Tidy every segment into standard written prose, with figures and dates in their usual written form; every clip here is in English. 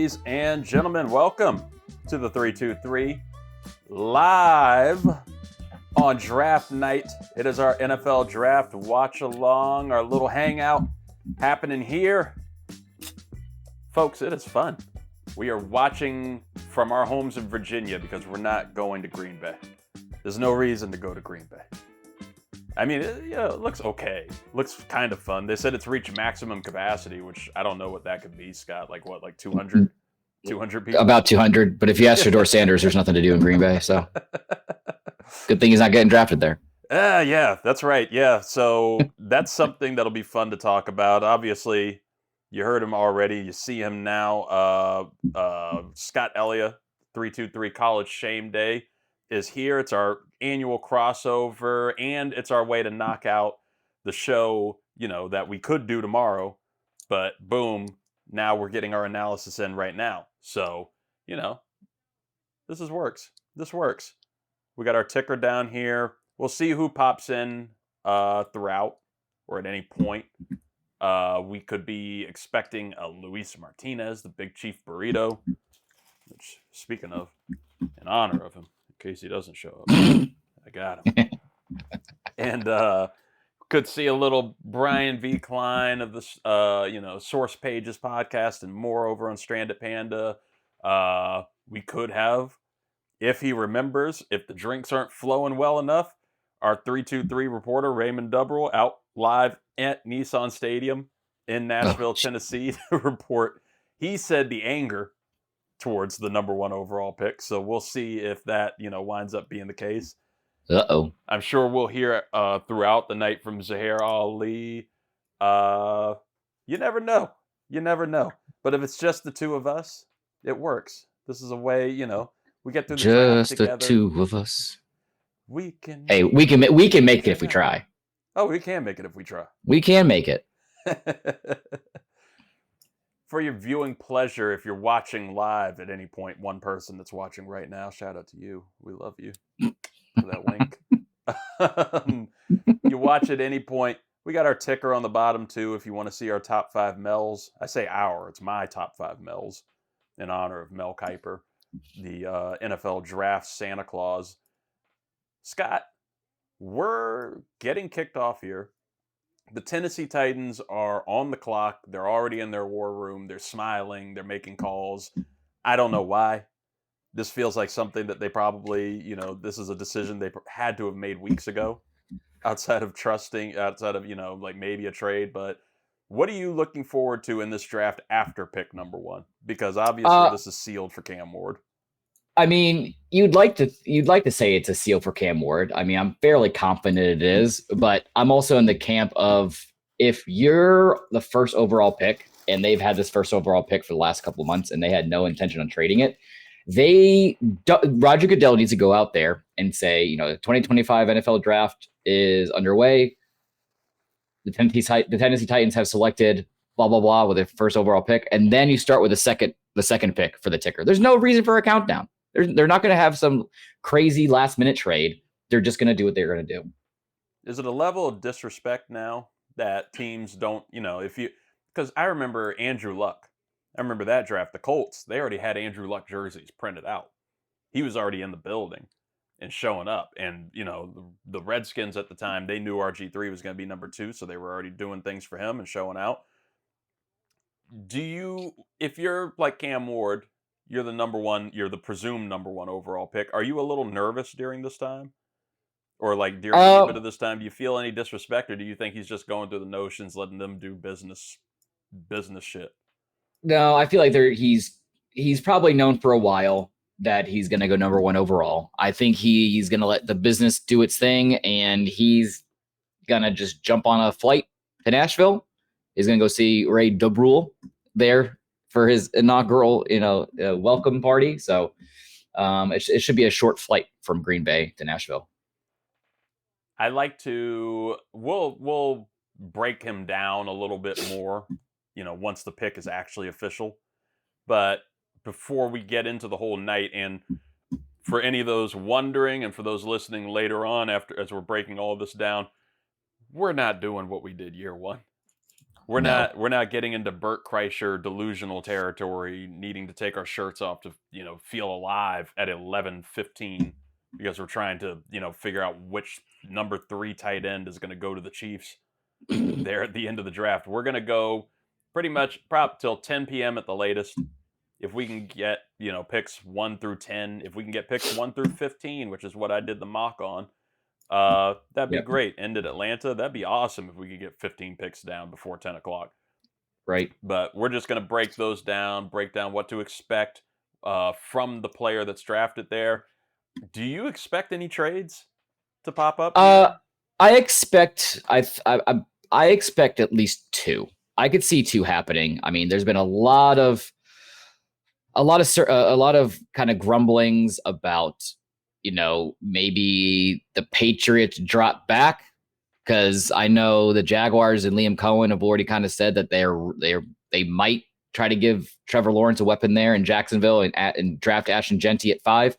Ladies and gentlemen, welcome to the 323 live on draft night. It is our NFL draft watch along, our little hangout happening here. Folks, it is fun. We are watching from our homes in Virginia because we're not going to Green Bay. There's no reason to go to Green Bay. I mean, it looks okay. Looks kind of fun. They said it's reached maximum capacity, which I don't know what that could be, Scott. Like what, like 200? 200 people? About 200. But if you ask Shedeur Sanders, there's nothing to do in Green Bay. So good thing he's not getting drafted there. Yeah, that's right. Yeah, so that's something that'll be fun to talk about. Obviously, you heard him already. You see him now. Scott Ellia, 323 College Shame Day is here. It's our annual crossover, and it's our way to knock out the show, that we could do tomorrow. But boom, now we're getting our analysis in right now. So, this works. This works. We got our ticker down here. We'll see who pops in throughout or at any point. We could be expecting a Luis Martinez, the Big Chief Burrito, which, speaking of, in honor of him, in case he doesn't show up, I got him. And could see a little Brian V. Klein of the, Source Pages podcast and more over on Stranded Panda. We could have, if he remembers, if the drinks aren't flowing well enough, our 323 reporter, Raymond Dubrell, out live at Nissan Stadium in Nashville, Tennessee, to report. He said the anger towards the number one overall pick. So we'll see if that, winds up being the case. Uh-oh. I'm sure we'll hear throughout the night from Zahair Ali. You never know. You never know. But if it's just the two of us, it works. This is a way, we get through the draft together. Just the two of us. We can make it if we try. Oh, we can make it if we try. We can make it. For your viewing pleasure, if you're watching live at any point, one person that's watching right now, shout out to you. We love you for that link. You watch at any point. We got our ticker on the bottom too if you want to see our top 5 Mels. I say it's my top 5 Mels in honor of Mel Kiper, the NFL draft Santa Claus. Scott, we're getting kicked off here. The Tennessee Titans are on the clock. They're already in their war room. They're smiling. They're making calls. I don't know why. This feels like something that they probably, this is a decision they had to have made weeks ago outside of like maybe a trade. But what are you looking forward to in this draft after pick number 1? Because obviously this is sealed for Cam Ward. I mean, you'd like to say it's a seal for Cam Ward. I mean, I'm fairly confident it is, but I'm also in the camp of if you're the first overall pick and they've had this first overall pick for the last couple of months and they had no intention on trading it, Roger Goodell needs to go out there and say, the 2025 NFL draft is underway. The Tennessee Titans have selected blah, blah, blah with their first overall pick. And then you start with the second pick for the ticker. There's no reason for a countdown. They're not going to have some crazy last minute trade. They're just going to do what they're going to do. Is it a level of disrespect now that teams don't, because I remember Andrew Luck. I remember that draft, the Colts, they already had Andrew Luck jerseys printed out. He was already in the building and showing up. And, the Redskins at the time, they knew RG3 was going to be number 2. So they were already doing things for him and showing out. If you're like Cam Ward, you're the presumed number 1 overall pick. Are you a little nervous during this time? Or like during a bit of this time, do you feel any disrespect, or do you think he's just going through the notions, letting them do business shit? No, I feel like he's probably known for a while that he's going to go number 1 overall. I think he's going to let the business do its thing, and he's going to just jump on a flight to Nashville. He's going to go see Reid Dubrell there for his inaugural, welcome party. So it should be a short flight from Green Bay to Nashville. I like to, we'll break him down a little bit more, once the pick is actually official. But before we get into the whole night, and for any of those wondering and for those listening later on as we're breaking all of this down, we're not doing what we did year 1. we're not getting into Bert Kreischer delusional territory, needing to take our shirts off to feel alive at 11:15 because we're trying to figure out which number 3 tight end is going to go to the Chiefs there at the end of the draft. We're going to go pretty much prop till 10 p.m. at the latest. If we can get picks 1 through 10, if we can get picks 1 through 15, which is what I did the mock on. That'd be great. Ended Atlanta. That'd be awesome if we could get 15 picks down before 10 o'clock. Right. But we're just going to break those down, break down what to expect from the player that's drafted there. Do you expect any trades to pop up? I expect I expect at least 2. I could see 2 happening. I mean, there's been a lot of kind of grumblings about maybe the Patriots drop back, because I know the Jaguars and Liam Cohen have already kind of said that they might try to give Trevor Lawrence a weapon there in Jacksonville and draft Ashton Genty at 5.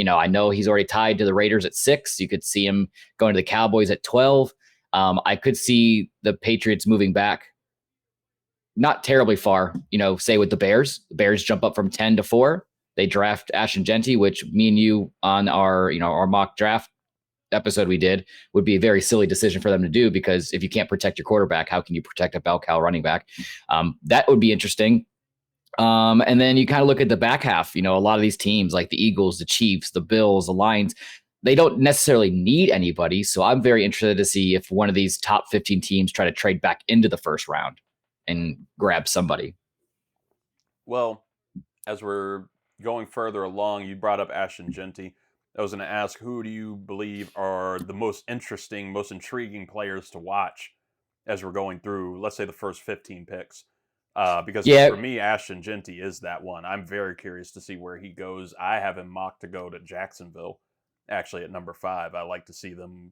I know he's already tied to the Raiders at 6. You could see him going to the Cowboys at 12. I could see the Patriots moving back not terribly far, say with the Bears. The Bears jump up from 10 to 4. They draft Ashton Genty, which me and you on our mock draft episode we did would be a very silly decision for them to do, because if you can't protect your quarterback, how can you protect a bell cow running back? That would be interesting. And then you kind of look at the back half, a lot of these teams like the Eagles, the Chiefs, the Bills, the Lions, they don't necessarily need anybody. So I'm very interested to see if one of these top 15 teams try to trade back into the first round and grab somebody. Well, as we're going further along, you brought up Ashton Genty. I was going to ask, who do you believe are the most interesting, most intriguing players to watch as we're going through, let's say, the first 15 picks? Because for me, Ashton Genty is that one. I'm very curious to see where he goes. I have him mocked to go to Jacksonville, actually, at number 5. I like to see them,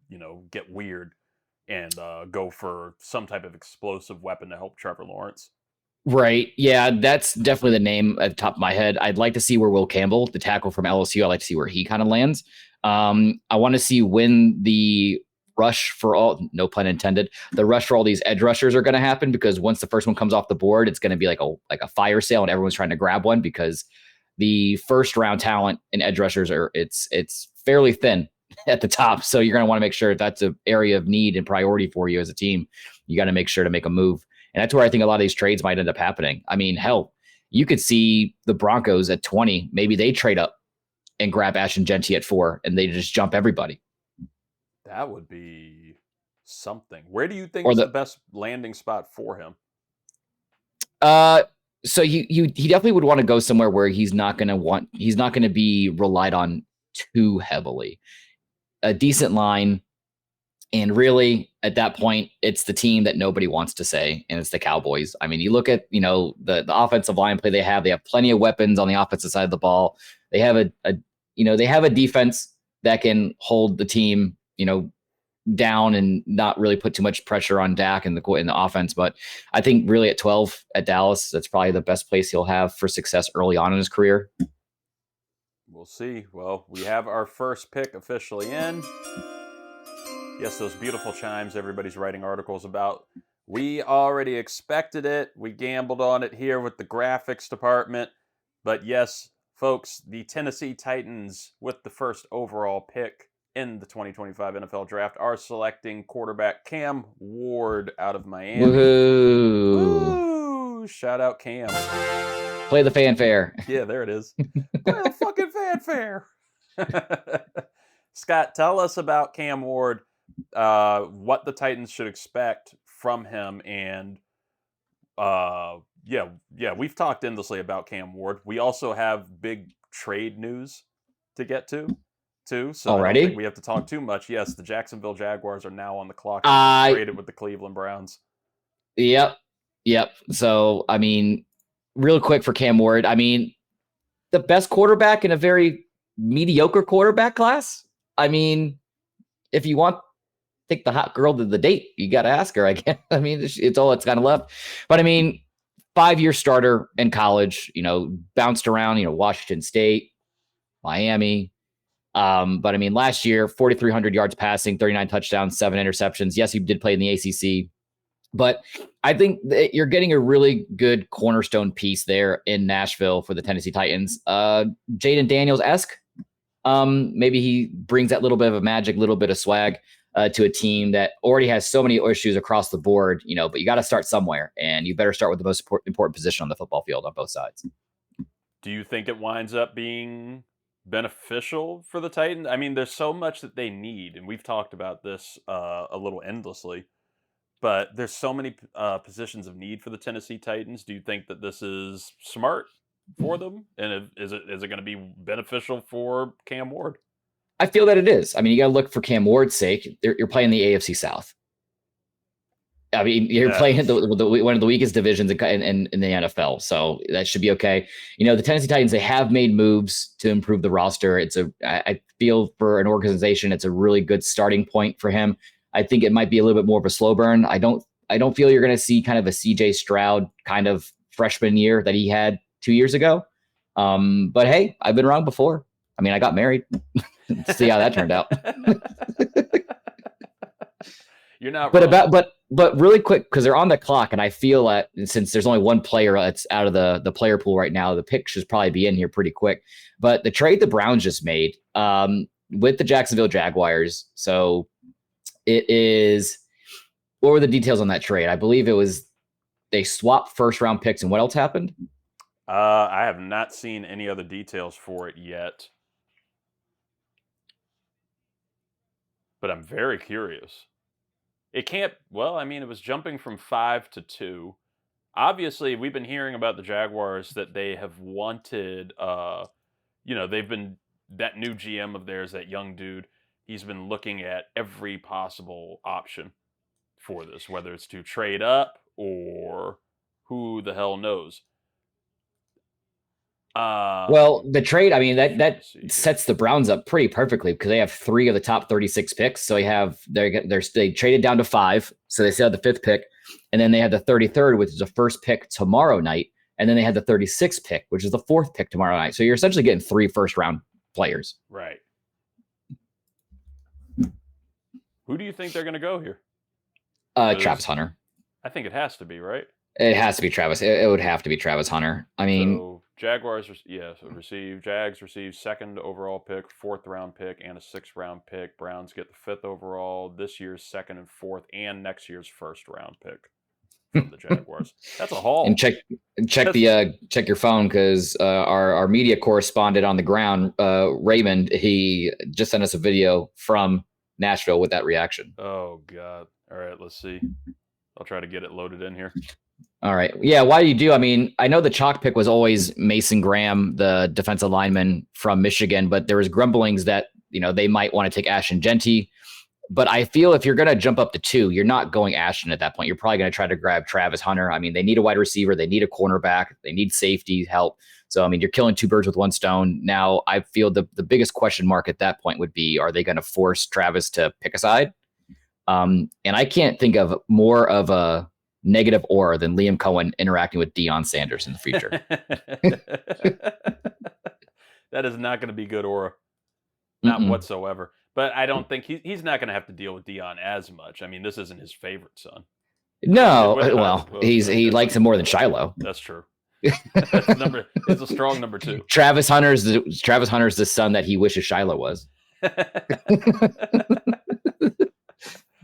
get weird and go for some type of explosive weapon to help Trevor Lawrence. Right. Yeah, that's definitely the name at the top of my head. I'd like to see where Will Campbell, the tackle from LSU, I'd like to see where he kind of lands. I want to see when the rush for all, no pun intended, the rush for all these edge rushers are going to happen, because once the first one comes off the board, it's going to be like a fire sale and everyone's trying to grab one, because the first round talent in edge rushers it's fairly thin at the top. So you're going to want to make sure that's an area of need and priority for you as a team. You got to make sure to make a move. And that's where I think a lot of these trades might end up happening. I mean, hell, you could see the Broncos at 20. Maybe they trade up and grab Ashton Genty at 4, and they just jump everybody. That would be something. Where do you think is the best landing spot for him? So he definitely would want to go somewhere where he's not going to be relied on too heavily. A decent line. And really, at that point, it's the team that nobody wants to say, and it's the Cowboys. I mean, you look at the offensive line play they have. They have plenty of weapons on the offensive side of the ball. They have a defense that can hold the team down and not really put too much pressure on Dak in the offense. But I think really at 12 at Dallas, that's probably the best place he'll have for success early on in his career. We'll see. Well, we have our first pick officially in. Yes, those beautiful chimes everybody's writing articles about. We already expected it. We gambled on it here with the graphics department. But yes, folks, the Tennessee Titans, with the first overall pick in the 2025 NFL Draft, are selecting quarterback Cam Ward out of Miami. Woohoo! Woo! Shout out Cam. Play the fanfare. Yeah, there it is. Play the fucking fanfare. Scott, tell us about Cam Ward. What the Titans should expect from him, and we've talked endlessly about Cam Ward. We also have big trade news to get to too, so already? I don't think we have to talk too much. Yes, the Jacksonville Jaguars are now on the clock. Traded with the Cleveland Browns. Yep. So I mean, real quick for Cam Ward, I mean, the best quarterback in a very mediocre quarterback class. I mean, if you want take the hot girl to the date, you got to ask her. I guess. I mean, it's all that's kind of left. But I mean, 5-year starter in college, bounced around, Washington State, Miami. But I mean, last year, 4,300 yards passing, 39 touchdowns, 7 interceptions. Yes, he did play in the ACC. But I think that you're getting a really good cornerstone piece there in Nashville for the Tennessee Titans. Jaden Daniels-esque. Maybe he brings that little bit of a magic, little bit of swag to a team that already has so many issues across the board, but you got to start somewhere, and you better start with the most important position on the football field on both sides. Do you think it winds up being beneficial for the Titans? I mean, there's so much that they need, and we've talked about this a little endlessly, but there's so many positions of need for the Tennessee Titans. Do you think that this is smart for them, and is it going to be beneficial for Cam Ward? I feel that it is. I mean, you got to look for Cam Ward's sake. You're playing the AFC South. I mean, you're playing one of the weakest divisions in the NFL, so that should be okay. The Tennessee Titans, they have made moves to improve the roster. I feel for an organization, it's a really good starting point for him. I think it might be a little bit more of a slow burn. I don't feel you're going to see kind of a CJ Stroud kind of freshman year that he had 2 years ago. But hey, I've been wrong before. I mean, I got married. See how that turned out. You're not wrong. But really quick, because they're on the clock, and I feel that since there's only one player that's out of the player pool right now, the pick should probably be in here pretty quick. But the trade the Browns just made with the Jacksonville Jaguars, so it is. What were the details on that trade? I believe it was they swapped first round picks, and what else happened? I have not seen any other details for it yet, but I'm very curious. It can't. Well, I mean, it was jumping from 5 to 2. Obviously, we've been hearing about the Jaguars that they have wanted. They've been that new GM of theirs, that young dude. He's been looking at every possible option for this, whether it's to trade up or who the hell knows. Well, the trade, I mean, that sets the Browns up pretty perfectly because they have 3 of the top 36 picks. So they traded down to 5, so they still have the 5th pick, and then they have the 33rd, which is the first pick tomorrow night, and then they had the 36th pick, which is the 4th pick tomorrow night. So you're essentially getting 3 first-round players. Right. Who do you think they're going to go here? Travis Hunter. I think it has to be, right? It has to be Travis. It would have to be Travis Hunter. I mean, so Jaguars, Jags receive 2nd overall pick, 4th round pick, and a 6th round pick. Browns get the 5th overall, this year's 2nd and 4th, and next year's 1st round pick from the Jaguars. That's a haul. And check your phone because our media correspondent on the ground, Raymond, he just sent us a video from Nashville with that reaction. Oh God! All right, let's see. I'll try to get it loaded in here. All right. Yeah, why do you do? I mean, I know the chalk pick was always Mason Graham, the defensive lineman from Michigan, but there was grumblings that, they might want to take Ashton Genty. But I feel if you're going to jump up to 2, you're not going Ashton at that point. You're probably going to try to grab Travis Hunter. I mean, they need a wide receiver. They need a cornerback. They need safety help. So, I mean, you're killing 2 birds with one stone. Now, I feel the biggest question mark at that point would be, are they going to force Travis to pick a side? And I can't think of more of a negative aura than Liam Cohen interacting with Deion Sanders in the future. That is not going to be good aura. Not whatsoever. But I don't think he's not going to have to deal with Deion as much. I mean, this isn't his favorite son. No, he likes him more than Shiloh. That's true. It's a strong number 2. Travis Hunter's the son that he wishes Shiloh was.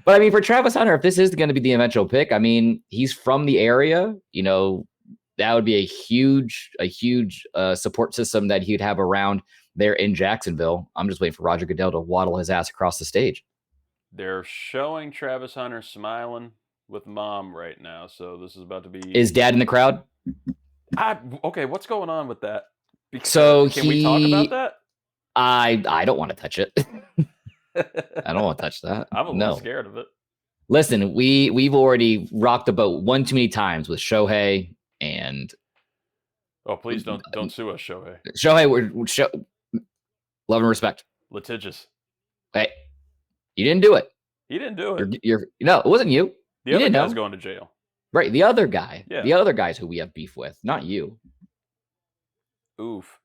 But I mean, for Travis Hunter, if this is going to be the eventual pick, I mean, he's from the area. That would be a huge support system that he'd have around there in Jacksonville. I'm just waiting for Roger Goodell to waddle his ass across the stage. They're showing Travis Hunter smiling with mom right now, so this is about to be. Is dad in the crowd? Okay, what's going on with that? Can we talk about that? I don't want to touch it. I don't want to touch that. I'm a little scared of it. Listen, we've already rocked the boat one too many times with Shohei and. Oh, please don't sue us, Shohei. Shohei, love and respect. Litigious. Hey, you didn't do it. He didn't do it. No, it wasn't you. The other guy's going to jail. Right, the other guy. Yeah. The other guys who we have beef with, not you. Oof.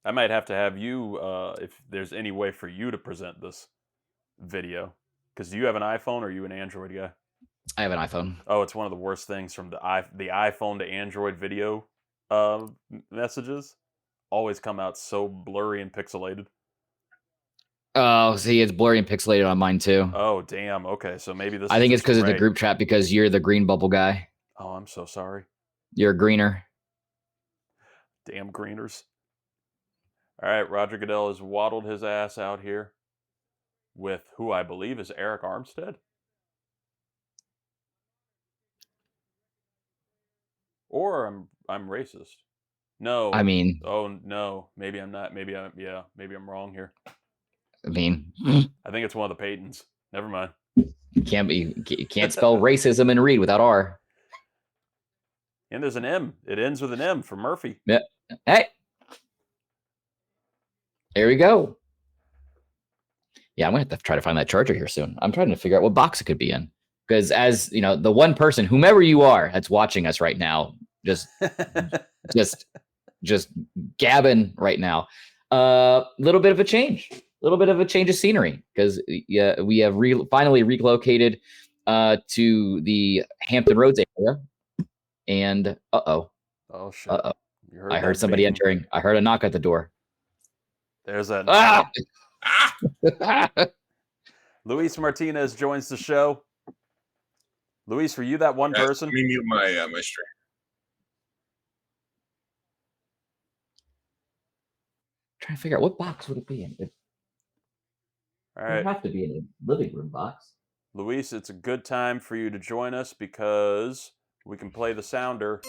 I might have to have you, if there's any way for you to present this video. Because do you have an iPhone or are you an Android guy? I have an iPhone. Oh, it's one of the worst things from the iPhone to Android video messages. Always come out so blurry and pixelated. Oh, see, it's blurry and pixelated on mine too. Oh, damn. Okay, so maybe this. I think it's because of the gray. group chat because you're the green bubble guy. Oh, I'm so sorry. You're a greener. Damn greeners. All right, Roger Goodell has waddled his ass out here with who I believe is Eric Armstead. Or I'm racist. No. I mean, oh no, maybe I'm not. Maybe I'm wrong here. I mean, I think it's one of the Paytons. Never mind. You can't spell racism in Reid without R. And there's an M. It ends with an M for Murphy. Yeah. Hey. There we go. Yeah, I'm gonna have to try to find that charger here soon. I'm trying to figure out what box it could be in. Because as you know, the one person, whomever you are, that's watching us right now, just gabbing right now. Little bit of a change. A little bit of a change of scenery because we have finally relocated to the Hampton Roads area. And oh shit! I heard somebody entering. I heard a knock at the door. There's that. Ah! Luis Martinez joins the show. Luis, were you that one person? Let me mute my my stream. Trying to figure out what box would it be in. All right. It would have to be in a living room box. Luis, it's a good time for you to join us because we can play the sounder.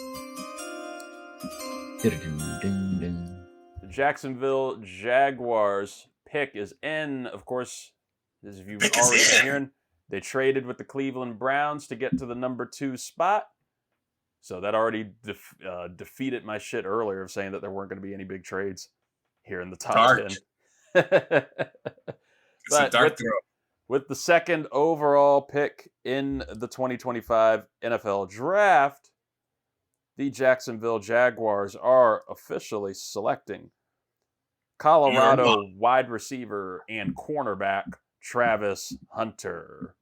The Jacksonville Jaguars pick is in. Of course, as you've already been hearing, they traded with the Cleveland Browns to get to the number 2 spot. So that already defeated my shit earlier of saying that there weren't going to be any big trades here in the top 10. But with the second overall pick in the 2025 NFL Draft, the Jacksonville Jaguars are officially selecting Colorado wide receiver and cornerback Travis Hunter.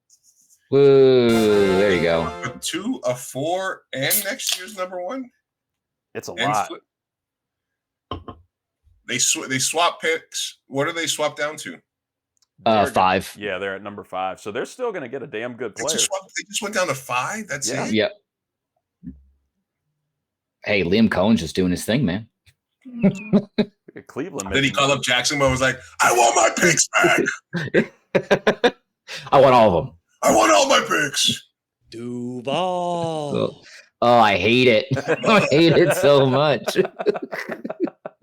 Woo, there you go. A 2, a 4, and next year's number 1. It's a lot. They swap picks. What do they swap down to? 5. Yeah, they're at number 5. So they're still going to get a damn good player. They just went down to 5? That's it? Yeah. Hey, Liam Cohen's just doing his thing, man. Cleveland. Then he called up Jacksonville and was like, I want my picks back. I want all of them. I want all my picks. Duval. Oh, I hate it. I hate it so much.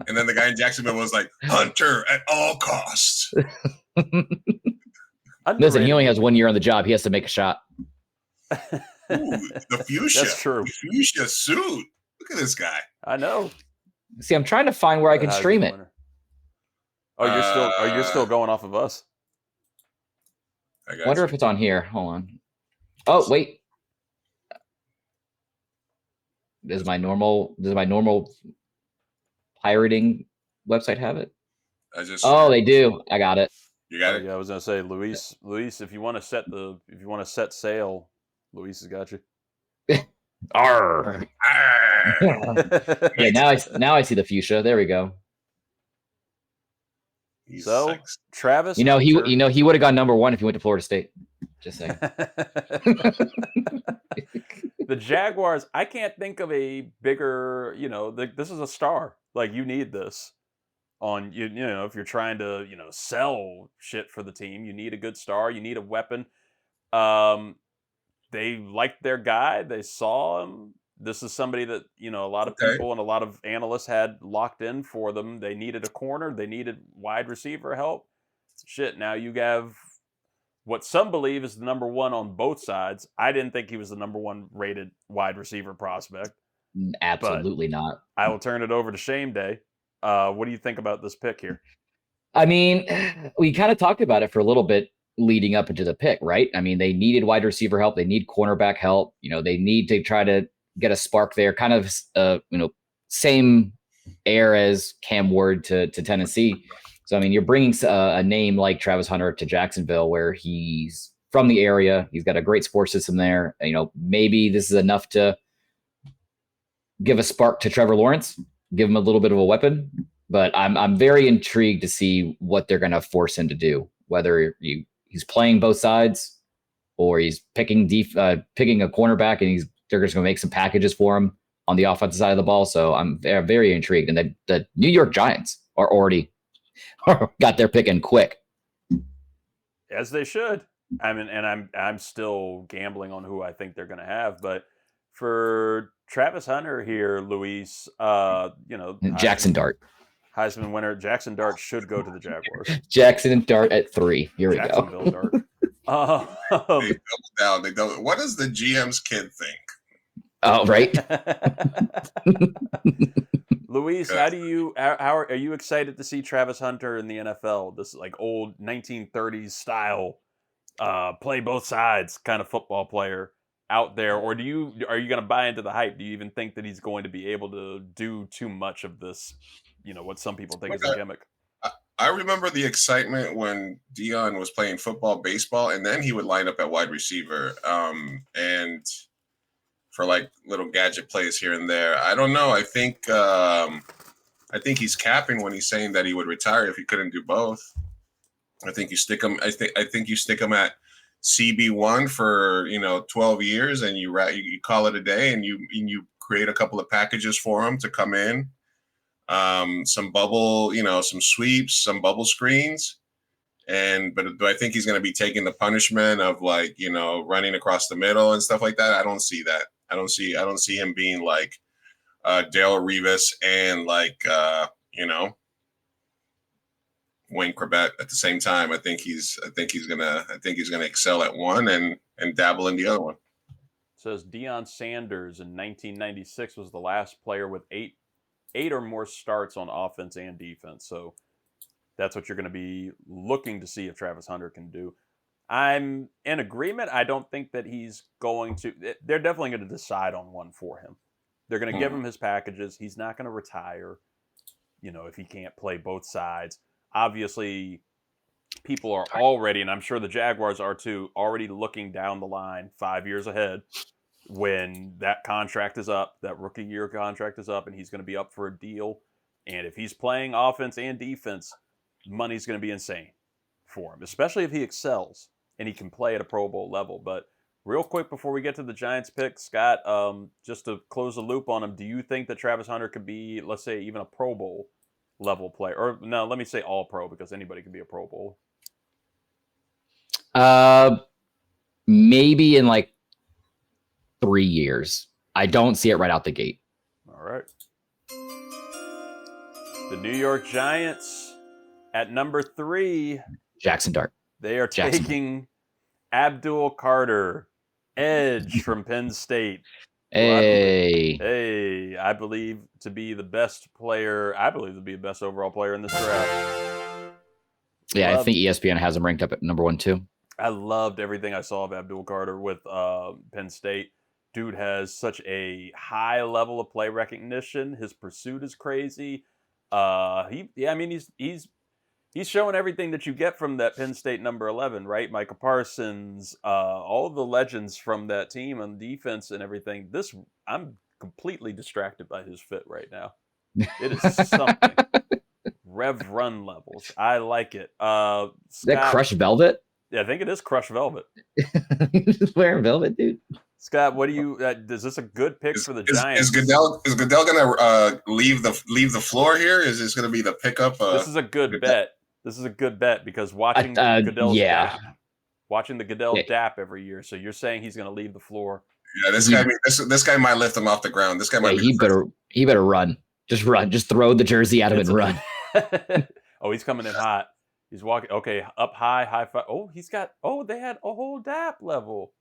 And then the guy in Jacksonville was like, Hunter at all costs. Listen, he only has 1 year on the job. He has to make a shot. Ooh, the fuchsia. That's true. The fuchsia suit. Look at this guy. I know. See, I'm trying to find where I can stream it. Oh, you're still going off of us. I wonder if it's on here. Hold on. Oh, wait. Does my normal pirating website have it? They do. I got it. You got it. Yeah, I was gonna say, Luis, if you want to set sail, Luis has got you. Arr. Yeah, now I see the fuchsia. There we go. So Travis, he would have gone number 1 if he went to Florida State. Just saying. The Jaguars, I can't think of a bigger, this is a star. Like, you need this on if you're trying to, sell shit for the team, you need a good star, you need a weapon. They liked their guy, they saw him. This is somebody that, a lot of people and a lot of analysts had locked in for them. They needed a corner. They needed wide receiver help. Shit, now you have what some believe is the number 1 on both sides. I didn't think he was the number 1 rated wide receiver prospect. Absolutely not. I will turn it over to Shame Day. What do you think about this pick here? I mean, we kind of talked about it for a little bit leading up into the pick, right? I mean, they needed wide receiver help. They need cornerback help. They need to try to get a spark there, kind of, same air as Cam Ward to Tennessee. So, I mean, you're bringing a name like Travis Hunter to Jacksonville where he's from the area. He's got a great sports system there. Maybe this is enough to give a spark to Trevor Lawrence, give him a little bit of a weapon. But I'm very intrigued to see what they're going to force him to do, whether he's playing both sides or he's picking a cornerback and they're just going to make some packages for him on the offensive side of the ball. So I'm very intrigued. And the New York Giants are already got their pick in quick. As they should. I mean, and I'm still gambling on who I think they're going to have. But for Travis Hunter here, Luis, Jackson Dart. Heisman winner Jackson Dart should go to the Jaguars. Jackson and Dart at 3. Here we Jacksonville go. Dart. They double down. What does the GM's kid think? Oh, right. Luis, how are you excited to see Travis Hunter in the NFL? This like old 1930s style, play both sides kind of football player out there, or are you going to buy into the hype? Do you even think that he's going to be able to do too much of this? What some people think is a gimmick. I remember the excitement when Deion was playing football, baseball, and then he would line up at wide receiver, and for like little gadget plays here and there. I don't know. I think he's capping when he's saying that he would retire if he couldn't do both. I think you stick him. I think you stick him at CB1 for 12 years, and you call it a day, and you create a couple of packages for him to come in. Some bubble, some sweeps, some bubble screens. But do I think he's going to be taking the punishment of running across the middle and stuff like that? I don't see that. I don't see him being like Dale Revis and Wayne Corbett at the same time. I think he's gonna excel at one and dabble in the other one. It says Deion Sanders in 1996 was the last player with eight or more starts on offense and defense. So that's what you're going to be looking to see if Travis Hunter can do. I'm in agreement. I don't think that he's going to. They're definitely going to decide on one for him. They're going to give him his packages. He's not going to retire, if he can't play both sides. Obviously, people are already, and I'm sure the Jaguars are too, already looking down the line 5 years ahead when that contract is up, that rookie year contract is up, and he's going to be up for a deal. And if he's playing offense and defense, money's going to be insane for him, especially if he excels and he can play at a Pro Bowl level. But real quick before we get to the Giants pick, Scott, just to close the loop on him, do you think that Travis Hunter could be, let's say, even a Pro Bowl level player? Or no, let me say all pro, because anybody can be a Pro Bowl. Maybe in 3 years. I don't see it right out the gate. All right. The New York Giants at number 3. Jackson Dart. They are taking Abdul Carter, edge from Penn State. Hey. I believe to be the best player. I believe to be the best overall player in this draft. Yeah, I think ESPN has him ranked up at number 1 too. I loved everything I saw of Abdul Carter with Penn State. Dude has such a high level of play recognition. His pursuit is crazy. He's showing everything that you get from that Penn State number 11, right? Micah Parsons, all the legends from that team on defense and everything. I'm completely distracted by his fit right now. It is something. Rev run levels. I like it. Scott, is that Crush Velvet? Yeah, I think it is Crush Velvet. Just wearing velvet, dude. Scott, what do you? Is this a good pick for the Giants? Is Goodell gonna leave the floor here? Is this gonna be the pickup? This is a good bet. This is a good bet because watching Goodell's watching the Goodell dap every year. So you're saying he's going to leave the floor? Yeah, this guy might lift him off the ground. This guy might. He better run. Just run. Just throw the jersey at him and run. Oh, he's coming in hot. He's walking. Okay, up high five. Oh, he's got. Oh, they had a whole dap level.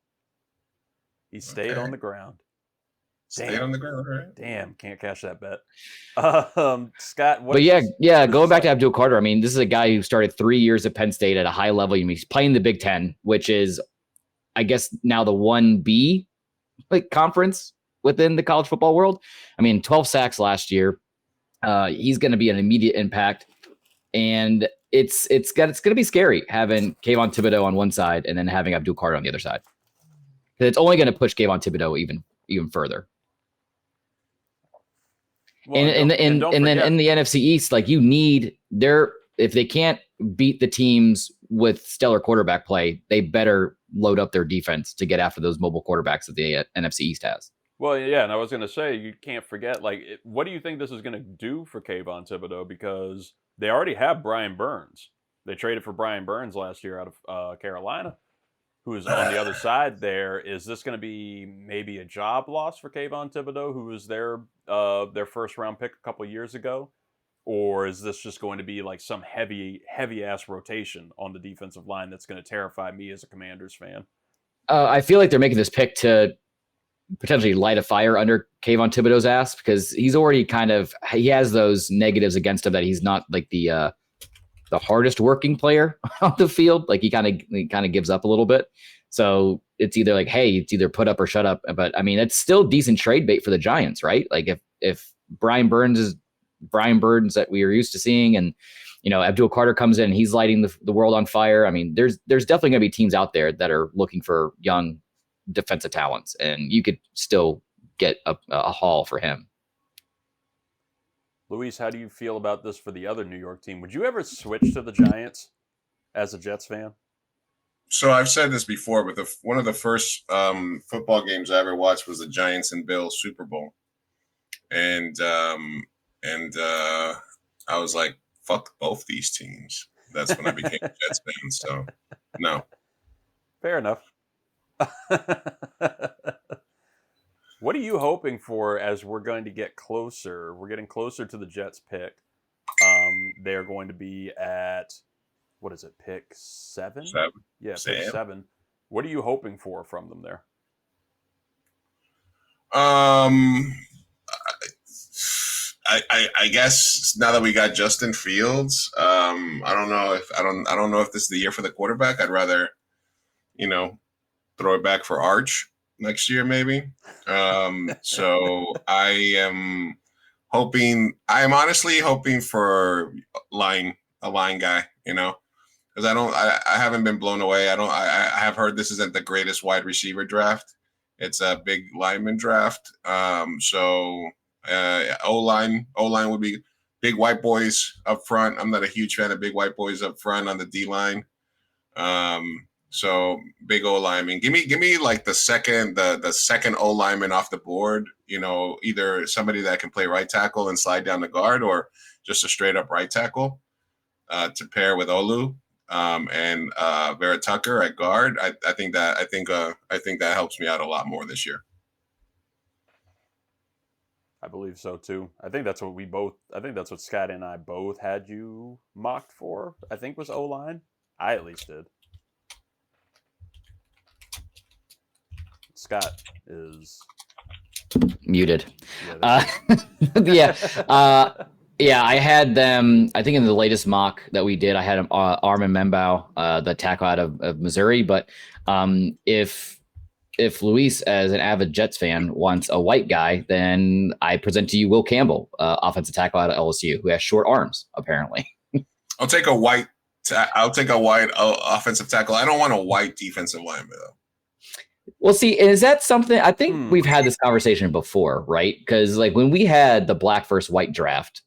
He stayed on the ground. Stayed on the ground, right? Damn, can't cash that bet. Scott, going back to Abdul Carter, I mean, this is a guy who started 3 years at Penn State at a high level. He's playing the Big Ten, which is, I guess, now the 1B conference within the college football world. I mean, 12 sacks last year. He's going to be an immediate impact. And it's going to be scary having Kayvon Thibodeau on one side and then having Abdul Carter on the other side. Because it's only going to push Kayvon Thibodeau even further. Well, and then in the NFC East, like you need if they can't beat the teams with stellar quarterback play, they better load up their defense to get after those mobile quarterbacks that the NFC East has. Well, yeah, and I was going to say, you can't forget, what do you think this is going to do for Kayvon Thibodeau? Because they already have Brian Burns. They traded for Brian Burns last year out of Carolina, who's on the other side there. Is this going to be maybe a job loss for Kayvon Thibodeau, who was their first-round pick a couple of years ago? Or is this just going to be like some heavy-ass rotation on the defensive line that's going to terrify me as a Commanders fan? I feel like they're making this pick to potentially light a fire under Kayvon Thibodeau's ass, because he's already he has those negatives against him that he's not like the hardest working player on the field. Like he kind of gives up a little bit. So it's either like, hey, it's either put up or shut up. But I mean, it's still decent trade bait for the Giants, right? Like if Brian Burns is Brian Burns that we are used to seeing, and Abdul Carter comes in and he's lighting the world on fire. I mean, there's definitely going to be teams out there that are looking for young defensive talents, and you could still get a haul for him. Luis, how do you feel about this for the other New York team? Would you ever switch to the Giants as a Jets fan? So I've said this before, but one of the first football games I ever watched was the Giants and Bills Super Bowl, and I was like, fuck both these teams. That's when I became a Jets fan. So no. Fair enough. What are you hoping for as we're going to get closer? We're getting closer to the Jets pick. They are going to be at, what is it, pick 7? 7. Yeah, pick 7. What are you hoping for from them there? I guess now that we got Justin Fields, I don't know if this is the year for the quarterback. I'd rather, throw it back for Arch next year, maybe. So I am honestly hoping for a line guy, because I haven't been blown away. I have heard this isn't the greatest wide receiver draft. It's a big lineman draft. So O-line would be big white boys up front. I'm not a huge fan of big white boys up front on the D-line. So big O lineman. Give me like the second O lineman off the board. Either somebody that can play right tackle and slide down the guard, or just a straight up right tackle to pair with Olu and Vera Tucker at guard. I think that helps me out a lot more this year. I believe so too. I think that's what Scott and I both had you mocked for. I think was O line. I at least did. Scott is muted. Yeah. I had them, I think in the latest mock that we did, I had Armin Membau, the tackle out of Missouri. But if Luis, as an avid Jets fan, wants a white guy, then I present to you Will Campbell, offensive tackle out of LSU, who has short arms, apparently. I'll take a white offensive tackle. I don't want a white defensive lineman, though. Well, see, is that something? I think we've had this conversation before, right? Because like when we had the black versus white draft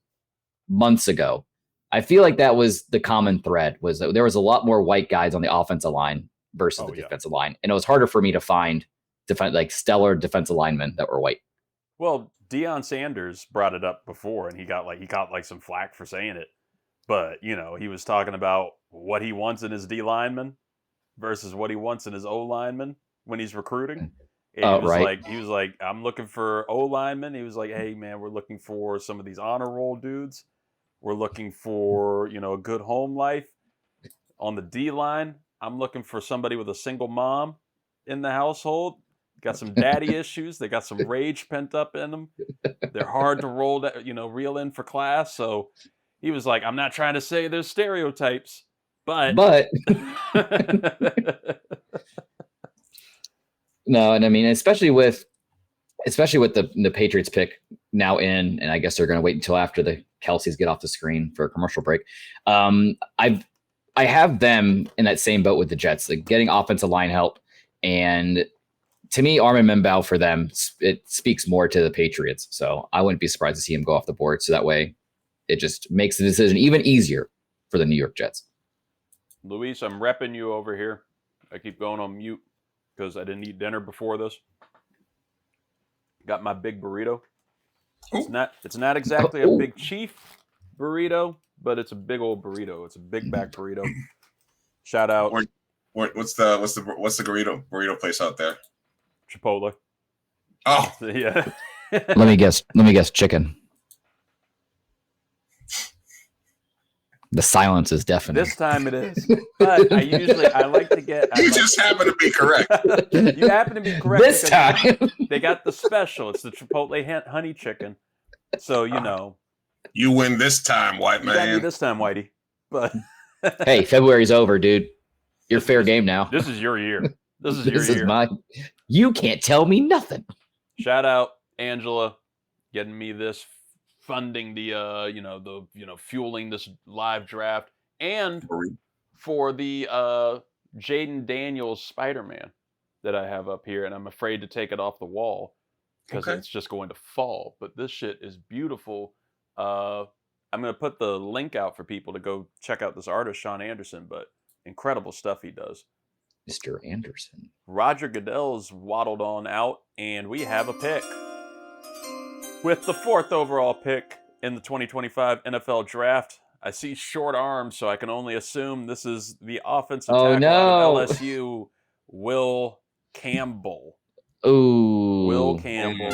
months ago, I feel like that was the common thread, was that there was a lot more white guys on the offensive line versus the defensive line. And it was harder for me to find stellar defensive linemen that were white. Well, Deion Sanders brought it up before, and he got some flack for saying it. But, he was talking about what he wants in his D lineman versus what he wants in his O lineman when he's recruiting. And he was like, I'm looking for O linemen. He was like, hey man, we're looking for some of these honor roll dudes. We're looking for, a good home life. On the D line, I'm looking for somebody with a single mom in the household. Got some daddy issues. They got some rage pent up in them. They're hard to reel in for class. So he was like, I'm not trying to say there's stereotypes, but no, and I mean, especially with the Patriots pick now in, and I guess they're going to wait until after the Kelsey's get off the screen for a commercial break. I have them in that same boat with the Jets, like getting offensive line help. And to me, Armin Membow for them, it speaks more to the Patriots. So I wouldn't be surprised to see him go off the board. So that way it just makes the decision even easier for the New York Jets. Luis, I'm repping you over here. I keep going on mute because I didn't eat dinner before this. Got my big burrito. It's not exactly a big chief burrito, but it's a big old burrito. It's a big back burrito. Shout out. What's the burrito place out there? Chipotle. Oh yeah. Let me guess. Chicken. The silence is deafening. This time it is. But I like to get. You just happen to be correct. You happen to be correct. This time. They got the special. It's the Chipotle honey chicken. So, you know. You win this time, white You got me man. this time, Whitey. But hey, February's over, dude. You're fair game now. This is your year. This is your year. You can't tell me nothing. Shout out Angela getting me this, funding the fueling this live draft, and for the Jaden Daniels Spider-Man that I have up here, and I'm afraid to take it off the wall because it's just going to fall. But this shit is beautiful. I'm going to put the link out for people to go check out this artist, Sean Anderson, but incredible stuff he does. Mr. Anderson. Roger Goodell's waddled on out, and we have a pick. With the 4th overall pick in the 2025 NFL Draft, I see short arms, so I can only assume this is the offensive tackle out of LSU, Will Campbell. Ooh. Will Campbell.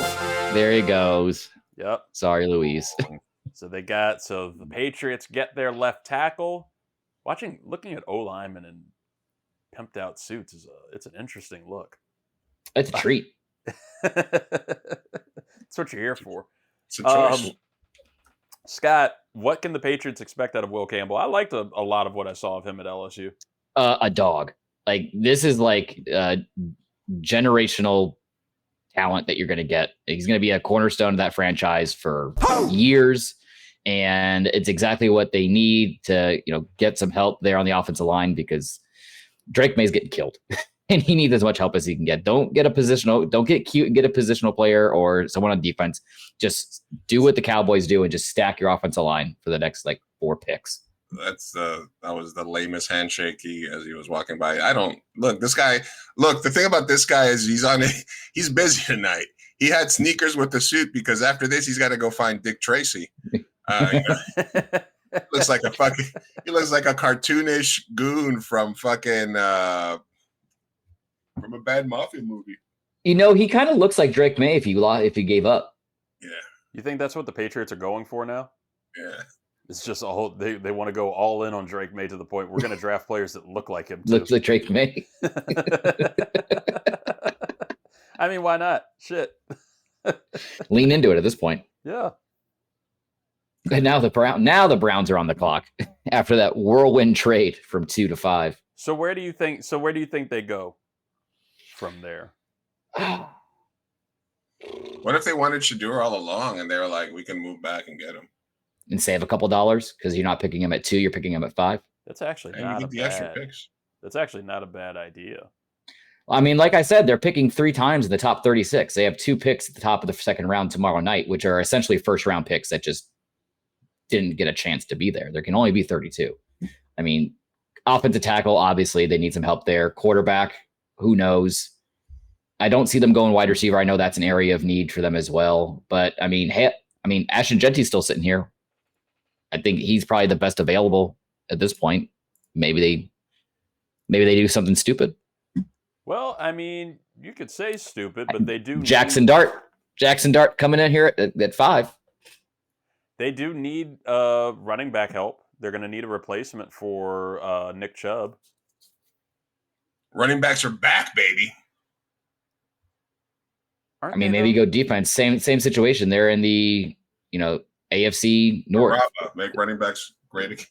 There he goes. Yep. Sorry, Luis. So the Patriots get their left tackle. Looking at O-linemen in pimped out suits it's an interesting look. It's a treat. That's what you're here for. It's a choice. Scott, what can the Patriots expect out of Will Campbell? I liked a lot of what I saw of him at LSU. A dog. Like, this is like generational talent that you're going to get. He's going to be a cornerstone of that franchise for years. And it's exactly what they need to, get some help there on the offensive line, because Drake May's getting killed and he needs as much help as he can get. Don't get cute and get a positional player or someone on defense. Just do what the Cowboys do and just stack your offensive line for the next 4 picks. That was the lamest handshake as he was walking by. The thing about this guy is he's busy tonight. He had sneakers with the suit because after this he's got to go find Dick Tracy. Looks like he looks like a cartoonish goon from fucking from a bad mafia movie. He kind of looks like Drake May if he gave up. Yeah. You think that's what the Patriots are going for now? Yeah. It's just they want to go all in on Drake May to the point we're going to draft players that look like him too. Looks like Drake May. I mean, why not? Shit. Lean into it at this point. Yeah. And now the Browns are on the clock after that whirlwind trade from 2 to 5. So where do you think they go from there? What if they wanted Shedeur all along and they were like, we can move back and get him and save a couple dollars because you're not picking him at 2, you're picking him at 5? That's actually That's actually not a bad idea. I mean, like I said, they're picking 3 times in the top 36. They have 2 picks at the top of the second round tomorrow night, which are essentially first round picks that just didn't get a chance to be there. There can only be 32. I mean, offensive tackle, obviously they need some help there. Quarterback, who knows? I don't see them going wide receiver. I know that's an area of need for them as well. But Ashton Genty's still sitting here. I think he's probably the best available at this point. Maybe they do something stupid. Well, I mean, you could say stupid, but they do. Jackson Dart coming in here at 5. They do need running back help. They're going to need a replacement for Nick Chubb. Running backs are back, baby. Maybe you go defense. Same situation. They're in the AFC North. Make running backs great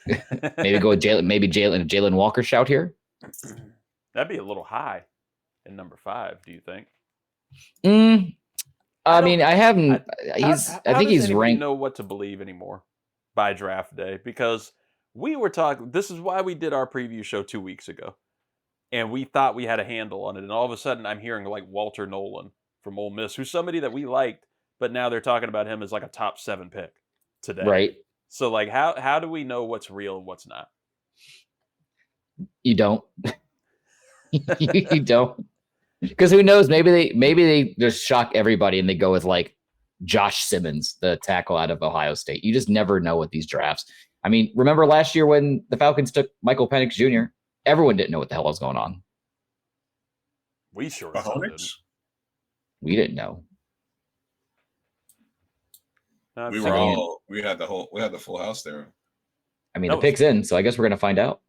again. Maybe go with Jalen Walker shout here. That'd be a little high in number 5. Do you think? I mean, I haven't. I How think does he's anybody ranked. know what to believe anymore by draft day? Because we were talking. This is why we did our preview show 2 weeks ago, and we thought we had a handle on it. And all of a sudden, I'm hearing like Walter Nolan from Ole Miss, who's somebody that we liked, but now they're talking about him as like a top 7 pick today. Right. So, like, how do we know what's real and what's not? You don't. You don't. Because who knows? Maybe they just shock everybody and they go with like Josh Simmons, the tackle out of Ohio State. You just never know with these drafts. I mean, remember last year when the Falcons took Michael Penix Jr.? Everyone didn't know what the hell was going on. We sure didn't. We didn't know. We had the full house there. I mean, the pick's in, so I guess we're gonna find out.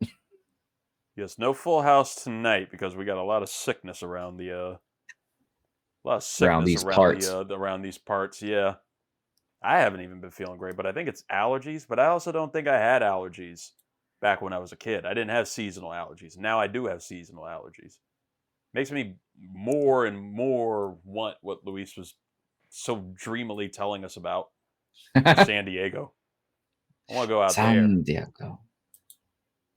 Yes, no full house tonight because we got a lot of sickness around around these parts. Around these parts. Yeah, I haven't even been feeling great, but I think it's allergies. But I also don't think I had allergies back when I was a kid. I didn't have seasonal allergies. Now I do have seasonal allergies. Makes me more and more want what Luis was so dreamily telling us about San Diego. I want to go out there. San Diego.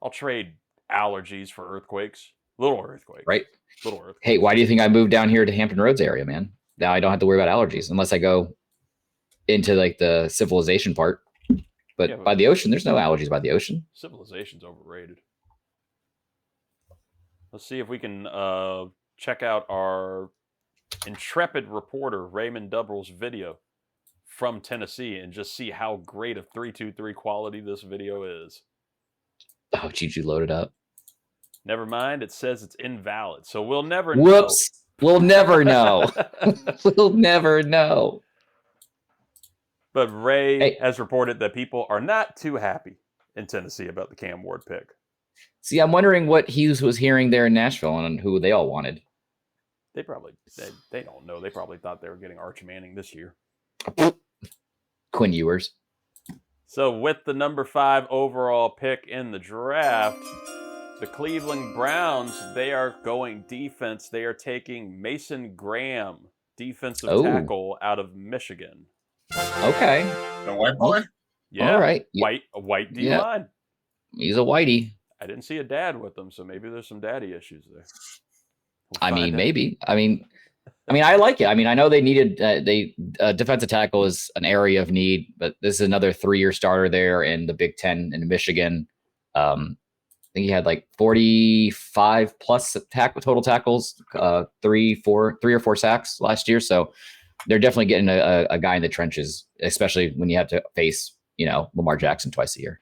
I'll trade allergies for earthquakes. Little earthquakes. Right. Little earthquakes. Hey, why do you think I moved down here to Hampton Roads area, man? Now I don't have to worry about allergies unless I go into like the civilization part. But by the ocean, there's no allergies by the ocean. Civilization's overrated. Let's see if we can check out our intrepid reporter Raymond Dubrell's video from Tennessee and just see how great of 3-2-3 quality this video is. Oh, Juju loaded up. Never mind. It says it's invalid. So we'll never know. Whoops. We'll never know. We'll never know. But Ray has reported that people are not too happy in Tennessee about the Cam Ward pick. See, I'm wondering what Hughes was hearing there in Nashville and who they all wanted. They probably they don't know. They probably thought they were getting Arch Manning this year. Quinn Ewers. So with the number 5 overall pick in the draft, the Cleveland Browns, they are going defense. They are taking Mason Graham, defensive tackle out of Michigan. Okay. The white boy? Yeah. All right. A white D-line. He's a whitey. I didn't see a dad with them, so maybe there's some daddy issues there. Maybe. I mean, I like it. I mean, I know they needed defensive tackle is an area of need, but this is another 3-year starter there in the Big Ten in Michigan. I think he had like 45 plus total tackles, 3 or 4 sacks last year. So they're definitely getting a guy in the trenches, especially when you have to face, Lamar Jackson twice a year.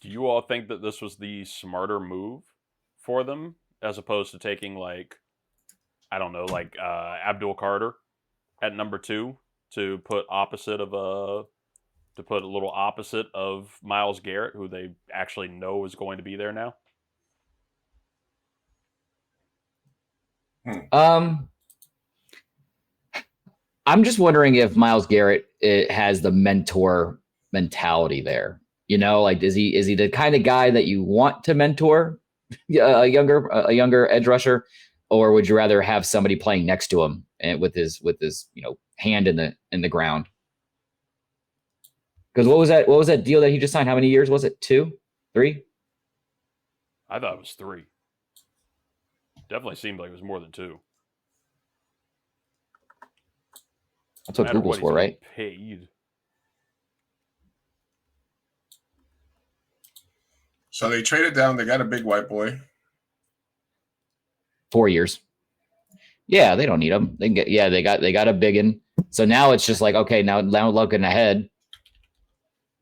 Do you all think that this was the smarter move for them as opposed to taking Abdul Carter at number 2 to put a little opposite of Myles Garrett, who they actually know is going to be there now? I'm just wondering if Myles Garrett has the mentor mentality there. Is he the kind of guy that you want to mentor a younger edge rusher, or would you rather have somebody playing next to him and with his hand in the ground? Because what was that deal that he just signed? How many years was it? 2, 3? I thought it was 3. Definitely seemed like it was more than 2. That's what Google's for, right? Paid. So they traded down. They got a big white boy. 4 years. Yeah, they don't need him. They can get. Yeah, they got a big one. So now it's just like, okay, now looking ahead.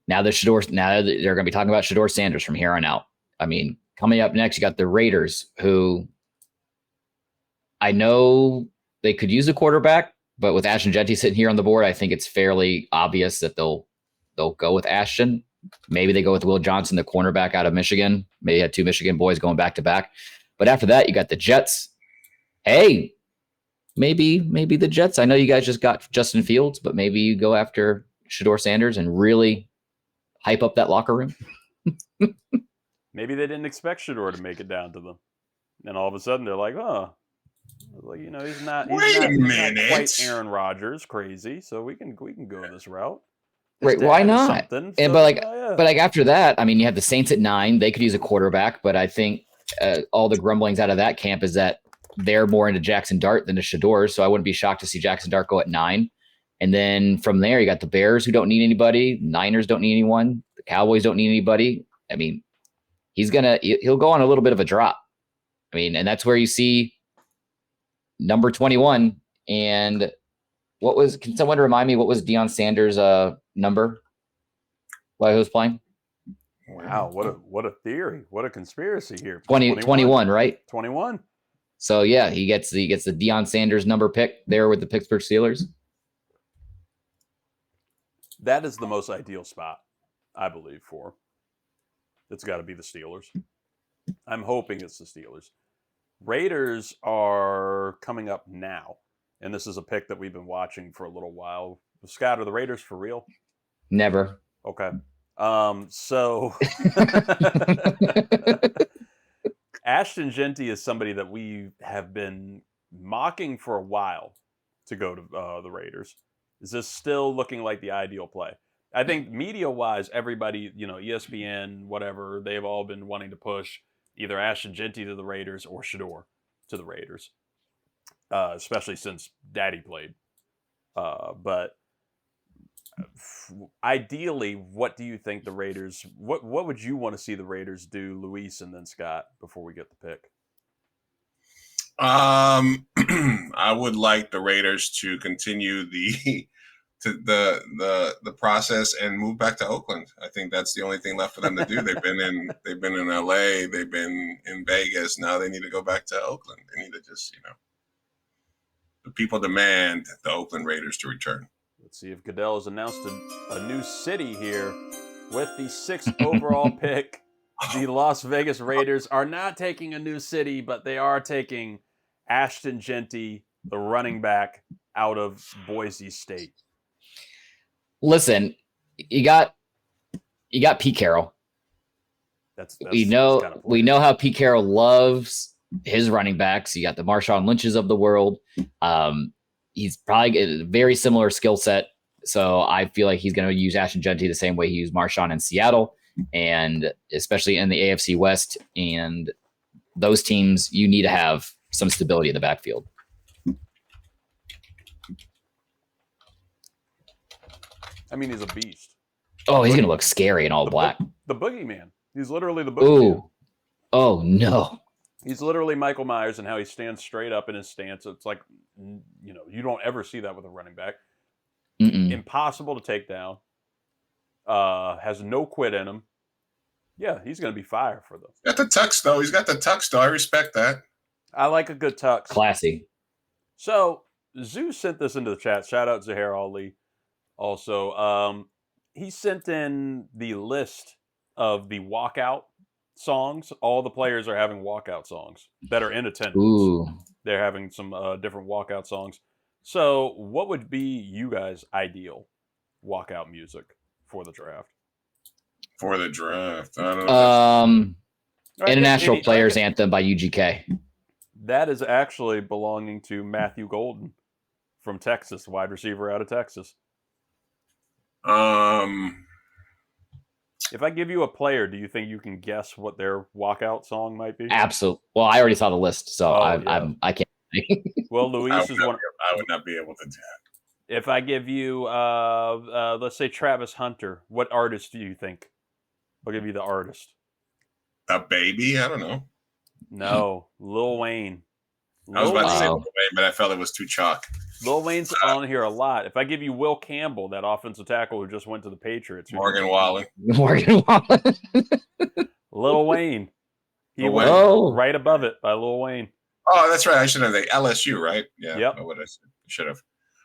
Now they're going to be talking about Shedeur Sanders from here on out. I mean, coming up next, you got the Raiders, who I know they could use a quarterback, but with Ashton Jeanty sitting here on the board, I think it's fairly obvious that they'll go with Ashton. Maybe they go with Will Johnson, the cornerback out of Michigan. Maybe you had 2 Michigan boys going back to back. But after that, you got the Jets. Hey, maybe the Jets. I know you guys just got Justin Fields, but maybe you go after Shedeur Sanders and really hype up that locker room. Maybe they didn't expect Shedeur to make it down to them. And all of a sudden they're like, Well, you know, he's not quite Aaron Rodgers crazy, so we can go this route. His right? Why not? And so, but like after that, I mean, you have the Saints at 9. They could use a quarterback, but I think all the grumblings out of that camp is that they're more into Jackson Dart than the Shedeur. So I wouldn't be shocked to see Jackson Dart go at 9. And then from there, you got the Bears who don't need anybody. Niners don't need anyone. The Cowboys don't need anybody. I mean, he'll go on a little bit of a drop. I mean, and that's where you see number 21. And can someone remind me what was Deion Sanders' number while he was playing? Wow, what a theory. What a conspiracy here. 21, right? 21. So yeah, he gets the Deion Sanders number pick there with the Pittsburgh Steelers. That is the most ideal spot, I believe, for. It's got to be the Steelers. I'm hoping it's the Steelers. Raiders are coming up now, and this is a pick that we've been watching for a little while. Scott, are the Raiders for real? Never. Okay. So Ashton Jeanty is somebody that we have been mocking for a while to go to the Raiders. Is this still looking like the ideal play? I think media-wise, everybody, you know, ESPN, whatever, they've all been wanting to push either Ashton Jeanty to the Raiders or Shedeur to the Raiders, especially since Daddy played. But ideally, what do you think the Raiders? What would you want to see the Raiders do, Luis and then Scott, before we get the pick? I would like the Raiders to continue the process and move back to Oakland. I think that's the only thing left for them to do. They've been in LA, they've been in Vegas. Now they need to go back to Oakland. They need to just, you know, the people demand the Oakland Raiders to return. Let's see if Goodell has announced a new city here with the 6th overall pick. The Las Vegas Raiders are not taking a new city, but they are taking Ashton Jeanty, the running back, out of Boise State. Listen, you got Pete Carroll. We know how Pete Carroll loves his running backs. You got the Marshawn Lynch's of the world. He's probably a very similar skill set. So I feel like he's going to use Ashton Jeanty the same way he used Marshawn in Seattle, and especially in the AFC West. And those teams, you need to have some stability in the backfield. I mean, he's a beast. Oh, he's going to look scary in all black. The boogeyman. He's literally the boogeyman. Ooh. Oh, no. He's literally Michael Myers in how he stands straight up in his stance. It's like, you know, you don't ever see that with a running back. Impossible to take down. Has no quit in him. Yeah, he's going to be fire for them. Got the tux, though. He's got the tux, though. I respect that. I like a good tux. Classy. So, Zeus sent this into the chat. Shout out Zahir Ali. Also, he sent in the list of the walkout songs. All the players are having walkout songs that are in attendance. Ooh. They're having some different walkout songs. So what would be you guys' ideal walkout music for the draft? For the draft? I don't know. International Players Anthem by UGK. That is actually belonging to Matthew Golden from Texas, wide receiver out of Texas. If I give you a player, do you think you can guess what their walkout song might be? Absolutely. Well, I already saw the list, so I can't. Well, Luis is one. I would not be able to do that. If I give you, let's say Travis Hunter, what artist do you think? I'll give you the artist. The Baby? I don't know. No, Lil Wayne. I was about to say Lil Wayne, but I felt it was too chalk. Lil Wayne's on here a lot. If I give you Will Campbell, that offensive tackle who just went to the Patriots. Morgan Wallen. Lil Wayne. He went right above it by Lil Wayne. Oh, that's right. I should have. The LSU, right? Yeah. Yep.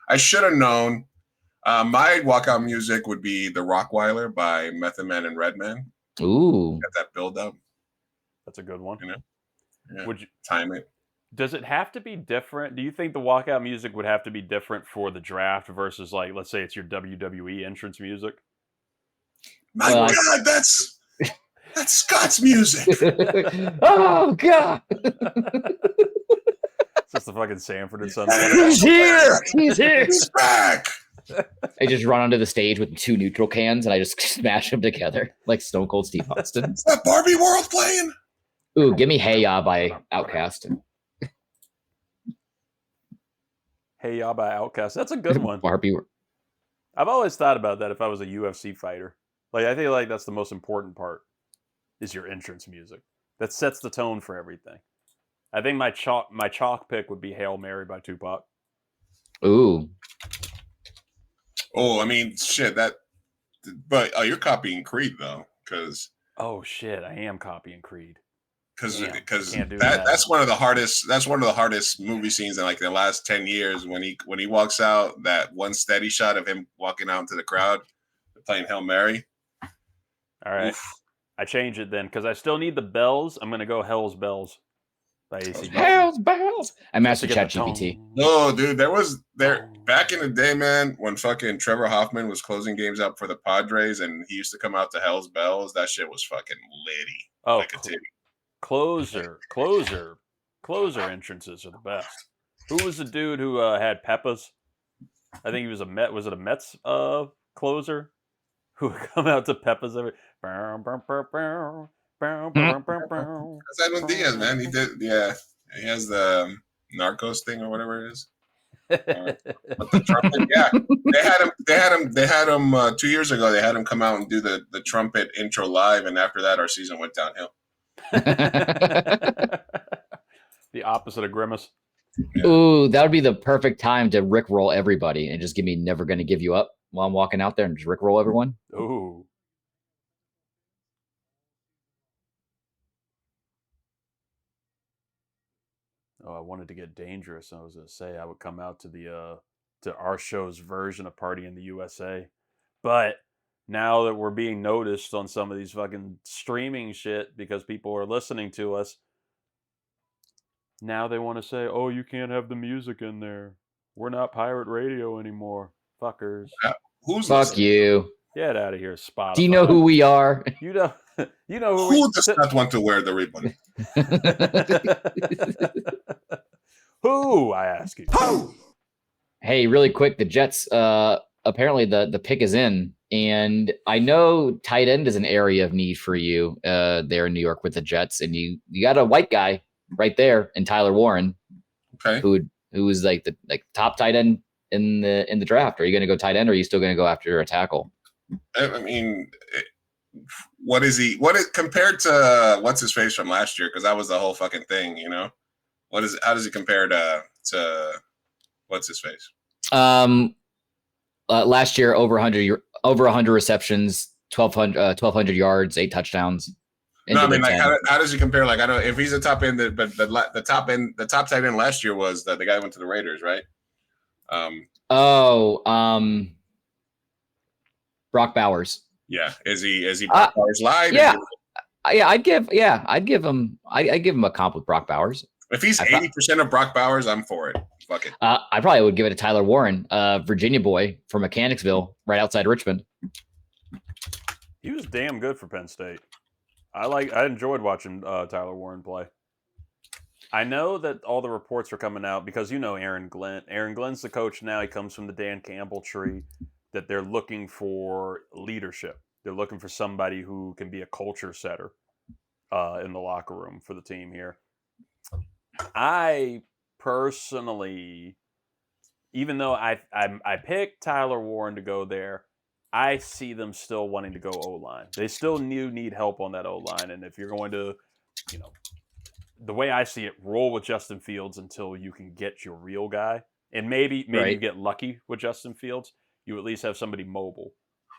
I should have known. My walkout music would be The Rockweiler by Method Man and Redman. Ooh. Got that build up. That's a good one. You know? Yeah. Would you time it? Does it have to be different? Do you think the walkout music would have to be different for the draft versus, like, let's say it's your WWE entrance music? My God, that's Scott's music. Oh God. Just the fucking Sanford and Son. He's here! He's here! He's back! I just run onto the stage with 2 neutral cans and I just smash them together like Stone Cold Steve Austin. Is that Barbie World playing? Ooh, give me Hey Ya by Outkast. Hey Ya by Outkast. That's a good one. Barbie. I've always thought about that if I was a UFC fighter. Like, I feel like that's the most important part is your entrance music. That sets the tone for everything. I think my chalk pick would be Hail Mary by Tupac. Ooh. Oh, I mean, shit, but you're copying Creed, though, because... Oh, shit, I am copying Creed. Because Can't do that. That's one of the hardest movie scenes in like the last 10 years when he walks out, that one steady shot of him walking out into the crowd playing Hail Mary. All right. Oof. I change it then because I still need the bells. I'm gonna go Hell's Bells by AC. Hell's Bells. I mastered ChatGPT. No, dude, back in the day, man, when fucking Trevor Hoffman was closing games up for the Padres and he used to come out to Hell's Bells, that shit was fucking litty. Oh, like a titty. Closer entrances are the best. Who was the dude who had Peppas? I think he was a Met. Was it a Mets closer who would come out to Peppas every? That's Edwin Diaz, man. He did, yeah. He has the Narcos thing or whatever it is. But the trumpet, yeah. They had him 2 years ago. They had him come out and do the trumpet intro live, and after that, our season went downhill. The opposite of Grimace. Yeah. Ooh, that would be the perfect time to rickroll everybody and just give me Never Gonna Give You Up while I'm walking out there and just rickroll everyone. Ooh. Oh, I wanted to get dangerous. I was gonna say I would come out to the to our show's version of Party in the USA, but now that we're being noticed on some of these fucking streaming shit because people are listening to us, now they want to say, "Oh, you can't have the music in there. We're not pirate radio anymore, fuckers." Who's Fuck listening? You? Get out of here, Spotify. Do you know who we are? You know who does not want to wear the ribbon? Who, I ask you? Who? Hey, really quick, the Jets. Apparently the pick is in, and I know tight end is an area of need for you there in New York with the Jets, and you got a white guy right there in Tyler Warren, okay, who was like the top tight end in the draft. Are you going to go tight end, or are you still going to go after a tackle? I mean, what is he? What is compared to what's his face from last year? Because that was the whole fucking thing, you know. How does he compare to what's his face? Last year over 100 receptions, 1,200 yards, 8 touchdowns. No, I mean, like, how does he compare? Like, I don't know if he's a top end, but the top tight end last year was the guy who went to the Raiders, right? Brock Bowers. Yeah, is he Brock Bowers light? Yeah, I'd give him a comp with Brock Bowers. If he's 80% of Brock Bowers, I'm for it. Fuck it. I probably would give it to Tyler Warren, Virginia boy from Mechanicsville, right outside Richmond. He was damn good for Penn State. I enjoyed watching Tyler Warren play. I know that all the reports are coming out because you know Aaron Glenn. Aaron Glenn's the coach now. He comes from the Dan Campbell tree. That they're looking for leadership. They're looking for somebody who can be a culture setter in the locker room for the team here. I personally, even though I picked Tyler Warren to go there, I see them still wanting to go O-line. They still need help on that O-line. And if you're going to, you know, the way I see it, roll with Justin Fields until you can get your real guy. And maybe right. You get lucky with Justin Fields. You at least have somebody mobile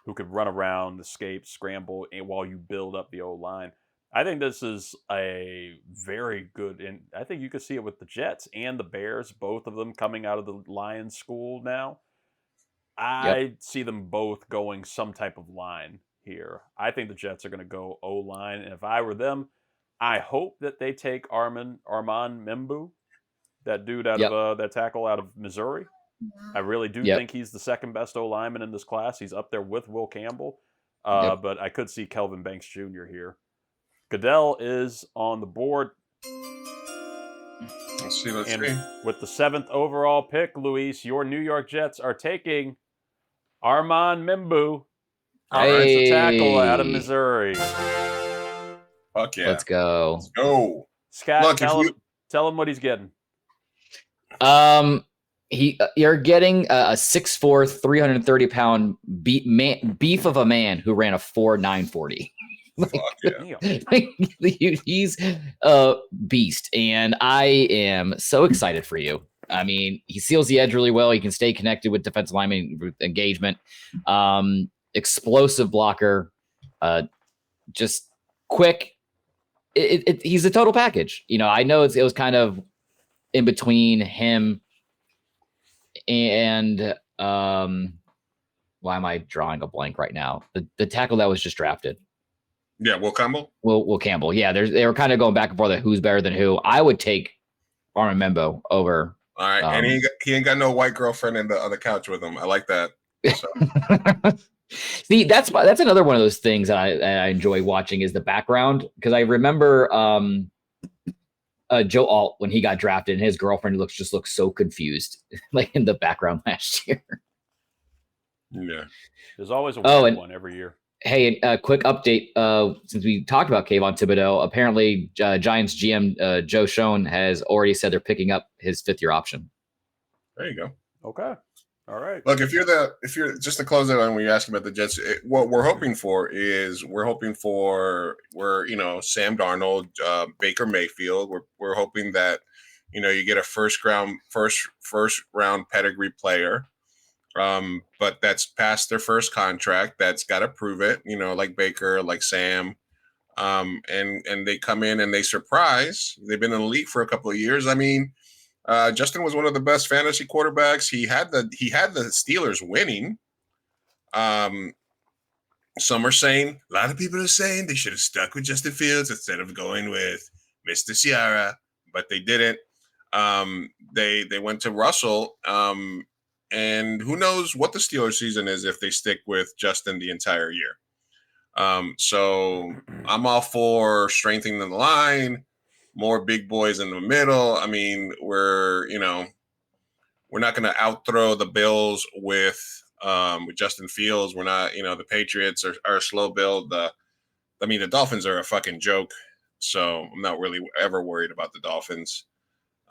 who could run around, escape, scramble, and while you build up the O-line. I think this is a very good, and I think you could see it with the Jets and the Bears, both of them coming out of the Lions school now. I see them both going some type of line here. I think the Jets are going to go O-line, and if I were them, I hope that they take Armand Membu, that dude out of that tackle out of Missouri. I really do think he's the second best O-lineman in this class. He's up there with Will Campbell, but I could see Kelvin Banks Jr. here. Goodell is on the board. Let's see. Let's And see. with the 7th overall pick, Luis, your New York Jets are taking Armand Membu, offensive tackle out of Missouri. Fuck yeah. Let's go. Let's go. Scott, Look, tell him what he's getting. You're getting a 6'4", 330-pound beef of a man who ran a 4.940. He's a beast, and I am so excited for you. I mean, he seals the edge really well. He can stay connected with defensive lineman engagement. Explosive blocker, just quick. He's a total package. You know, I know it was kind of in between him and why am I drawing a blank right now? The tackle that was just drafted. Yeah, Will Campbell. Will Campbell. Yeah, they were kind of going back and forth of who's better than who. I would take Armand Membu over. All right, and he ain't got no white girlfriend on the couch with him. I like that. So. See, that's another one of those things that I enjoy watching is the background, because I remember Joe Alt when he got drafted and his girlfriend looks so confused like in the background last year. Yeah, there's always a weird one every year. Hey, a quick update. Since we talked about Kayvon Thibodeau, apparently Giants GM Joe Schoen has already said they're picking up his 5th-year option. There you go. Okay. All right. Look, if you're just to close it on when you ask about the Jets, what we're hoping for is Sam Darnold, Baker Mayfield. We're hoping that you get a first round pedigree player, but that's past their first contract. That's got to prove it. Like Baker, like Sam, and they come in and they surprise. They've been in the league for a couple of years. I mean. Justin was one of the best fantasy quarterbacks. He had the Steelers winning. Some are saying, a lot of people are saying they should have stuck with Justin Fields instead of going with Mr. Ciara, but they didn't. They went to Russell, and who knows what the Steelers season is if they stick with Justin the entire year. So I'm all for strengthening the line. More big boys in the middle. I mean, we're not going to outthrow the Bills with Justin Fields. We're not, the Patriots are a slow build. The Dolphins are a fucking joke. So I'm not really ever worried about the Dolphins.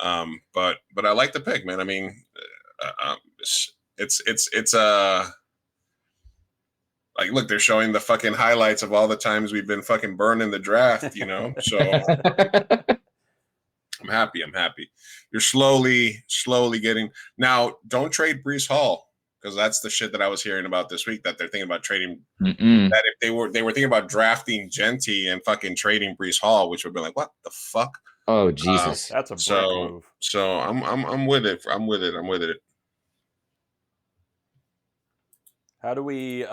But I like the pick, man. I mean, it's like, look, they're showing the fucking highlights of all the times we've been fucking burning the draft, so I'm happy. You're slowly getting now. Don't trade Breece Hall, because that's the shit that I was hearing about this week, that they're thinking about trading. That if they were thinking about drafting Genty and fucking trading Breece Hall, which would be like, what the fuck? Oh, Jesus. That's a brick move. So I'm with it. I'm with it. How do we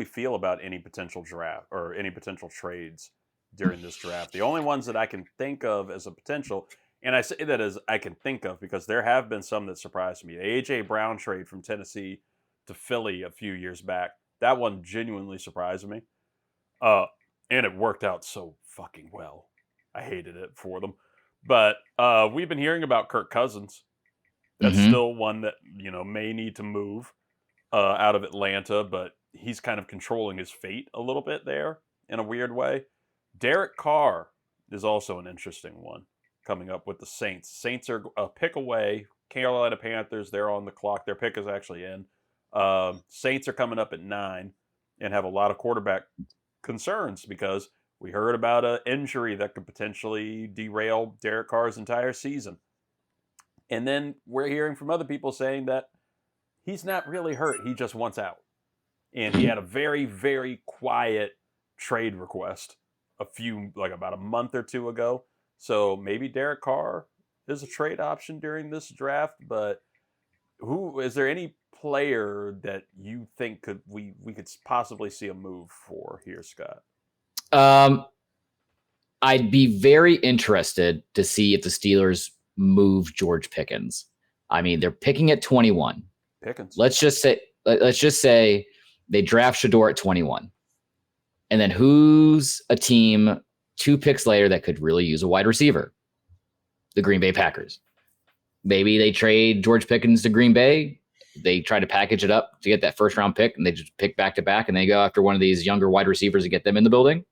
feel about any potential draft or any potential trades during this draft? The only ones that I can think of as a potential, and I say that as I can think of because there have been some that surprised me. The A.J. Brown trade from Tennessee to Philly a few years back, that one genuinely surprised me. And it worked out so fucking well. I hated it for them. But we've been hearing about Kirk Cousins. That's still one that, may need to move out of Atlanta, but he's kind of controlling his fate a little bit there in a weird way. Derek Carr is also an interesting one coming up with the Saints. Saints are a pick away. Carolina Panthers, they're on the clock. Their pick is actually in. Saints are coming up at 9 and have a lot of quarterback concerns because we heard about an injury that could potentially derail Derek Carr's entire season. And then we're hearing from other people saying that he's not really hurt. He just wants out. And he had a very, very quiet trade request about a month or two ago. So maybe Derek Carr is a trade option during this draft. But is there any player that you think we could possibly see a move for here, Scott? I'd be very interested to see if the Steelers move George Pickens. I mean, they're picking at 21. Pickens. Let's just say they draft Shedeur at 21. And then who's a team 2 picks later that could really use a wide receiver? the Green Bay Packers. Maybe they trade George Pickens to Green Bay. They try to package it up to get that first round pick, and they just pick back to back, and they go after one of these younger wide receivers to get them in the building.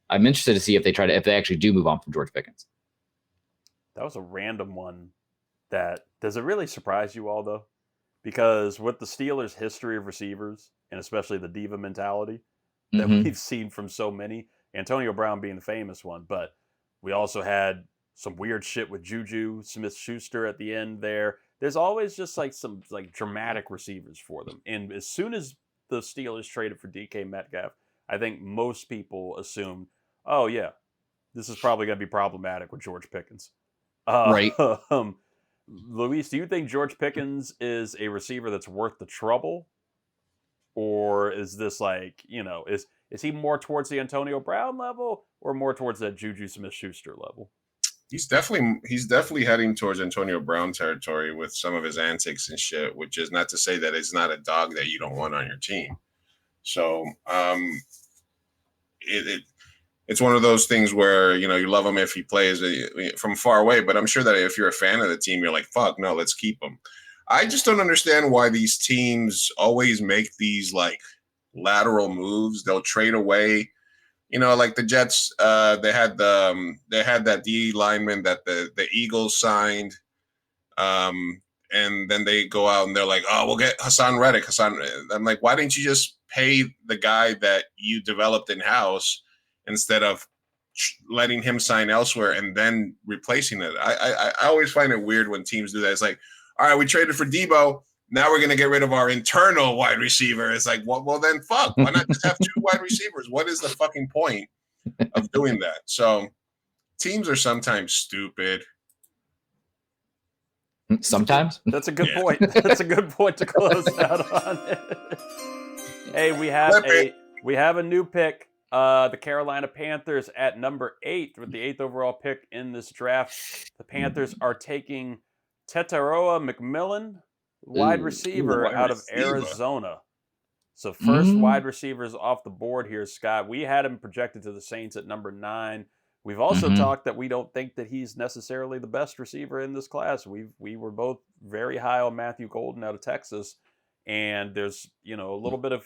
I'm interested to see if they actually do move on from George Pickens. That was a random one. Does it really surprise you all though? Because with the Steelers' history of receivers, and especially the diva mentality that we've seen from so many, Antonio Brown being the famous one, but we also had some weird shit with Juju Smith-Schuster at the end there. There's always just like some like dramatic receivers for them. And as soon as the Steelers traded for DK Metcalf, I think most people assumed, oh yeah, this is probably going to be problematic with George Pickens. Right. Luis, do you think George Pickens is a receiver that's worth the trouble? Or is this like, is he more towards the Antonio Brown level or more towards that Juju Smith-Schuster level? He's definitely heading towards Antonio Brown territory with some of his antics and shit, which is not to say that it's not a dog that you don't want on your team. So it's one of those things where, you love him if he plays from far away, but I'm sure that if you're a fan of the team, you're like, fuck, no, let's keep him. I just don't understand why these teams always make these like lateral moves. They'll trade away, like the Jets. They had that D lineman that the Eagles signed, and then they go out and they're like, oh, we'll get Hassan Reddick. I'm like, why didn't you just pay the guy that you developed in house instead of letting him sign elsewhere and then replacing it? I always find it weird when teams do that. It's like, all right, we traded for Debo. Now we're going to get rid of our internal wide receiver. It's like, well, then fuck. Why not just have two wide receivers? What is the fucking point of doing that? So teams are sometimes stupid. Sometimes. That's a good point. That's a good point to close out on. Hey, we have a new pick. The Carolina Panthers at number 8 with the 8th overall pick in this draft. The Panthers are taking Tetaroa McMillan, wide receiver out of Arizona. So first wide receivers off the board here, Scott. We had him projected to the Saints at number 9. We've also talked that we don't think that he's necessarily the best receiver in this class. We were both very high on Matthew Golden out of Texas, and there's a little bit of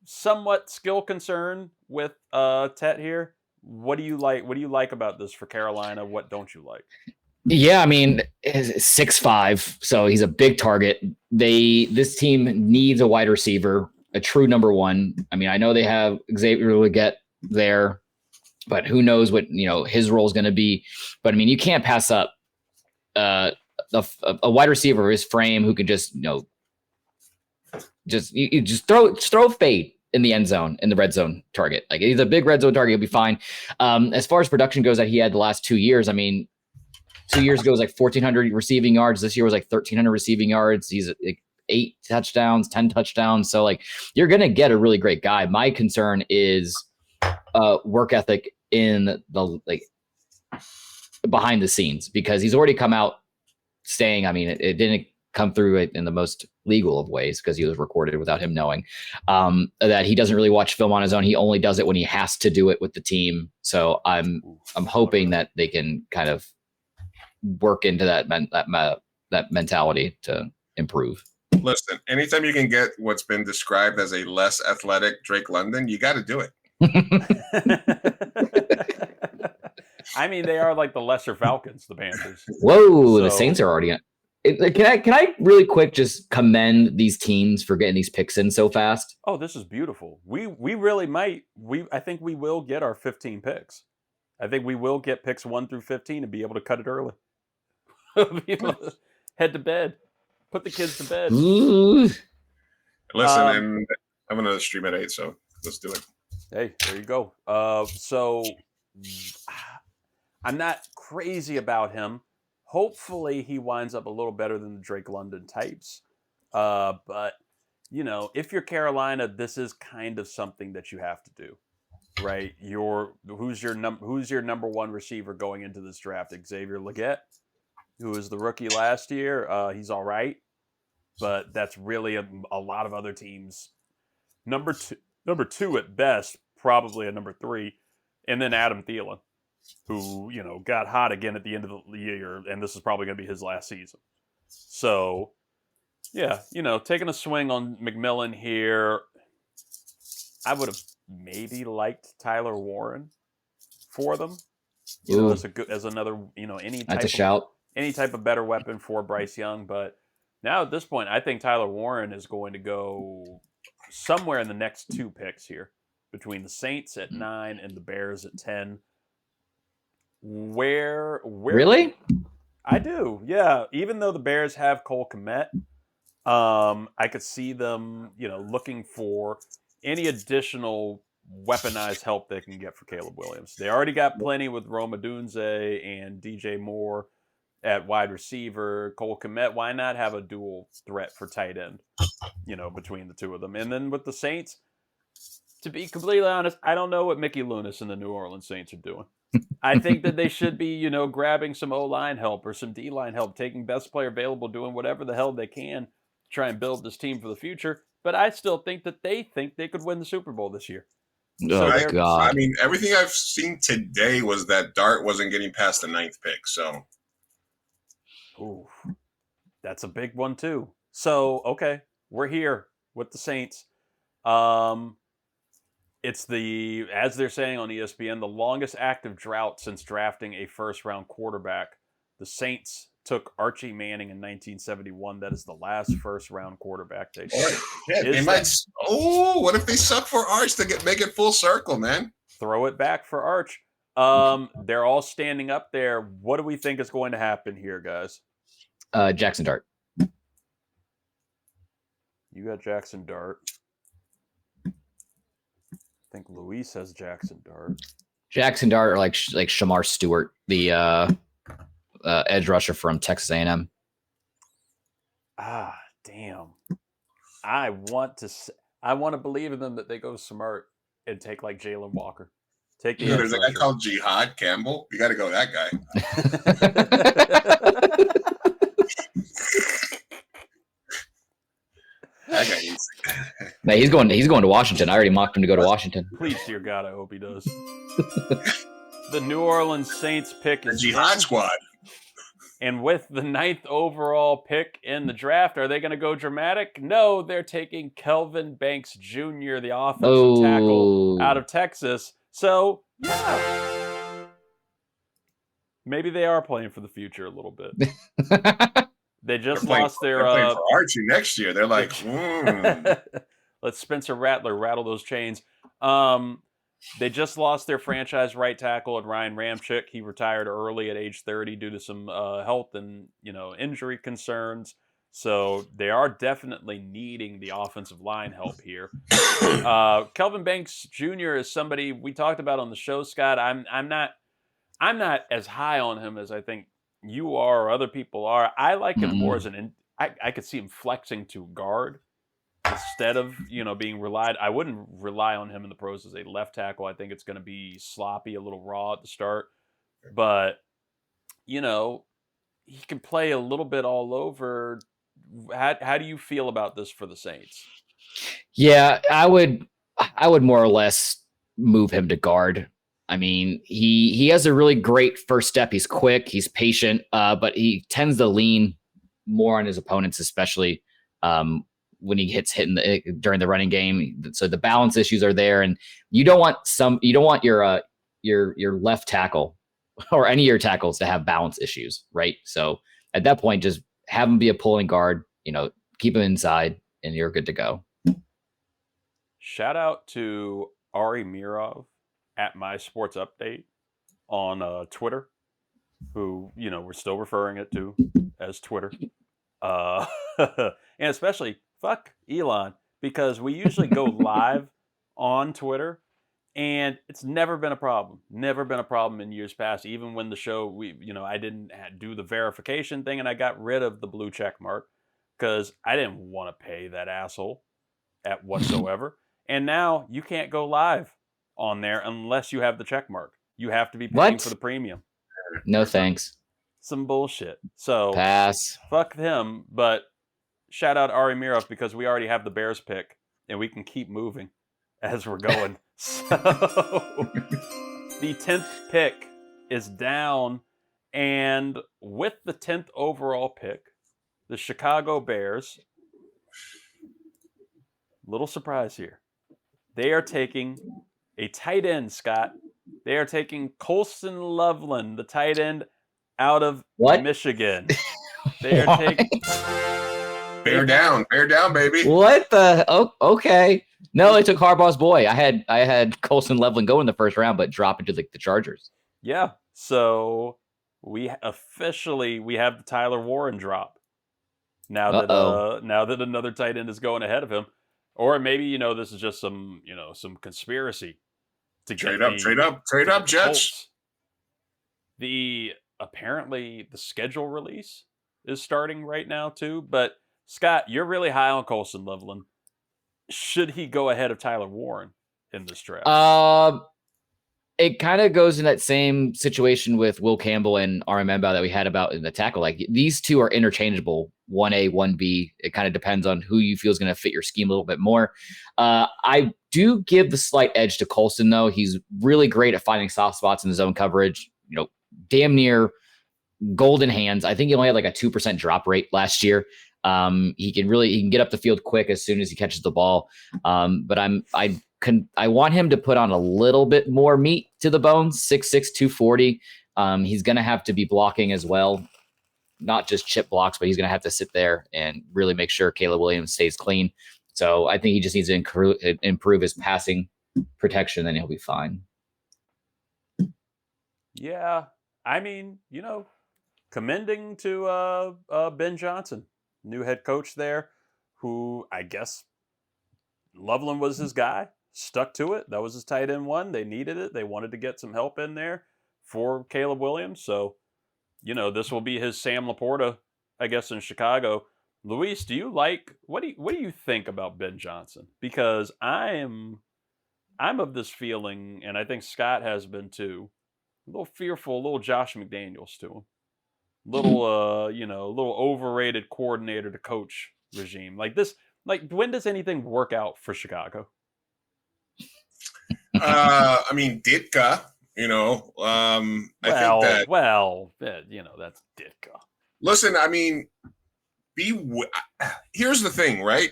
somewhat skill concern with Tet here. What do you like? What do you like about this for Carolina? What don't you like? Yeah, I mean, 6'5", so he's a big target. This team needs a wide receiver, a true number 1. I mean, I know they have Xavier Legette there, but who knows what his role is going to be. But I mean, you can't pass up a wide receiver of his frame who can just throw a fade in the end zone, in the red zone target. Like, he's a big red zone target, he'll be fine. As far as production goes that he had the last 2 years, I mean, 2 years ago was like 1,400 receiving yards. This year was like 1,300 receiving yards. He's like 8 touchdowns, 10 touchdowns. So like, you're going to get a really great guy. My concern is work ethic in the behind the scenes, because he's already come out saying, I mean, it didn't come through it in the most legal of ways because he was recorded without him knowing, that he doesn't really watch film on his own. He only does it when he has to do it with the team. So I'm hoping that they can kind of work into that mentality to improve. Listen, anytime you can get what's been described as a less athletic Drake London, you got to do it. I mean, they are like the lesser Falcons, the Panthers. Whoa, the Saints are already on. Can I really quick just commend these teams for getting these picks in so fast? Oh, this is beautiful. We really might. I think we will get our 15 picks. I think we will get picks 1 through 15 and be able to cut it early. Head to bed. Put the kids to bed. Ooh. Listen, and I'm going to stream at 8, so let's do it. Hey, there you go. So I'm not crazy about him. Hopefully he winds up a little better than the Drake London types. But, if you're Carolina, this is kind of something that you have to do, right? Who's your number 1 receiver going into this draft? Xavier Legette, who was the rookie last year. He's all right, but that's really a lot of other teams. Number two at best, probably a number 3, and then Adam Thielen. who, got hot again at the end of the year, and this is probably going to be his last season. So, yeah, taking a swing on McMillan here. I would have maybe liked Tyler Warren for them, as another, That's a shout. any type of better weapon for Bryce Young. But now at this point, I think Tyler Warren is going to go somewhere in the next 2 picks here, between the Saints at 9 and the Bears at 10. Where Really? I do, yeah. Even though the Bears have Cole Kmet, I could see them, looking for any additional weaponized help they can get for Caleb Williams. They already got plenty with Rome Odunze and DJ Moore at wide receiver. Cole Kmet, why not have a dual threat for tight end, between the two of them? And then with the Saints, to be completely honest, I don't know what Mickey Loomis and the New Orleans Saints are doing. I think that they should be, grabbing some O-line help or some D-line help, taking best player available, doing whatever the hell they can to try and build this team for the future. But I still think that they could win the Super Bowl this year. Oh, God. I mean, everything I've seen today was that Dart wasn't getting past the 9th pick. So, ooh, that's a big one too. So, okay, we're here with the Saints. It's as they're saying on ESPN, the longest active drought since drafting a first-round quarterback. The Saints took Archie Manning in 1971. That is the last first-round quarterback they took. What if they suck for Arch to make it full circle, man? Throw it back for Arch. They're all standing up there. What do we think is going to happen here, guys? Jackson Dart. You got Jackson Dart. I think Luis has Jackson Dart. Jackson Dart, or like Shamar Stewart, the edge rusher from Texas A&M. Ah, damn. I want to believe in them that they go smart and take like Jalen Walker. There's a guy called Jihad Campbell. You got to go that guy. That guy is. No, he's going to Washington. I already mocked him to go to Washington. Please, dear God, I hope he does. The New Orleans Saints pick is the Jihad Squad. And with the 9th overall pick in the draft, are they going to go dramatic? No, they're taking Kelvin Banks Jr., the offensive tackle out of Texas. So, yeah. Maybe they are playing for the future a little bit. They just lost their... They're playing for Archie next year. They're like, Let's Spencer Rattler rattle those chains. They just lost their franchise right tackle at Ryan Ramczyk. He retired early at age 30 due to some health and injury concerns. So they are definitely needing the offensive line help here. Kelvin Banks Jr. is somebody we talked about on the show, Scott. I'm not as high on him as I think you are or other people are. I like him more as I could see him flexing to guard instead of being relied. I wouldn't rely on him in the pros as a left tackle. I think it's going to be sloppy, a little raw at the start, but he can play a little bit all over. How do you feel about this for the Saints? Yeah, I would more or less move him to guard. I mean, he has a really great first step. He's quick, he's patient, but he tends to lean more on his opponents, especially when he hitting during the running game. So the balance issues are there, and you don't want your left tackle or any of your tackles to have balance issues, right? So at that point, just have him be a pulling guard, keep him inside, and you're good to go. Shout out to Ari Mirov at My Sports Update on Twitter, who, we're still referring it to as Twitter. And especially, fuck Elon, because we usually go live on Twitter, and it's never been a problem. Never been a problem in years past. Even when the show, I didn't do the verification thing, and I got rid of the blue check mark because I didn't want to pay that asshole at whatsoever. And now you can't go live on there unless you have the check mark. You have to be paying for the premium. No thanks. Some bullshit. So pass. Fuck them. But shout out Ari Mirov because we already have the Bears pick and we can keep moving as we're going. So the 10th pick is down. And with the 10th overall pick, the Chicago Bears, little surprise here. They are taking a tight end, Scott. They are taking Colston Loveland, the tight end out of Michigan. They are taking... Bear down, baby. What the? Oh, okay. No, they took Harbaugh's boy. I had Colston Loveland go in the first round, but drop into the Chargers. Yeah. So we have the Tyler Warren drop. Now that another tight end is going ahead of him, or maybe this is just some conspiracy to trade up, Jets. Apparently the schedule release is starting right now too, but. Scott, you're really high on Colston Loveland. Should he go ahead of Tyler Warren in this draft? It kind of goes in that same situation with Will Campbell and Armemba that we had about in the tackle. Like these two are interchangeable, 1A, 1B. It kind of depends on who you feel is going to fit your scheme a little bit more. I do give the slight edge to Colston, though. He's really great at finding soft spots in the zone coverage. Damn near golden hands. I think he only had like a 2% drop rate last year. He can get up the field quick as soon as he catches the ball. But I want him to put on a little bit more meat to the bones. 6'6", 240. He's going to have to be blocking as well, not just chip blocks, but he's going to have to sit there and really make sure Caleb Williams stays clean. So I think he just needs to improve his passing protection, then he'll be fine. Yeah, I mean, commending to Ben Johnson, new head coach there, who I guess Loveland was his guy, stuck to it. That was his tight end one. They needed it. They wanted to get some help in there for Caleb Williams. So, this will be his Sam Laporta, I guess, in Chicago. Luis, what do you think about Ben Johnson? Because I'm of this feeling, and I think Scott has been too, a little fearful, a little Josh McDaniels to him. Little overrated coordinator to coach regime like this. Like, when does anything work out for Chicago? I mean, Ditka, that's Ditka. Listen, I mean, here's the thing, right?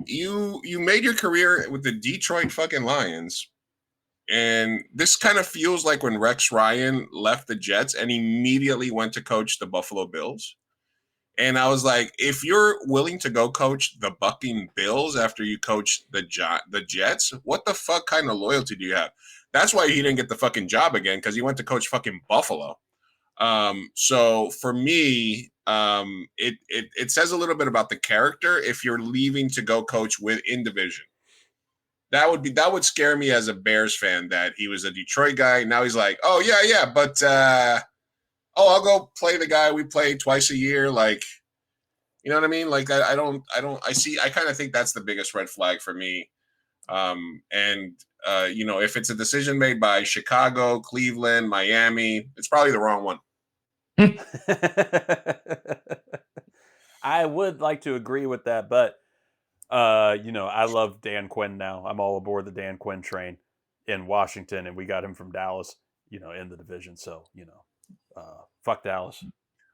You made your career with the Detroit fucking Lions. And this kind of feels like when Rex Ryan left the Jets and immediately went to coach the Buffalo Bills. And I was like, if you're willing to go coach the Bucking Bills after you coach the Jets, what the fuck kind of loyalty do you have? That's why he didn't get the fucking job again, because he went to coach fucking Buffalo. So for me, it says a little bit about the character if you're leaving to go coach in division. That would scare me as a Bears fan, that he was a Detroit guy. Now he's like, oh yeah, but I'll go play the guy we play twice a year. Like, you know what I mean? Like, I kind of think that's the biggest red flag for me. If it's a decision made by Chicago, Cleveland, Miami, it's probably the wrong one. I would like to agree with that, but I love Dan Quinn now. I'm all aboard the Dan Quinn train in Washington, and we got him from Dallas, in the division. So, fuck Dallas.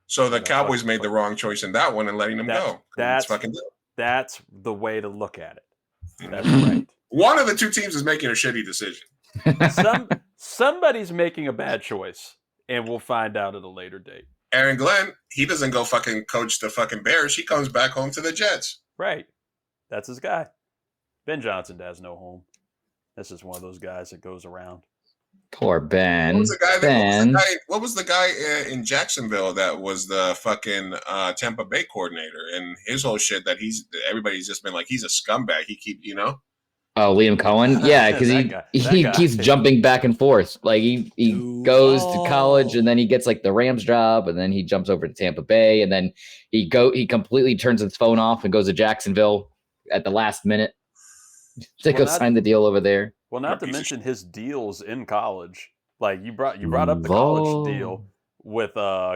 So the Cowboys made the wrong choice in that one and letting him go. That's the way to look at it. That's right. One of the two teams is making a shitty decision. Somebody's making a bad choice, and we'll find out at a later date. Aaron Glenn, he doesn't go fucking coach the fucking Bears. He comes back home to the Jets. Right. That's his guy. Ben Johnson has no home. This is one of those guys that goes around. Poor Ben. What was the guy in Jacksonville that was the fucking Tampa Bay coordinator, and his whole shit that everybody's just been like, he's a scumbag. He keep, Oh, Liam Cohen? Yeah, because he keeps jumping back and forth. Like he goes to college, and then he gets like the Rams job, and then he jumps over to Tampa Bay, and then he completely turns his phone off and goes to Jacksonville at the last minute to go sign the deal over there. Well, not to mention his deals in college. Like you brought up the college deal with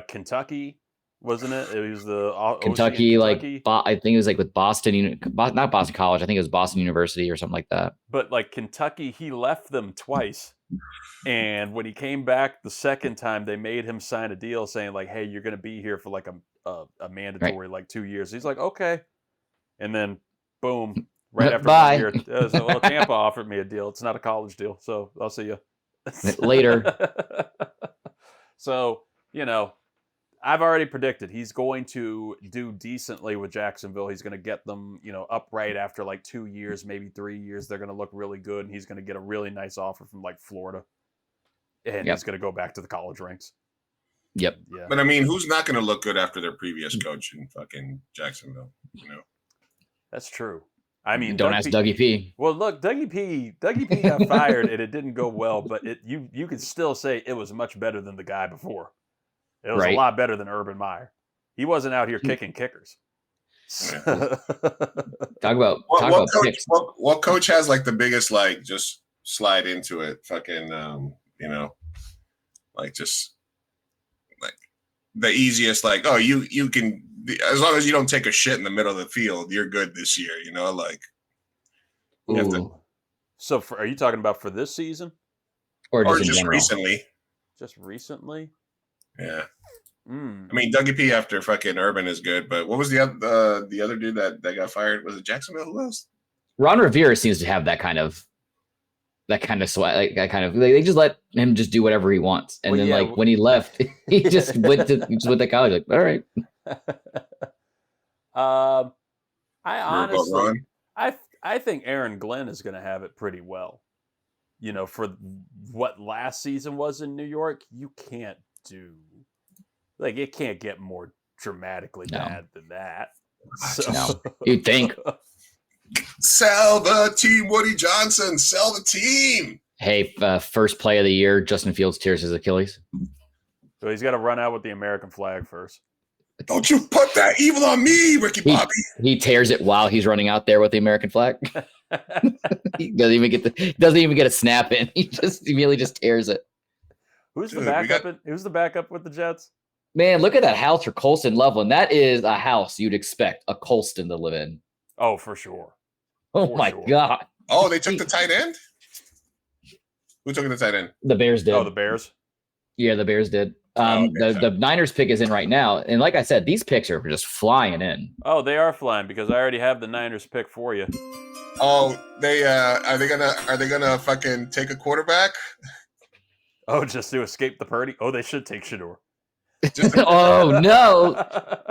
Kentucky, wasn't it? It was the OC in Kentucky, Kentucky. I think it was like with Boston, not Boston College. I think it was Boston University or something like that. But like Kentucky, he left them twice. And when he came back the second time, they made him sign a deal saying like, "Hey, you're going to be here for like a mandatory like 2 years." He's like, "Okay," and then boom, right after 1 year, well, Tampa offered me a deal. It's not a college deal, so I'll see you later. So I've already predicted he's going to do decently with Jacksonville. He's going to get them, upright after like 2 years, maybe 3 years. They're going to look really good, and he's going to get a really nice offer from like Florida. And he's going to go back to the college ranks. Yep. Yeah. But I mean, who's not going to look good after their previous coach in fucking Jacksonville? That's true. I mean, don't ask Dougie P. Well, look, Dougie P got fired, and it didn't go well. But you could still say it was much better than the guy before. It was a lot better than Urban Meyer. He wasn't out here kicking kickers. Talk about coach. What coach has like the biggest like just slide into it? Fucking like just like the easiest. Like you can, as long as you don't take a shit in the middle of the field, you're good this year. Like. So are you talking about for this season, or just recently? Just recently. Yeah. I mean, Dougie P after fucking Urban is good, but what was the other dude that got fired? Was it Jacksonville? Who else? Ron Rivera seems to have that kind of sweat, like that kind of. They just let him just do whatever he wants, and then when he left, he just went to college. Like, all right. I honestly, I think Aaron Glenn is going to have it pretty well. For what last season was in New York, you can't do. Like, it can't get more dramatically bad than that. So. No, you'd think. Sell the team, Woody Johnson. Sell the team. Hey, first play of the year, Justin Fields tears his Achilles. So he's got to run out with the American flag first. Don't you put that evil on me, Ricky Bobby. He tears it while he's running out there with the American flag. He doesn't even get a snap in. He just immediately just tears it. Who's the backup with the Jets? Man, look at that house for Colston Loveland. That is a house you'd expect a Colston to live in. Oh, for sure. Oh, my God. Oh, they took the tight end? Who took the tight end? The Bears did. Oh, the Bears? Yeah, the Bears did. The Niners pick is in right now. And like I said, these picks are just flying in. Oh, they are flying because I already have the Niners pick for you. Oh, they are they gonna fucking take a quarterback? Oh, just to escape the Purdy? Oh, they should take Shedeur. Oh, no.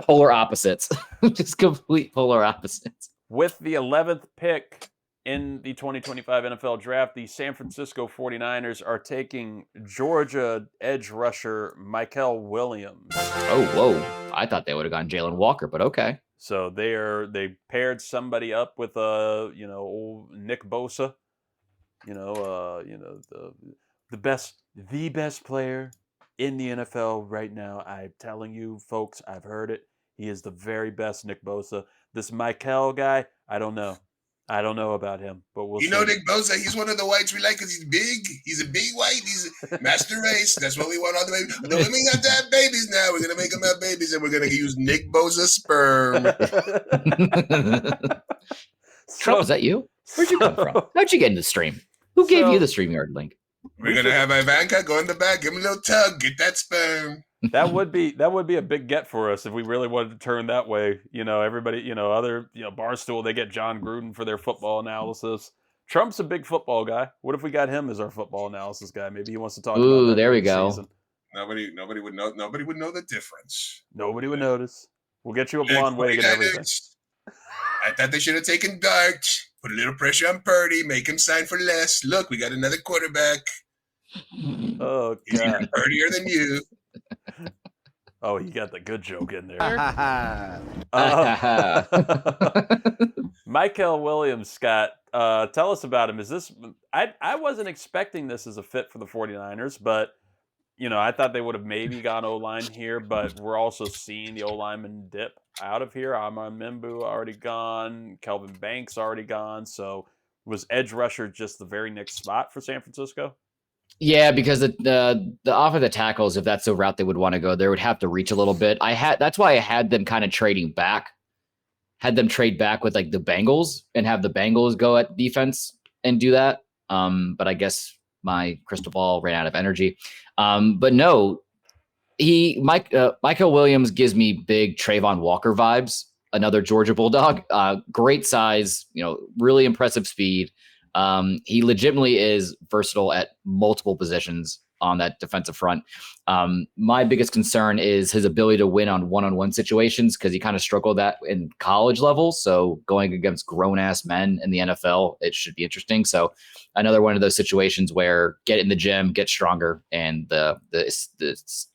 Polar opposites. Just complete polar opposites. With the 11th pick in the 2025 NFL Draft, the San Francisco 49ers are taking Georgia edge rusher Michael Williams. Oh, whoa. I thought they would have gone Jalen Walker, but okay. So they paired somebody up with old Nick Bosa, the best player in the NFL right now. I'm telling you, folks, I've heard it. He is the very best, Nick Bosa. This Michael guy, I don't know. I don't know about him, but we'll see. Nick Bosa, he's one of the whites we like because he's big. He's a big white. He's a master race. That's what we want all the babies. The women got to have babies now. We're going to make them have babies, and we're going to use Nick Bosa's sperm. Trump, is that you? Where'd you come from? How'd you get into the stream? Who gave you the StreamYard link? We're going to have Ivanka go in the back, give him a little tug, get that sperm. That would be a big get for us if we really wanted to turn that way. Everybody, other, Barstool, they get John Gruden for their football analysis. Trump's a big football guy. What if we got him as our football analysis guy? Maybe he wants to talk about that. Ooh, there we go. Season. Nobody would know. Nobody would know the difference. Nobody would notice. We'll get you a blonde wig and everything. I thought they should have taken Dart, put a little pressure on Purdy, make him sign for less. Look, we got another quarterback. Oh, God. He's even purdier than you. Oh, you got the good joke in there. Michael Williams, Scott, tell us about him. Is this? I wasn't expecting this as a fit for the 49ers, but I thought they would have maybe gone O-line here, but we're also seeing the O-lineman dip out of here. Amar Mimbu already gone. Kelvin Banks already gone. So was edge rusher just the very next spot for San Francisco? Yeah, because the offensive tackles, if that's the route they would want to go, they would have to reach a little bit. That's why I had them kind of trading back, had them trade back with like the Bengals and have the Bengals go at defense and do that. But I guess my crystal ball ran out of energy. But no, Michael Williams gives me big Trayvon Walker vibes. Another Georgia Bulldog, great size, really impressive speed. He legitimately is versatile at multiple positions on that defensive front. My biggest concern is his ability to win on one-on-one situations because he kind of struggled that in college level. So going against grown-ass men in the NFL, it should be interesting. So another one of those situations where get in the gym, get stronger, and the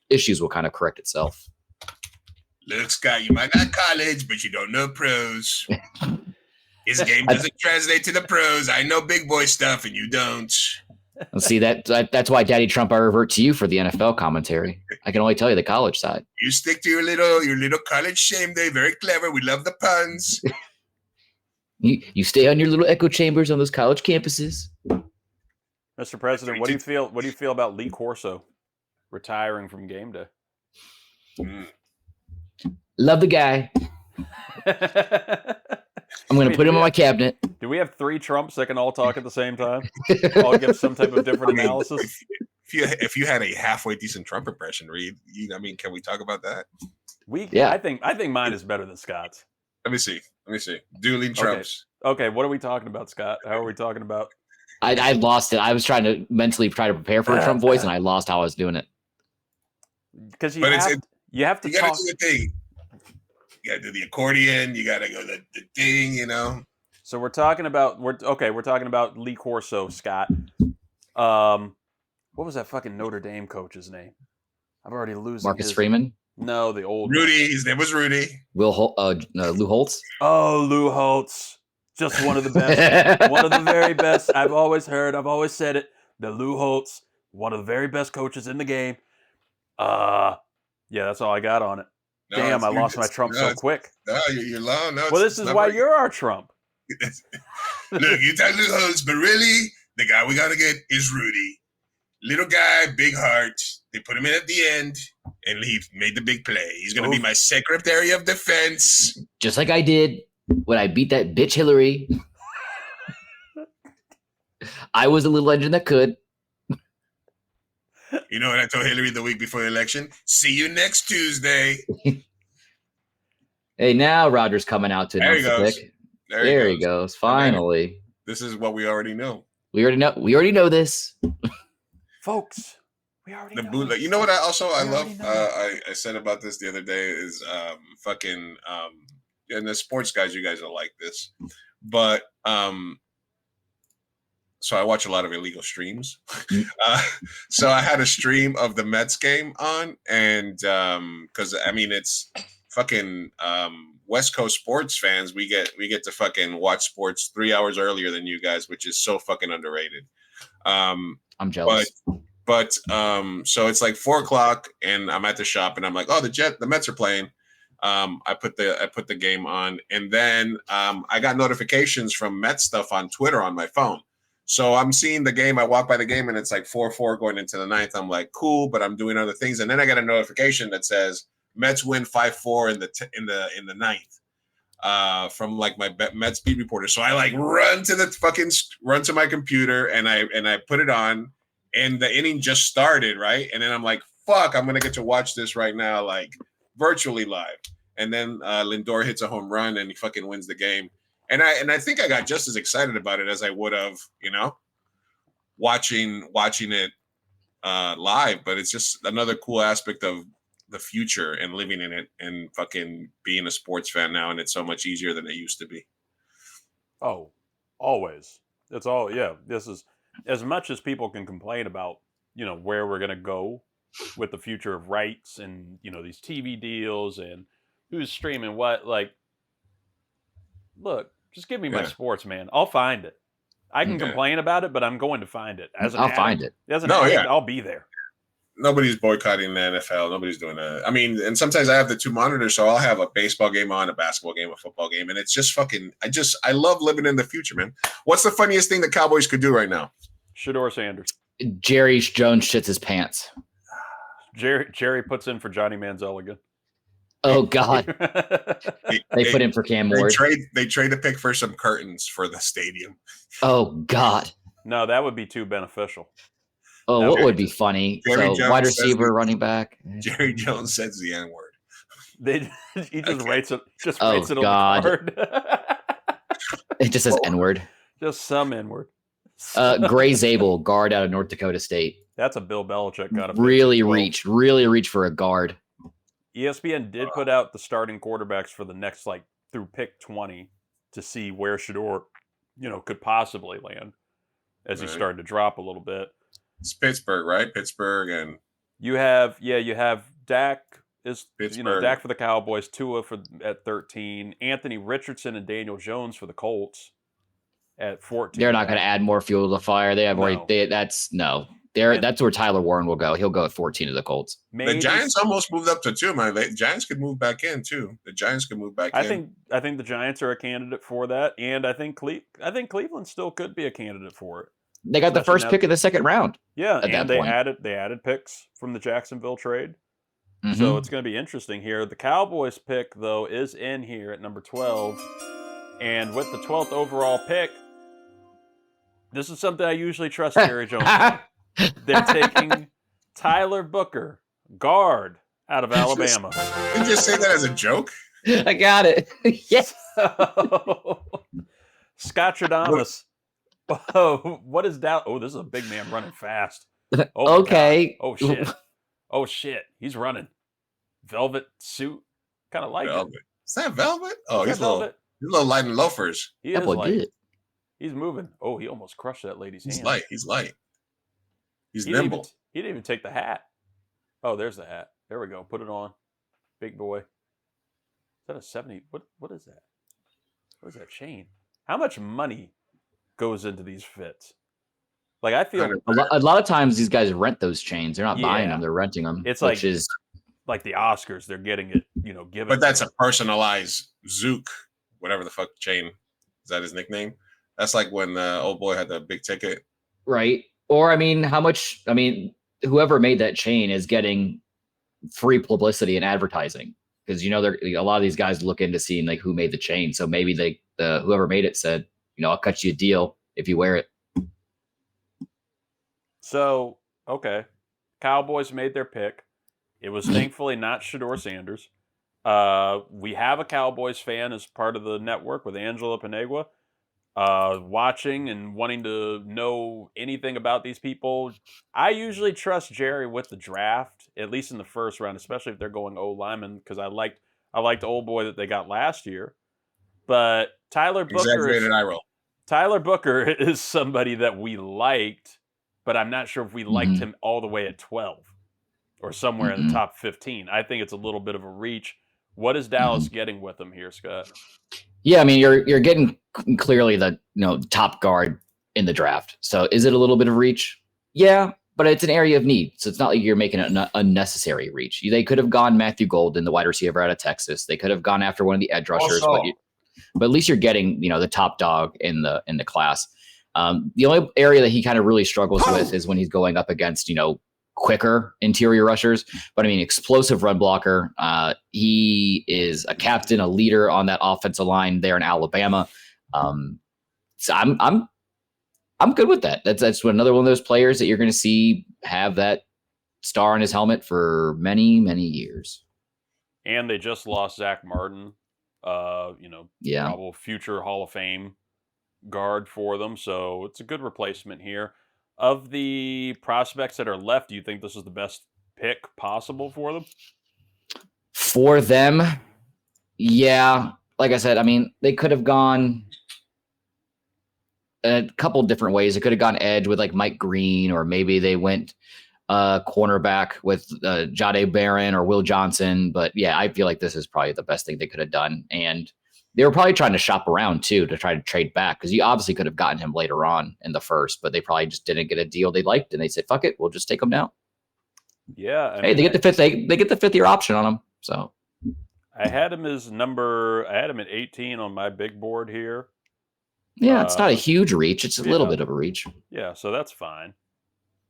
issues will kind of correct itself. Look, Scott, you might not college, but you don't know pros. His game doesn't translate to the pros. I know big boy stuff, and you don't. See, that's why, Daddy Trump, I revert to you for the NFL commentary. I can only tell you the college side. You stick to your little college shame day. Very clever. We love the puns. You stay on your little echo chambers on those college campuses. Mr. President, what do you feel? What do you feel about Lee Corso retiring from game day? Love the guy. I'm going to put him on my cabinet. Do we have 3 Trumps that can all talk at the same time? All give some type of different analysis? If you had a halfway decent Trump impression, Reid, can we talk about that? I think mine is better than Scott's. Let me see. Dueling Trumps. Okay, what are we talking about, Scott? How are we talking about? I lost it. I was trying to mentally prepare for a Trump voice, and I lost how I was doing it. Because you have to you gotta do the thing. You gotta do the accordion. You gotta go the thing. So we're talking about Lee Corso, Scott. What was that fucking Notre Dame coach's name? I'm already losing. Marcus Freeman. No, the old Rudy. His name was Rudy. Lou Holtz. Oh, Lou Holtz. Just one of the best. One of the very best. I've always said it. The Lou Holtz, one of the very best coaches in the game. Yeah, that's all I got on it. No, damn, I lost my Trump so quick. No, you're long. No, well, this is why you're our Trump. Look, you talk Lou Holtz, but really, the guy we gotta get is Rudy. Little guy, big heart. They put him in at the end, and he made the big play. He's gonna be my Secretary of Defense, just like I did when I beat that bitch Hillary. I was a little engine that could. You know what I told Hillary the week before the election? See you next Tuesday. Hey, now Roger's coming out to announce the pick. There he goes. Finally. This is what we already know. We already know this. Folks, we already know. Bootleg. You know what I love? I said about this the other day is and the sports guys, you guys don't like this. But so I watch a lot of illegal streams. So I had a stream of the Mets game on, and because it's fucking West Coast sports fans, we get to fucking watch sports 3 hours earlier than you guys, which is so fucking underrated. I'm jealous. But so it's like 4:00, and I'm at the shop, and I'm like, oh, the Mets are playing. I put the game on, and then I got notifications from Mets stuff on Twitter on my phone. So I'm seeing the game. I walk by the game, and it's like 4-4 going into the 9th. I'm like, cool, but I'm doing other things. And then I get a notification that says Mets win 5-4 in the 9th from like my Mets beat reporter. So I like run to my computer, and I put it on, and the inning just started, right? And then I'm like, fuck, I'm gonna get to watch this right now, like virtually live. And then Lindor hits a home run, and he fucking wins the game. And I think I got just as excited about it as I would have, watching it live. But it's just another cool aspect of the future and living in it and fucking being a sports fan now. And it's so much easier than it used to be. Oh, always. It's all, yeah. This is as much as people can complain about, where we're going to go with the future of rights and, these TV deals and who's streaming what. Like, look, just give me my sports, man. I'll find it. I can complain about it, but I'm going to find it. I'll find it. As an addict, I'll be there. Nobody's boycotting the NFL. Nobody's doing that. I mean, and sometimes I have the 2 monitors, so I'll have a baseball game on, a basketball game, a football game, and it's just fucking. I love living in the future, man. What's the funniest thing the Cowboys could do right now? Shedeur Sanders. Jerry Jones shits his pants. Jerry puts in for Johnny Manziel again. Oh God. They put in for Cam Ward. They trade a pick for some curtains for the stadium. Oh God. No, that would be too beneficial. Oh, what would be funny? Jerry So Jones wide receiver, running back. Jerry Jones says the N-word. He just writes it. Just Oh, writes it on God. the card. It just says N-word. Just some N-word. Gray Zabel, guard out of North Dakota State. That's a Bill Belichick kind of really reach for a guard. ESPN did put out the starting quarterbacks for the next through pick 20 to see where Shedeur, could possibly land as he started to drop a little bit. It's Pittsburgh, right? Pittsburgh, and you have Dak is Pittsburgh. Dak for the Cowboys, Tua at 13, Anthony Richardson and Daniel Jones for the Colts at 14. They're not going to add more fuel to the fire. They have already. That's where Tyler Warren will go. He'll go at 14 to the Colts. The Giants almost moved up to 2, man. The Giants could move back in too. The Giants could move back in. I think the Giants are a candidate for that, and I think Cleveland still could be a candidate for it. They got the first pick of the second round. Yeah, and they added picks from the Jacksonville trade. Mm-hmm. So it's going to be interesting here. The Cowboys pick, though, is in here at number 12. And with the 12th overall pick, this is something I usually trust Jerry Jones on. They're taking Tyler Booker, guard, out of Alabama. Did you just say that as a joke? I got it. Yes. Scott Stradamus. Oh, what is that? Oh, this is a big man running fast. Oh, okay. God. Oh, shit. Oh, shit. He's running. Velvet suit. Kind of like velvet. it. Is that velvet? Oh, he's a little light in loafers. He is light. He's moving. Oh, he almost crushed that lady's hand. He's light. He's nimble. He didn't even take the hat. Oh, there's the hat. There we go. Put it on. Big boy. Is that a 70? What is that? What is that chain? How much money goes into these fits? I feel a lot of times these guys rent those chains. They're not buying them; they're renting them. It's like the Oscars. They're getting it, given. But that's a personalized Zook, whatever the fuck chain. Is that his nickname? That's like when old boy had the big ticket, right? Or how much? Whoever made that chain is getting free publicity and advertising because a lot of these guys look into seeing who made the chain. So maybe whoever made it said, I'll cut you a deal if you wear it. So, okay. Cowboys made their pick. It was thankfully not Shedeur Sanders. We have a Cowboys fan as part of the network with Angela Panegua, watching and wanting to know anything about these people. I usually trust Jerry with the draft, at least in the first round, especially if they're going lineman, because I liked the old boy that they got last year. But Tyler Booker is somebody that we liked, but I'm not sure if we liked him all the way at 12 or somewhere in the top 15. I think it's a little bit of a reach. What is Dallas getting with him here, Scott? Yeah, you're getting clearly the top guard in the draft. So is it a little bit of reach? Yeah, but it's an area of need. So it's not like you're making an unnecessary reach. They could have gone Matthew Golden, the wide receiver out of Texas. They could have gone after one of the edge rushers, but at least you're getting the top dog in the class. The only area that he kind of really struggles with is when he's going up against quicker interior rushers, but explosive run blocker. He is a captain, a leader on that offensive line there in Alabama. So I'm good with that. That's another one of those players that you're going to see have that star on his helmet for many, many years. And they just lost Zach Martin, probable future Hall of Fame guard for them. So it's a good replacement here. Of the prospects that are left, do you think this is the best pick possible for them? For them, yeah. Like I said, they could have gone a couple different ways. They could have gone edge with Mike Green, or maybe they went cornerback with Jade Barron or Will Johnson. But yeah, I feel like this is probably the best thing they could have done. And they were probably trying to shop around too to try to trade back, because you obviously could have gotten him later on in the first, but they probably just didn't get a deal they liked, and they said, "Fuck it, we'll just take him now." Yeah, they get the fifth. They get the fifth year option on him. So I had him at 18 on my big board here. Yeah, it's not a huge reach. It's a little bit of a reach. Yeah, so that's fine.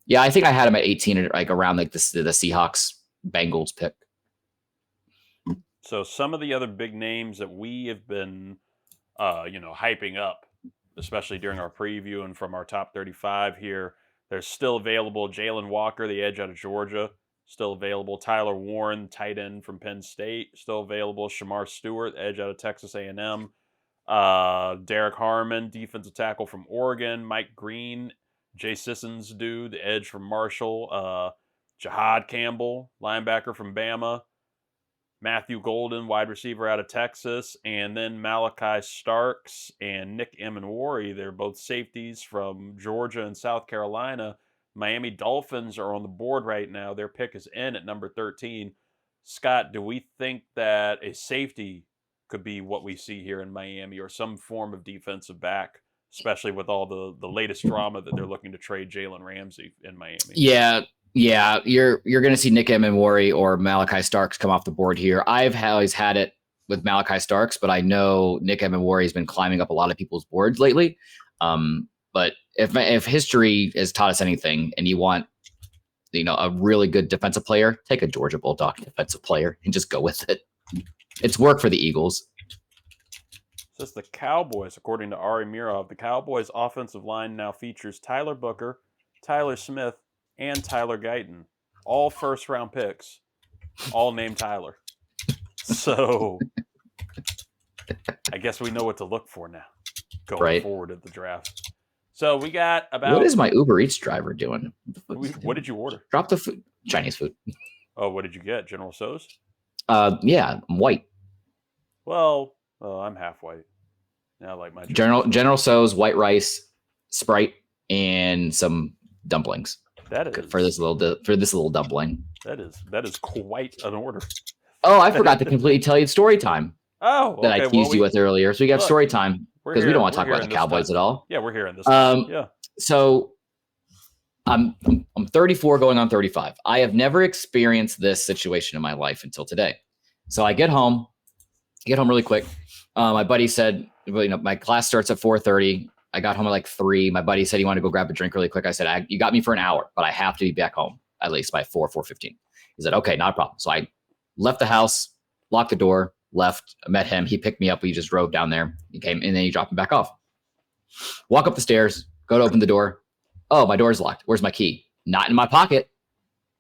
Yeah, I think I had him at 18, like around like the Seahawks Bengals pick. So some of the other big names that we have been, hyping up, especially during our preview and from our top 35 here, they're still available. Jalen Walker, the edge out of Georgia, still available. Tyler Warren, tight end from Penn State, still available. Shamar Stewart, edge out of Texas A&M. Derek Harmon, defensive tackle from Oregon. Mike Green, Jay Sissons dude, the edge from Marshall. Jahad Campbell, linebacker from Bama. Matthew Golden, wide receiver out of Texas, and then Malachi Starks and Nick Emenwari. They're both safeties from Georgia and South Carolina. Miami Dolphins are on the board right now. Their pick is in at number 13. Scott, do we think that a safety could be what we see here in Miami, or some form of defensive back, especially with all the latest drama that they're looking to trade Jalen Ramsey in Miami? Yeah, you're going to see Nick Emenwari or Malachi Starks come off the board here. I've always had it with Malachi Starks, but I know Nick Emenwari has been climbing up a lot of people's boards lately. But if history has taught us anything, and you want, a really good defensive player, take a Georgia Bulldog defensive player and just go with it. It's worked for the Eagles. Says the Cowboys, according to Ari Mirov, the Cowboys' offensive line now features Tyler Booker, Tyler Smith, and Tyler Guyton, all first-round picks, all named Tyler. So I guess we know what to look for now going forward at the draft. So we got about... What is my Uber Eats driver doing? What did you order? Drop the food. Chinese food. Oh, what did you get? General Tso's? Yeah, I'm white. Well, I'm half white. Yeah, I like my General Tso's, white rice, Sprite, and some dumplings. That is for this little dumpling. That is quite an order. Oh, I forgot to completely tell you story time. Oh, okay. That I teased you with earlier. So we got story time because we don't want to talk about the Cowboys at all. Yeah, we're hearing this. Yeah. So I'm 34 going on 35. I have never experienced this situation in my life until today. So I get home really quick. My buddy said, my class starts at 4:30. I got home at like 3. My buddy said he wanted to go grab a drink really quick. I said, you got me for an hour, but I have to be back home at least by 4:15. He said, okay, not a problem. So I left the house, locked the door, left, met him. He picked me up. We just drove down there. He came and then he dropped me back off. Walk up the stairs, go to open the door. Oh, my door's locked. Where's my key? Not in my pocket.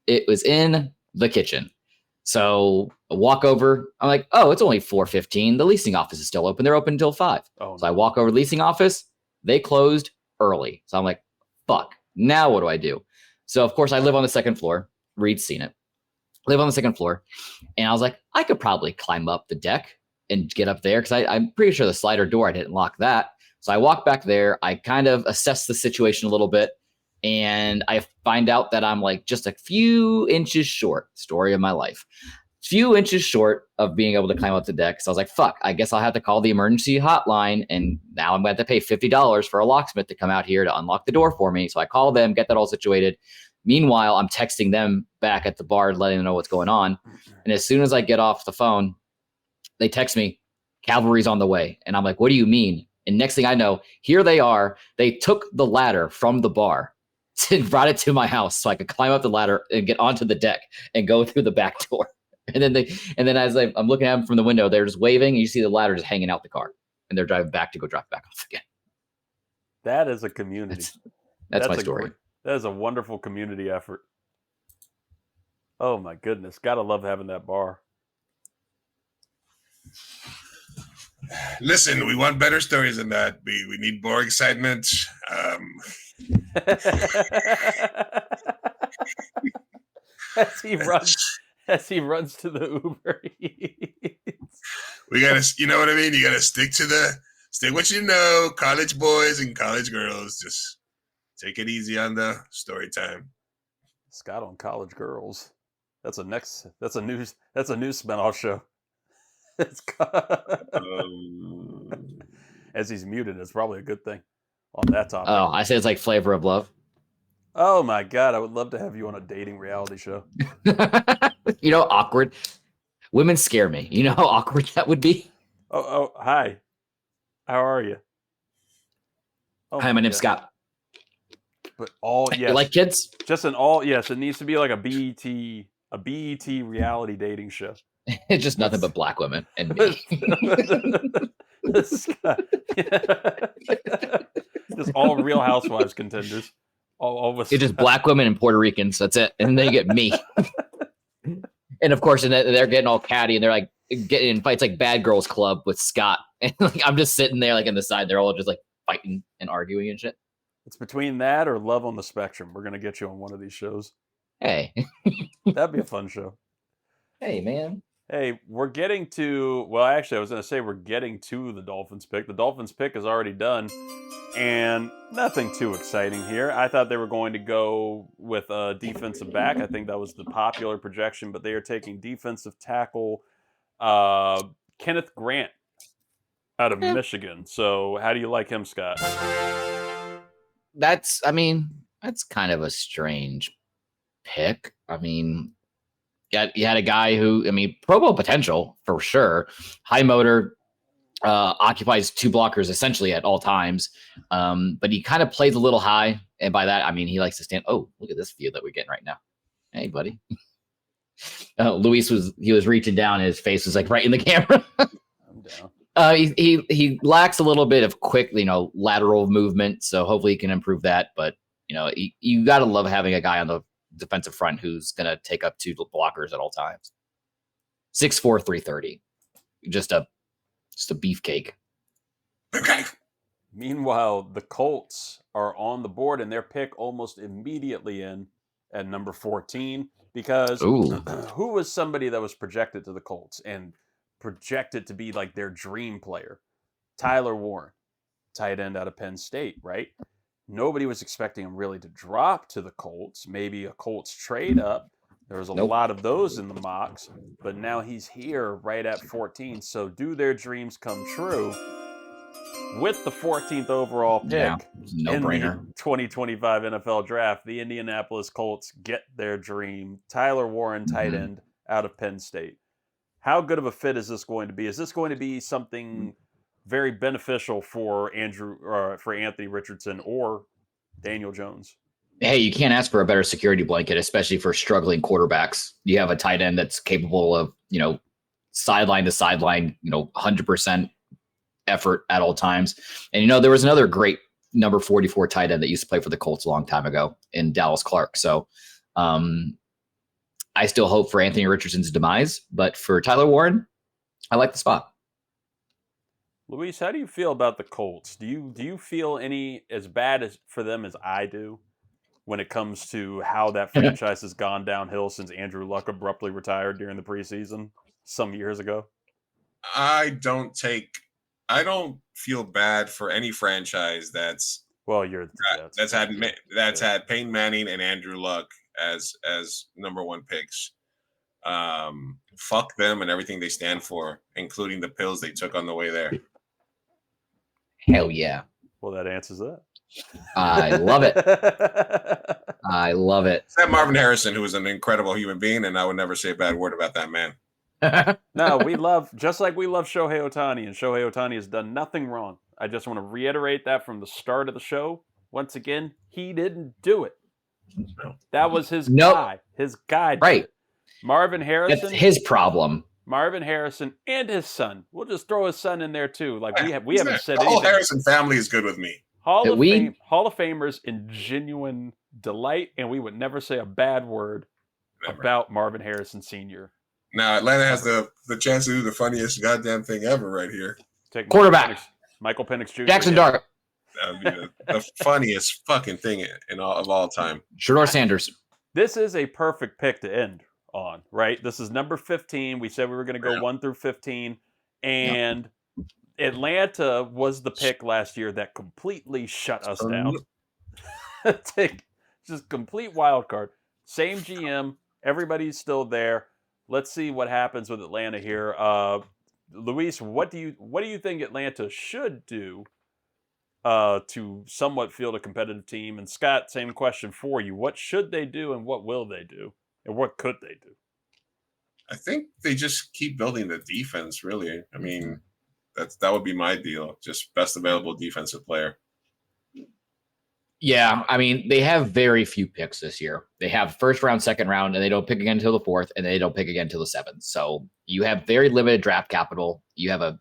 It was in the kitchen. So I walk over. I'm like, oh, it's only 4:15. The leasing office is still open. They're open until 5. Oh, so I walk over to the leasing office. They closed early. So I'm like, fuck. Now what do I do? So, of course, I live on the second floor. Reid's seen it. Live on the second floor. And I was like, I could probably climb up the deck and get up there because I'm pretty sure the slider door, I didn't lock that. So I walk back there. I kind of assess the situation a little bit. And I find out that I'm like just a few inches short. Story of my life. Few inches short of being able to climb up the deck. So I was like, fuck, I guess I'll have to call the emergency hotline. And now I'm going to have to pay $50 for a locksmith to come out here to unlock the door for me. So I call them, get that all situated. Meanwhile, I'm texting them back at the bar, letting them know what's going on. And as soon as I get off the phone, they text me, cavalry's on the way. And I'm like, what do you mean? And next thing I know, here they are. They took the ladder from the bar and brought it to my house so I could climb up the ladder and get onto the deck and go through the back door. And then as I'm looking at them from the window, they're just waving, and you see the ladder just hanging out the car, and they're driving back to go drop back off again. That is a community. That's my story. That is a wonderful community effort. Oh my goodness, gotta love having that bar. Listen, we want better stories than that. We need more excitement. As he runs to the Uber Eats. We gotta, you know what I mean? You gotta stick what you know, college boys and college girls. Just take it easy on the story time. Scott on college girls. That's a new spinoff show. As he's muted, it's probably a good thing on that topic. Oh, I say it's like Flavor of Love. Oh my God, I would love to have you on a dating reality show. Awkward. Women scare me. You know how awkward that would be? Oh, hi. How are you? Hi, my name's Scott. But all You like kids? just an all yes. It needs to be like a BET reality dating show. It's just nothing but black women and me. Just all Real Housewives contenders. All with It's just black women and Puerto Ricans. That's it, and they get me. And of course, and they're getting all catty, and they're like getting in fights like Bad Girls Club with Scott, and like I'm just sitting there like in the side. They're all just like fighting and arguing and shit. It's between that or Love on the Spectrum. We're gonna get you on one of these shows. Hey, That'd be a fun show. hey, man. Hey, we're getting to. Well, actually, I was gonna say we're getting to the Dolphins pick. The Dolphins pick is already done, and nothing too exciting here. I thought they were going to go with a defensive back. I think that was the popular projection, but they are taking defensive tackle Kenneth Grant out of Michigan. So, how do you like him, Scott? That's kind of a strange pick. I mean, you had a guy who, Pro Bowl potential for sure. High motor, occupies two blockers essentially at all times. But he kind of plays a little high. And by that, he likes to stand. Oh, look at this view that we're getting right now. Hey, buddy. Luis was reaching down and his face was like right in the camera. I'm down. He lacks a little bit of quick, lateral movement. So hopefully he can improve that. But, you got to love having a guy on the defensive front who's going to take up two blockers at all times. 6'4", 330. Just a beefcake. Okay. Meanwhile, the Colts are on the board and their pick almost immediately in at number 14 because who was somebody that was projected to the Colts and projected to be like their dream player? Tyler Warren, tight end out of Penn State, right? Nobody was expecting him really to drop to the Colts. Maybe a Colts trade up. There was a lot of those in the mocks, but now he's here right at 14. So do their dreams come true? With the 14th overall pick in the 2025 NFL Draft, the Indianapolis Colts get their dream. Tyler Warren, tight end out of Penn State. How good of a fit is this going to be? Is this going to be something very beneficial for Anthony Richardson or Daniel Jones? Hey, you can't ask for a better security blanket, especially for struggling quarterbacks. You have a tight end that's capable of, sideline to sideline, 100% effort at all times. And, there was another great number 44 tight end that used to play for the Colts a long time ago in Dallas Clark. So I still hope for Anthony Richardson's demise, but for Tyler Warren, I like the spot. Luis, how do you feel about the Colts? Do you feel any as bad as for them as I do when it comes to how that franchise has gone downhill since Andrew Luck abruptly retired during the preseason some years ago? I don't feel bad for any franchise that's had Peyton Manning and Andrew Luck as number one picks. Fuck them and everything they stand for, including the pills they took on the way there. Hell yeah. Well, that answers that. I love it. I love it. Except Marvin Harrison, who is an incredible human being, and I would never say a bad word about that man. No, just like we love Shohei Ohtani, and Shohei Ohtani has done nothing wrong. I just want to reiterate that from the start of the show. Once again, he didn't do it. That was his guy. His guy. Right. Marvin Harrison. That's his problem. Marvin Harrison and his son. We'll just throw his son in there too. Like we haven't said the whole anything. Harrison family is good with me. Hall of Famers in genuine delight, and we would never say a bad word about Marvin Harrison Sr. Now Atlanta has the chance to do the funniest goddamn thing ever right here. Quarterback. Michael Penix Jr. Jackson Dart. That would be the funniest fucking thing of all time. Shedeur Sanders. This is a perfect pick to end on, right? This is number 15. We said we were going to go 1 through 15, and Atlanta was the pick last year that completely shut us down. Just complete wild card. Same GM. Everybody's still there. Let's see what happens with Atlanta here. Luis, what do you think Atlanta should do to somewhat field a competitive team? And Scott, same question for you. What should they do and what will they do? And what could they do? I think they just keep building the defense, really. I mean, that would be my deal. Just best available defensive player. Yeah, I mean, they have very few picks this year. They have first round, second round, and they don't pick again until the fourth, and they don't pick again until the seventh. So you have very limited draft capital. You have a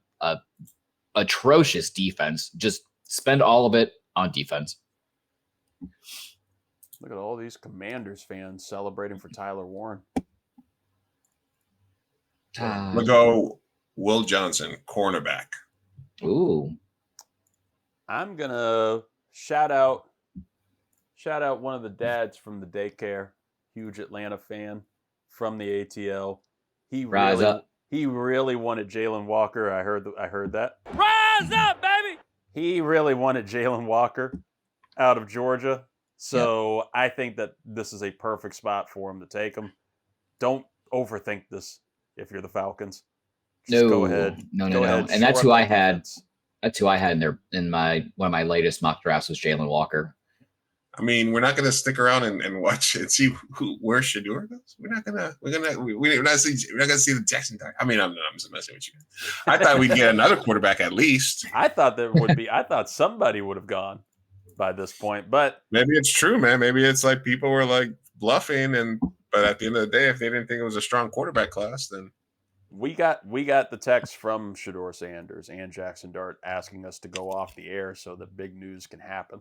atrocious defense. Just spend all of it on defense. Look at all these Commanders fans celebrating for Tyler Warren. I'm gonna go Will Johnson, cornerback. Ooh. I'm gonna shout out one of the dads from the daycare, huge Atlanta fan from the ATL. He really wanted Jalen Walker. I heard that. Rise up, baby! He really wanted Jalen Walker out of Georgia. So I think that this is a perfect spot for him to take him. Don't overthink this if you're the Falcons. Just go ahead. No. And that's who I had. That's who I had in my one of my latest mock drafts was Jalen Walker. I mean, we're not going to stick around and watch and see where Shedeur goes. We're not going to see the Jackson. I mean, I'm just messing with you. I thought we'd get another quarterback at least. I thought somebody would have gone by this point, but maybe it's true, man. Maybe it's like people were like bluffing, but at the end of the day, if they didn't think it was a strong quarterback class, then we got the text from Shedeur Sanders and Jackson Dart asking us to go off the air so that big news can happen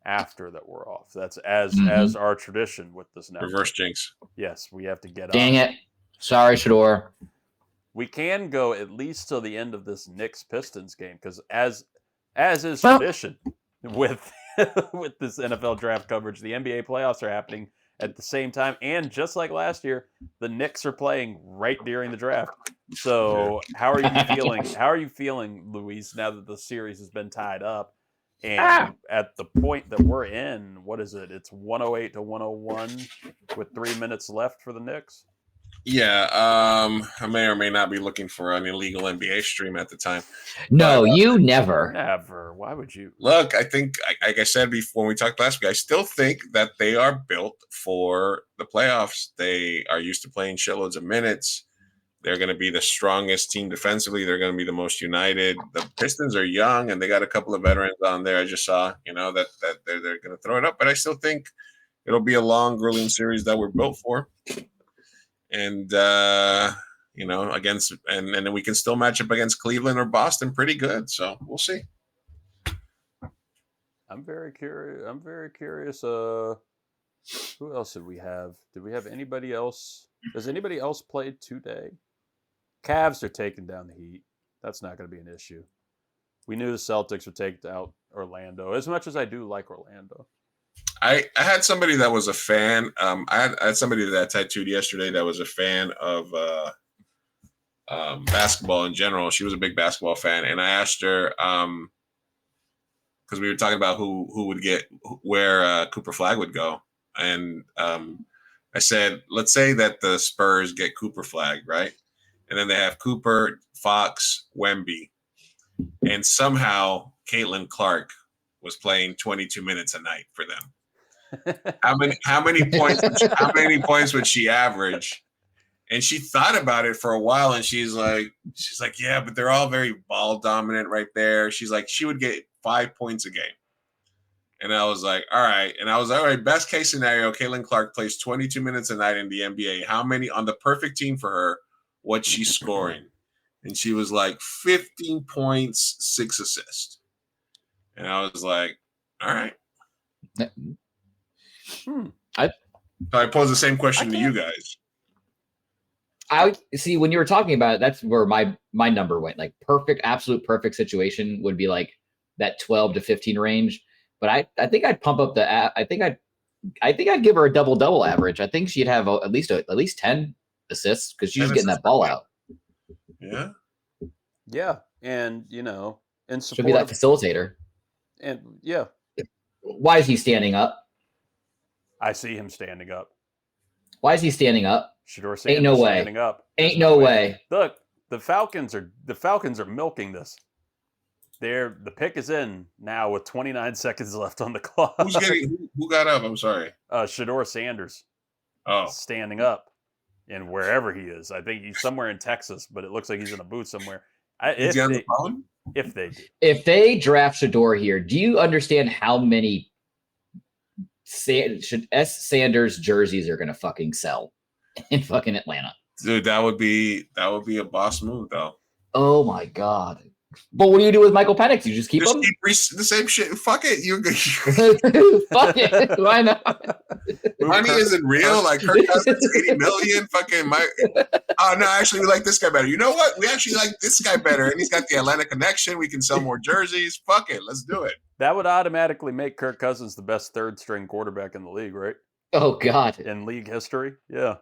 after that we're off. That's as our tradition with this network. Reverse jinx. Yes, we have to get Dang it. Sorry, Shedeur. We can go at least till the end of this Knicks Pistons game because as is tradition with with this NFL draft coverage, the NBA playoffs are happening at the same time, and just like last year, the Knicks are playing right during the draft. So, how are you feeling? How are you feeling, Luis? Now that the series has been tied up, and at the point that we're in, what is it? It's 108 to 101 with 3 minutes left for the Knicks. Yeah, I may or may not be looking for an illegal NBA stream at the time. No, you never. Never. Why would you? Look, I think, like I said before when we talked last week, I still think that they are built for the playoffs. They are used to playing shitloads of minutes. They're going to be the strongest team defensively. They're going to be the most united. The Pistons are young, and they got a couple of veterans on there. I just saw, that they're going to throw it up. But I still think it'll be a long, grueling series that we're built for. And against and then we can still match up against Cleveland or Boston pretty good. So we'll see. I'm very curious. Who else did we have? Did we have anybody else? Does anybody else play today? Cavs are taking down the Heat. That's not going to be an issue. We knew the Celtics would take out Orlando. As much as I do like Orlando. I had somebody that was a fan. I had somebody that I tattooed yesterday that was a fan of basketball in general. She was a big basketball fan, and I asked her because we were talking about who would get where Cooper Flag would go, and I said, let's say that the Spurs get Cooper Flag, right, and then they have Cooper, Fox, Wemby, and somehow Caitlin Clark was playing 22 minutes a night for them. How many points would she average? And she thought about it for a while, and she's like, yeah, but they're all very ball dominant right there. She's like, she would get 5 points a game. And I was like, all right. And I was like, all right, best case scenario, Caitlin Clark plays 22 minutes a night in the NBA. How many on the perfect team for her? What's she scoring? And she was like 15 points, 6 assists. And I was like, all right. I posed the same question to you guys. I see when you were talking about it, that's where my number went. Like absolute perfect situation would be like that 12 to 15 range. But I think I'd pump up I think I'd give her a double average. I think she'd have at least 10 assists because she's getting that ball out. Yeah. Yeah. And and she'll be that facilitator. And yeah. Why is he standing up? I see him standing up. Why is he standing up? Shedeur Sanders ain't no way. Standing up. Ain't no way. Look, the Falcons are milking this. The pick is in now with 29 seconds left on the clock. Who got up? I'm sorry. Shedeur Sanders. Oh, standing up, and wherever he is, I think he's somewhere in Texas, but it looks like he's in a booth somewhere. Is he on the phone? If they do. If they draft Shedeur here, do you understand how many Sanders jerseys are gonna fucking sell in fucking Atlanta. Dude, that would be a boss move, though. Oh my god! But what do you do with Michael Penix? You just keep him? Keep the same shit. Fuck it. Fuck it. Why not? Money isn't real. Like Kirk Cousins, 80 million. Fucking oh no, actually we like this guy better. You know what? We actually like this guy better, and he's got the Atlanta connection. We can sell more jerseys. Fuck it, let's do it. That would automatically make Kirk Cousins the best third-string quarterback in the league, right? Oh god, in league history, yeah.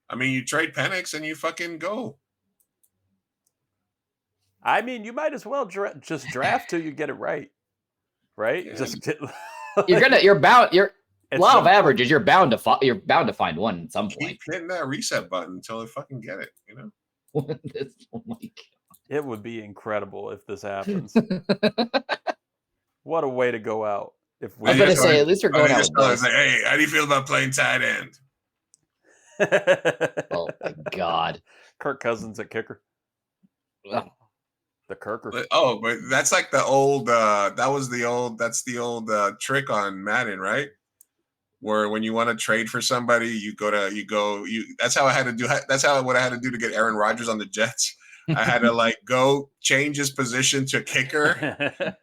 I mean, you trade Penix and you fucking go. I mean, you might as well just draft till you get it right, right? Yeah. Just get. Law of averages. You're bound to find one at some point. Keep hitting that reset button until they fucking get it. You know. Oh my god. It would be incredible if this happens. What a way to go out! If we, I was going to say, at least we're going out. Like, hey, how do you feel about playing tight end? Oh my god, Kirk Cousins at kicker. Oh. The Kirker. Oh, but that's like the old. That's the old trick on Madden, right? Where when you want to trade for somebody, that's how I had to do. That's what I had to do to get Aaron Rodgers on the Jets. I had to go change his position to kicker,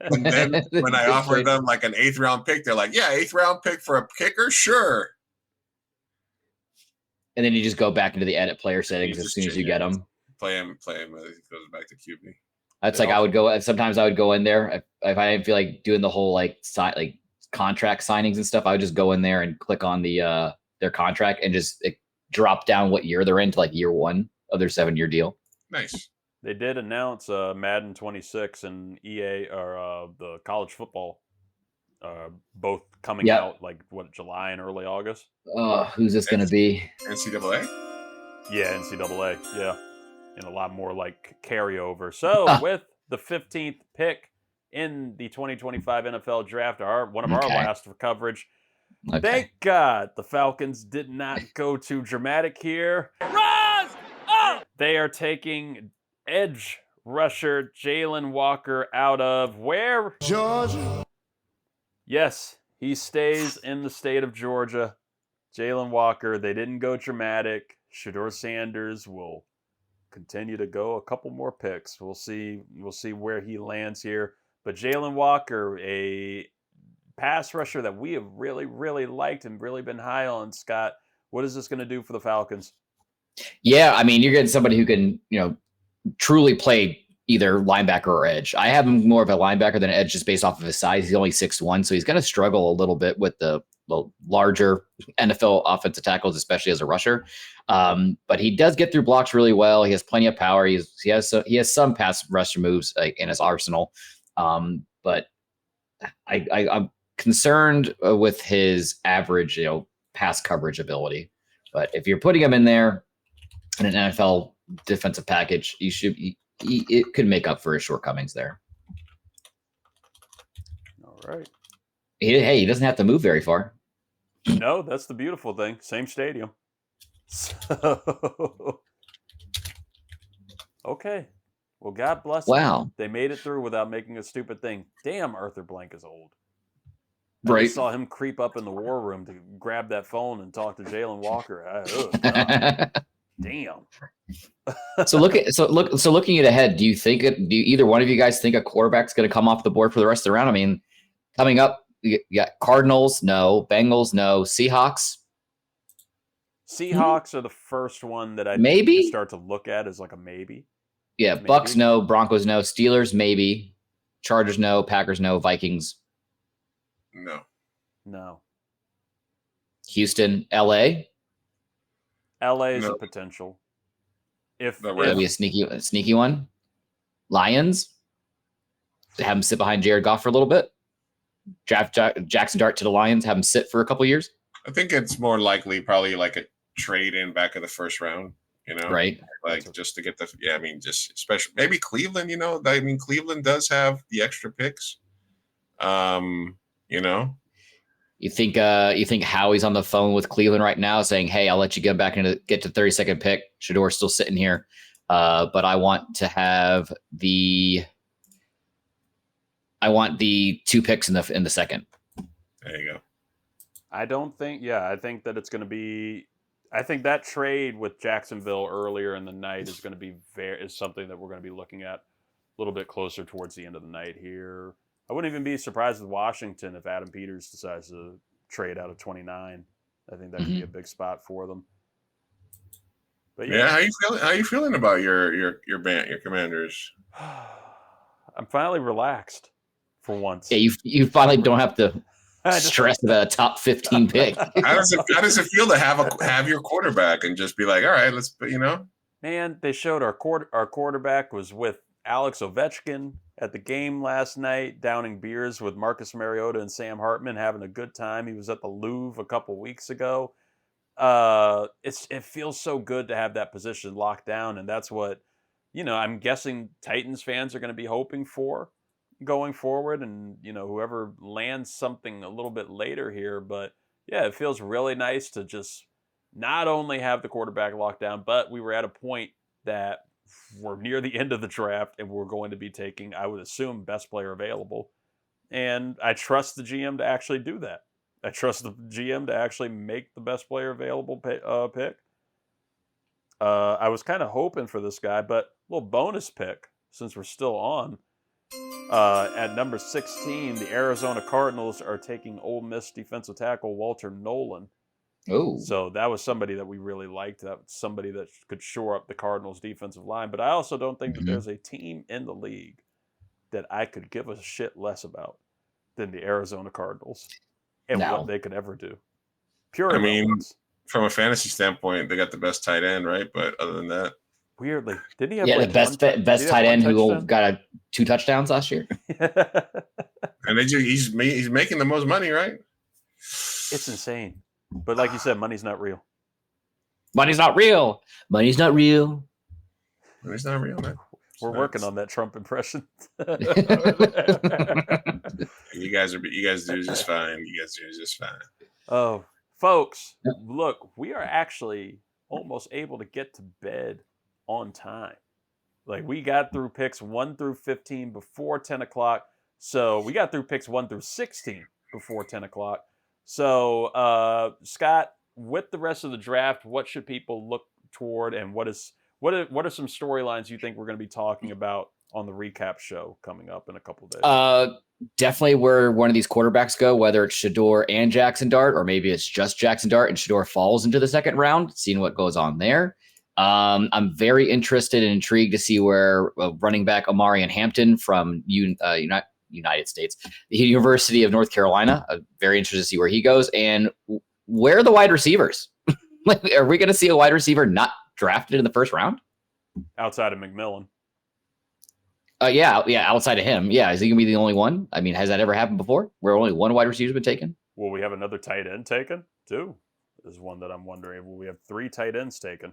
and then when I offered them like an 8th round pick, they're like, "Yeah, 8th round pick for a kicker, sure." And then you just go back into the edit player settings as soon as you get them. Play him. He goes back to QB. That's I would go. Sometimes I would go in there if I didn't feel like doing the whole contract signings and stuff. I would just go in there and click on their contract and just drop down what year they're in to year 1 of their 7-year deal. Nice. They did announce Madden 26 and EA or the college football both coming out July and early August. Who's this going to be? NCAA? Yeah, NCAA. Yeah. And a lot more carryover. So with the 15th pick in the 2025 NFL draft, one of our last for coverage. Okay. Thank God the Falcons did not go too dramatic here. Rise up! They are taking edge rusher Jalen Walker out of where? Georgia. Yes, he stays in the state of Georgia. Jalen Walker, they didn't go dramatic. Shedeur Sanders will continue to go a couple more picks. We'll see where he lands here. But Jalen Walker, a pass rusher that we have really, really liked and really been high on, Scott. What is this going to do for the Falcons? Yeah, I mean, you're getting somebody who can, truly play either linebacker or edge. I have him more of a linebacker than an edge just based off of his size. He's only 6'1", so he's going to struggle a little bit with the larger NFL offensive tackles, especially as a rusher. But he does get through blocks really well. He has plenty of power. He has some pass rusher moves in his arsenal. But I'm concerned with his average, pass coverage ability. But if you're putting him in there in an NFL defensive package, it could make up for his shortcomings there. All right. He doesn't have to move very far. No, that's the beautiful thing. Same stadium. So, okay. Well, God bless them. They made it through without making a stupid thing. Damn, Arthur Blank is old. Right. I saw him creep up in the war room to grab that phone and talk to Jalen Walker. Damn. So looking at ahead, do either one of you guys think a quarterback's going to come off the board for the rest of the round? I mean, coming up, you got Cardinals, no. Bengals, no. Seahawks. Seahawks are the first one that I maybe start to look at as a maybe. Yeah, maybe. Bucks, no. Broncos, no. Steelers, maybe. Chargers, no. Packers, no. Vikings. No. Houston, LA. LA is a potential. If that'd be a sneaky one. Lions. Have him sit behind Jared Goff for a little bit. Draft Jackson Dart to the Lions. Have him sit for a couple years. I think it's more likely probably like a trade in back of the first round. Right? Just to get just especially maybe Cleveland. I mean Cleveland does have the extra picks. You think Howie's on the phone with Cleveland right now saying, hey, I'll let you get back get to 32nd pick. Shedeur's still sitting here. But I want to have the 2 picks in the second. There you go. I don't think. Yeah, I think that it's going to be. I think that trade with Jacksonville earlier in the night is going to be is something that we're going to be looking at a little bit closer towards the end of the night here. I wouldn't even be surprised with Washington if Adam Peters decides to trade out of 29. I think that could be a big spot for them. But yeah, how you feeling? How you feeling about your Commanders? I'm finally relaxed for once. Yeah, you finally don't have to stress about a top 15 pick. How does it feel to have your quarterback and just be like, all right, let's Man, they showed our quarterback was with Alex Ovechkin at the game last night, downing beers with Marcus Mariota and Sam Hartman, having a good time. He was at the Louvre a couple weeks ago. It feels so good to have that position locked down, and that's what I'm guessing Titans fans are going to be hoping for going forward, and whoever lands something a little bit later here. But yeah, it feels really nice to just not only have the quarterback locked down, but we were at a point that we're near the end of the draft and we're going to be taking, I would assume, best player available. And I trust the GM to actually do that. I trust the GM to actually make the best player available pick. I was kind of hoping for this guy, but a little bonus pick since we're still on. At number 16, the Arizona Cardinals are taking Ole Miss defensive tackle Walter Nolan. Oh, so that was somebody that we really liked. That was somebody that could shore up the Cardinals' defensive line. But I also don't think that there's a team in the league that I could give a shit less about than the Arizona Cardinals and what they could ever do. I mean, from a fantasy standpoint, they got the best tight end, right? But other than that, weirdly, didn't he have the best tight end who got 2 touchdowns last year? And he's making the most money, right? It's insane. But like you said, money's not real. Money's not real. Money's not real. Money's not real, man. We're working on that Trump impression. You guys do just fine. You guys do just fine. Oh, folks, look, we are actually almost able to get to bed on time. Like, we got through picks 1 through 15 before 10 o'clock. So we got through picks 1 through 16 before 10 o'clock. So, Scott, with the rest of the draft, what should people look toward, and what are some storylines you think we're going to be talking about on the recap show coming up in a couple of days? Definitely where one of these quarterbacks go, whether it's Shedeur and Jackson Dart, or maybe it's just Jackson Dart and Shedeur falls into the second round, seeing what goes on there. I'm very interested and intrigued to see where running back Omarion Hampton from United States, the University of North Carolina. I'm very interested to see where he goes, and where are the wide receivers? Are we going to see a wide receiver not drafted in the first round? Outside of McMillan. Yeah, outside of him. Yeah, is he going to be the only one? I mean, has that ever happened before, where only one wide receiver's been taken? Will we have another tight end taken, too? Is one that I'm wondering. Will we have 3 tight ends taken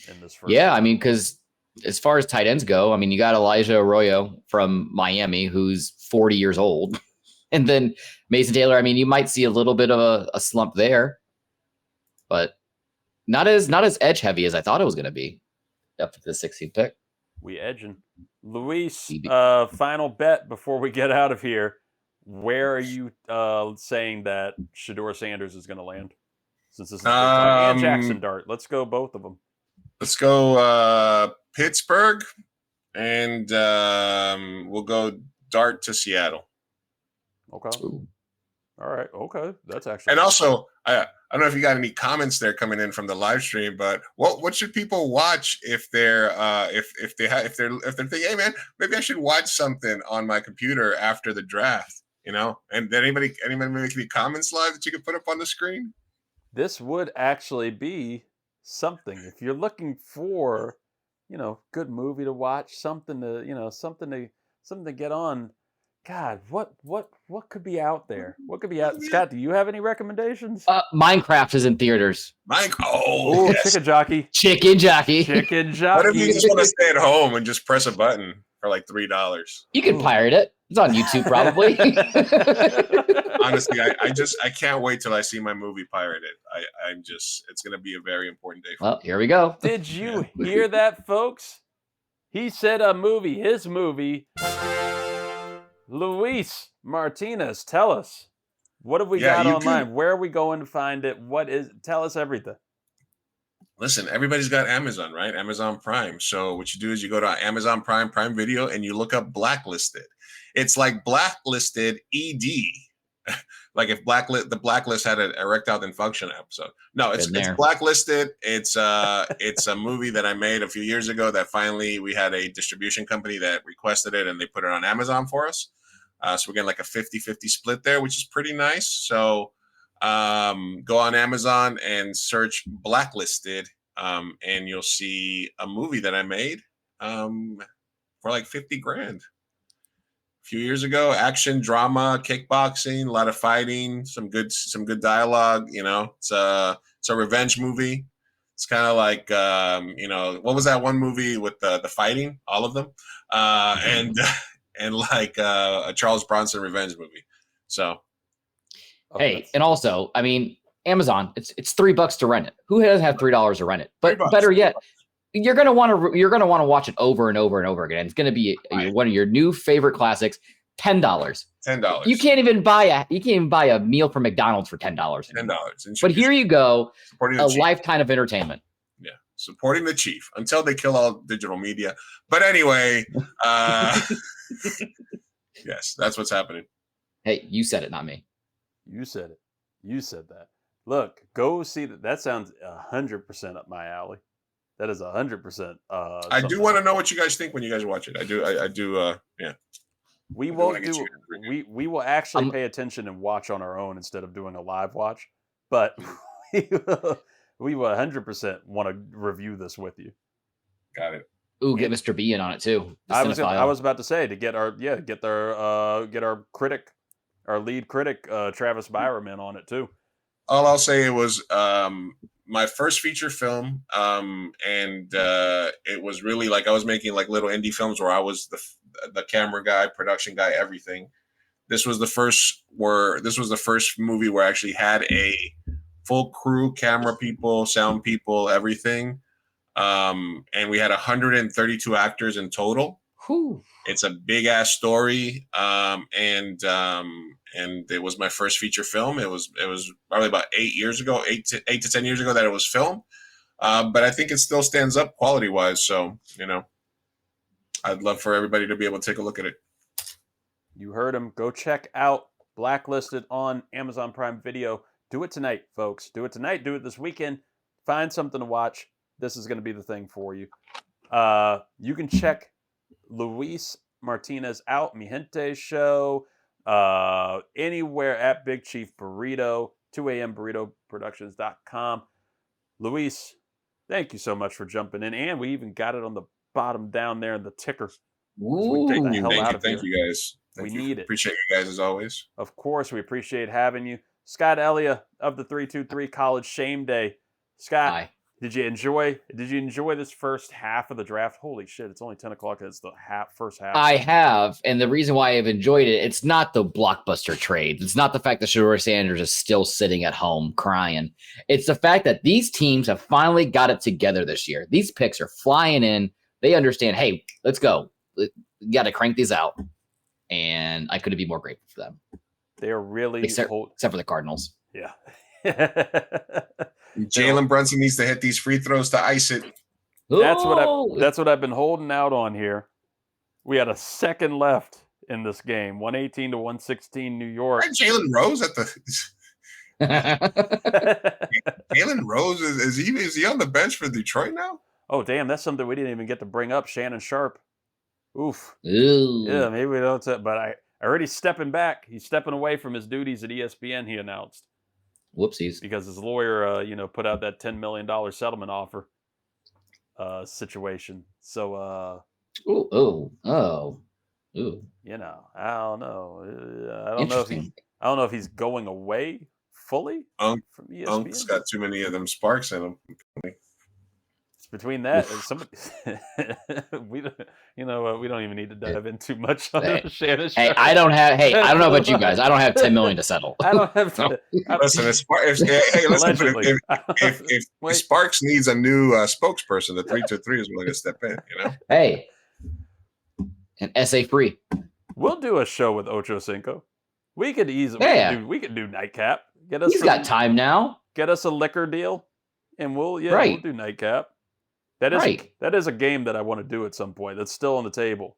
in this first round? I mean, because as far as tight ends go, I mean, you got Elijah Arroyo from Miami, who's 40 years old. And then Mason Taylor, I mean, you might see a little bit of a slump there, but not as edge heavy as I thought it was going to be up to the 16th pick. We edging. Luis, final bet before we get out of here. Where are you saying that Shedeur Sanders is going to land? Since this is and Jackson Dart. Let's go both of them. Let's go Pittsburgh, and we'll go Dart to Seattle. Okay. Ooh. All right. Okay. That's actually. And also, I don't know if you got any comments there coming in from the live stream, but what should people watch if they're thinking, hey man, maybe I should watch something on my computer after the draft, And then anybody make any comments live that you can put up on the screen? This would actually be something if you're looking for, good movie to watch, something to get on. God, what could be out there? What could be out? Scott, do you have any recommendations? Minecraft is in theaters. Yes. Chicken Jockey. Chicken Jockey. Chicken Jockey. What if you just want to stay at home and just press a button for like $3? You can pirate it. It's on YouTube probably. Honestly, I can't wait till I see my movie pirated. It's going to be a very important day for me. Here we go. Did you hear that, folks? He said his movie. Luis Martinez, tell us, What have we got online? Where are we going to find it? Tell us everything. Listen, everybody's got Amazon, right? Amazon Prime. So what you do is you go to Amazon Prime Video, and you look up Blacklisted. It's like Blacklisted ED. Like if the Blacklist had an erectile dysfunction episode. No, it's Blacklisted. It's a movie that I made a few years ago that finally we had a distribution company that requested it, and they put it on Amazon for us. So we're getting like a 50-50 split there, which is pretty nice. So go on Amazon and search Blacklisted, and you'll see a movie that I made for like $50,000 a few years ago. Action, drama, kickboxing, a lot of fighting, some good dialogue. It's a revenge movie. It's kind of like what was that one movie with the fighting, all of them, and like a Charles Bronson revenge movie. So. Hey, and also, I mean, Amazon, it's $3 to rent it. Who doesn't have $3 to rent it? But better yet, you're gonna want to watch it over and over and over again. It's gonna be one of your new favorite classics. $10. $10. You can't even buy a meal from McDonald's for $10. $10. But here you go, a chief. Lifetime of entertainment. Yeah, supporting the chief until they kill all digital media. But anyway, yes, that's what's happening. Hey, you said it, not me. You said it. You said that. Look, go see that. That sounds 100% up my alley. That is 100%. I do want to know what you guys think when you guys watch it. I do. Yeah. We won't do. We will actually pay attention and watch on our own instead of doing a live watch. But we will 100% want to review this with you. Got it. Ooh, get Mr. B in on it too. I was about to say to get our critic. Our lead critic, Travis Byram, in on it too. All I'll say, it was my first feature film, and it was really like I was making like little indie films where I was the camera guy, production guy, everything. This was the first movie where I actually had a full crew, camera people, sound people, everything, and we had 132 actors in total. Whew. It's a big ass story, and it was my first feature film. It was probably about 8 to 10 years ago that it was filmed, but I think it still stands up quality wise. So I'd love for everybody to be able to take a look at it. You heard him. Go check out Blacklisted on Amazon Prime Video. Do it tonight, folks. Do it tonight. Do it this weekend. Find something to watch. This is going to be the thing for you. You can check Luis Martinez out, Mi Gente Show, anywhere at Big Chief Burrito, 2am burritoproductions.com. Luis, thank you so much for jumping in, and we even got it on the bottom down there in the ticker. Ooh, thank you guys. Need it. Appreciate you guys as always. Of course, we appreciate having you. Scott Ellia of the 323 College Shame Day. Scott, hi. Did you enjoy this first half of the draft? Holy shit, it's only 10 o'clock. It's the first half. I have. And the reason why I've enjoyed it, it's not the blockbuster trade. It's not the fact that Shedeur Sanders is still sitting at home crying. It's the fact that these teams have finally got it together this year. These picks are flying in. They understand, hey, let's go. We got to crank these out. And I couldn't be more grateful for them. They are really... Except for the Cardinals. Yeah. Jalen Brunson needs to hit these free throws to ice it. That's what I've been holding out on here. We had a second left in this game, 118 to 116, New York. Jalen Rose at the Jalen Rose is he on the bench for Detroit now? Oh damn, that's something we didn't even get to bring up. Shannon Sharp. Oof. Ooh. Yeah, maybe we don't. But I already stepping back. He's stepping away from his duties at ESPN. He announced. Whoopsies. Because his lawyer, put out that $10 million settlement offer situation. So, ooh. I don't know. I don't know if he's going away fully from ESPN. Unc's got too many of them sparks in him. It's between that and somebody. we don't even need to dive in too much on Shannon. Hey, I don't know about you guys. I don't have $10 million to settle. I don't have to. Listen, if Sparks needs a new spokesperson, the 323 is willing to step in. Hey, and SA free. We'll do a show with Ocho Cinco. We could easily. Yeah. We could do nightcap. Get us. He's got time now. Get us a liquor deal, and we'll Right. do nightcap. That is a game that I want to do at some point. That's still on the table.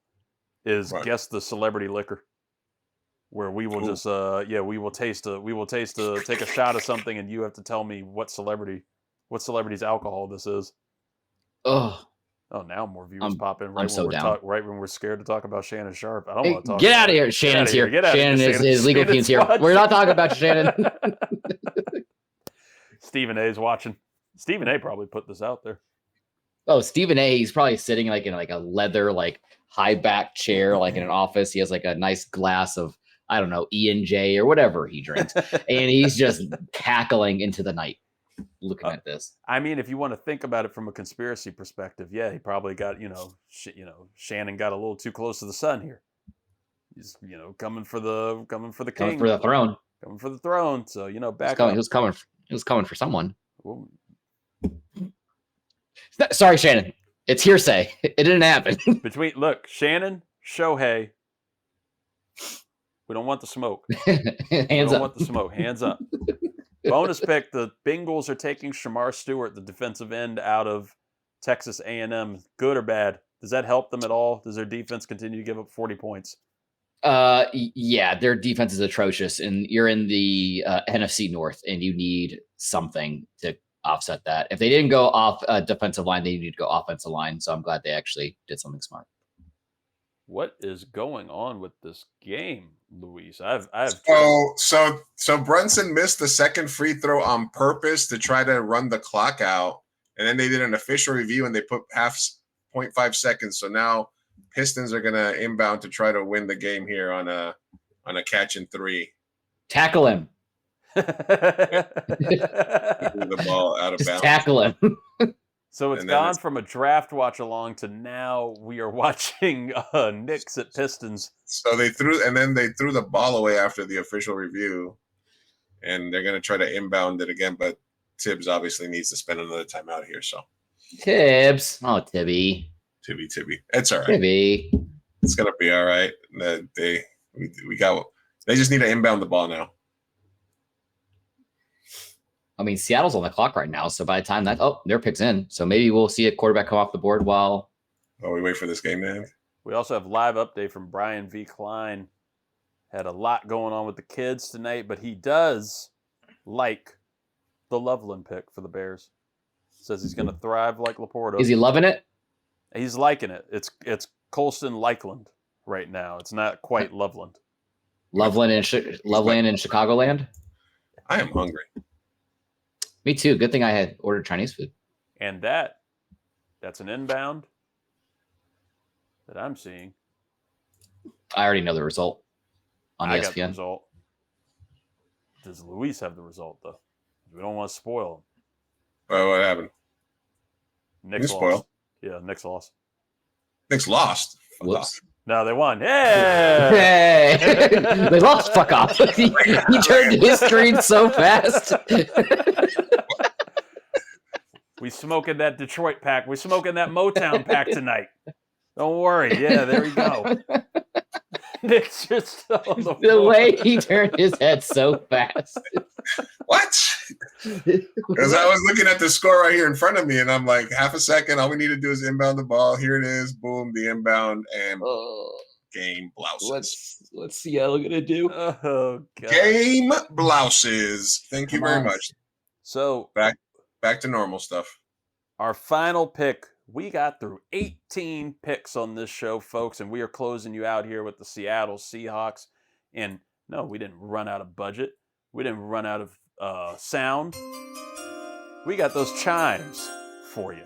Is guess the celebrity liquor, where we will just we will take a shot of something, and you have to tell me what celebrity's alcohol this is. Oh, now more viewers pop in right when we're scared to talk about Shannon Sharp. I don't want to talk. Get out of here. Shannon's here. Shannon is his legal team's here. We're not talking about Shannon. Stephen A is watching. Stephen A probably put this out there. Oh, Stephen A, he's probably sitting like in like a leather, like high back chair, like in an office. He has like a nice glass of, I don't know, E&J or whatever he drinks. And he's just cackling into the night looking at this. I mean, if you want to think about it from a conspiracy perspective, yeah, he probably got, Shannon got a little too close to the sun here. He's, coming for the king. Coming for the throne. Coming for the throne. So, back up. He was coming for someone. Well, sorry, Shannon. It's hearsay. It didn't happen. Look, Shannon, Shohei. We don't want the smoke. Hands up. Want the smoke. Hands up. Bonus pick: the Bengals are taking Shamar Stewart, the defensive end out of Texas A&M. Good or bad? Does that help them at all? Does their defense continue to give up 40 points? Yeah, their defense is atrocious, and you're in the NFC North, and you need something to offset that. If they didn't go off defensive line, they need to go offensive line. So I'm glad they actually did something smart. What is going on with this game, Luis? I have so Brunson missed the second free throw on purpose to try to run the clock out, and then they did an official review and they put 0.5 seconds. So now Pistons are gonna inbound to try to win the game here on a catch and three. Tackle him. The ball out of Just bounds. Tackle him. So it's gone from a draft watch along to now we are watching Knicks at Pistons. So they threw the ball away after the official review, and they're going to try to inbound it again. But Tibbs obviously needs to spend another timeout here. So Tibbs, Tibby. It's all right. Tibby, it's going to be all right. They just need to inbound the ball now. I mean, Seattle's on the clock right now, so by the time their pick's in, so maybe we'll see a quarterback come off the board while we wait for this game to end. We also have live update from Brian V. Klein. Had a lot going on with the kids tonight, but he does like the Loveland pick for the Bears. Says he's going to thrive like Laporta. Is he loving it? He's liking it. It's Colston Lakeland right now. It's not quite Loveland. Loveland in Chicagoland. I am hungry. Me too. Good thing I had ordered Chinese food. And that's an inbound that I'm seeing. I already know the result on ESPN. I got the result. Does Luis have the result, though? We don't want to spoil him. Oh, what happened? Knicks lost. Yeah, Knicks lost. Knicks lost. Whoops. No, they won. Hey! They lost. Fuck off. He turned his screen so fast. We smoking that Detroit pack. We smoking that Motown pack tonight. Don't worry. Yeah, there we go. Knicks are still on the way he turned his head so fast. What? Because I was looking at the score right here in front of me, and I'm like, half a second. All we need to do is inbound the ball. Here it is. Boom, the inbound, and game blouses. What's Seattle gonna do? Oh, God. Game blouses. Thank you very much. So back to normal stuff. Our final pick. We got through 18 picks on this show, folks, and we are closing you out here with the Seattle Seahawks. And no, we didn't run out of budget. We didn't run out of sound. We got those chimes for you.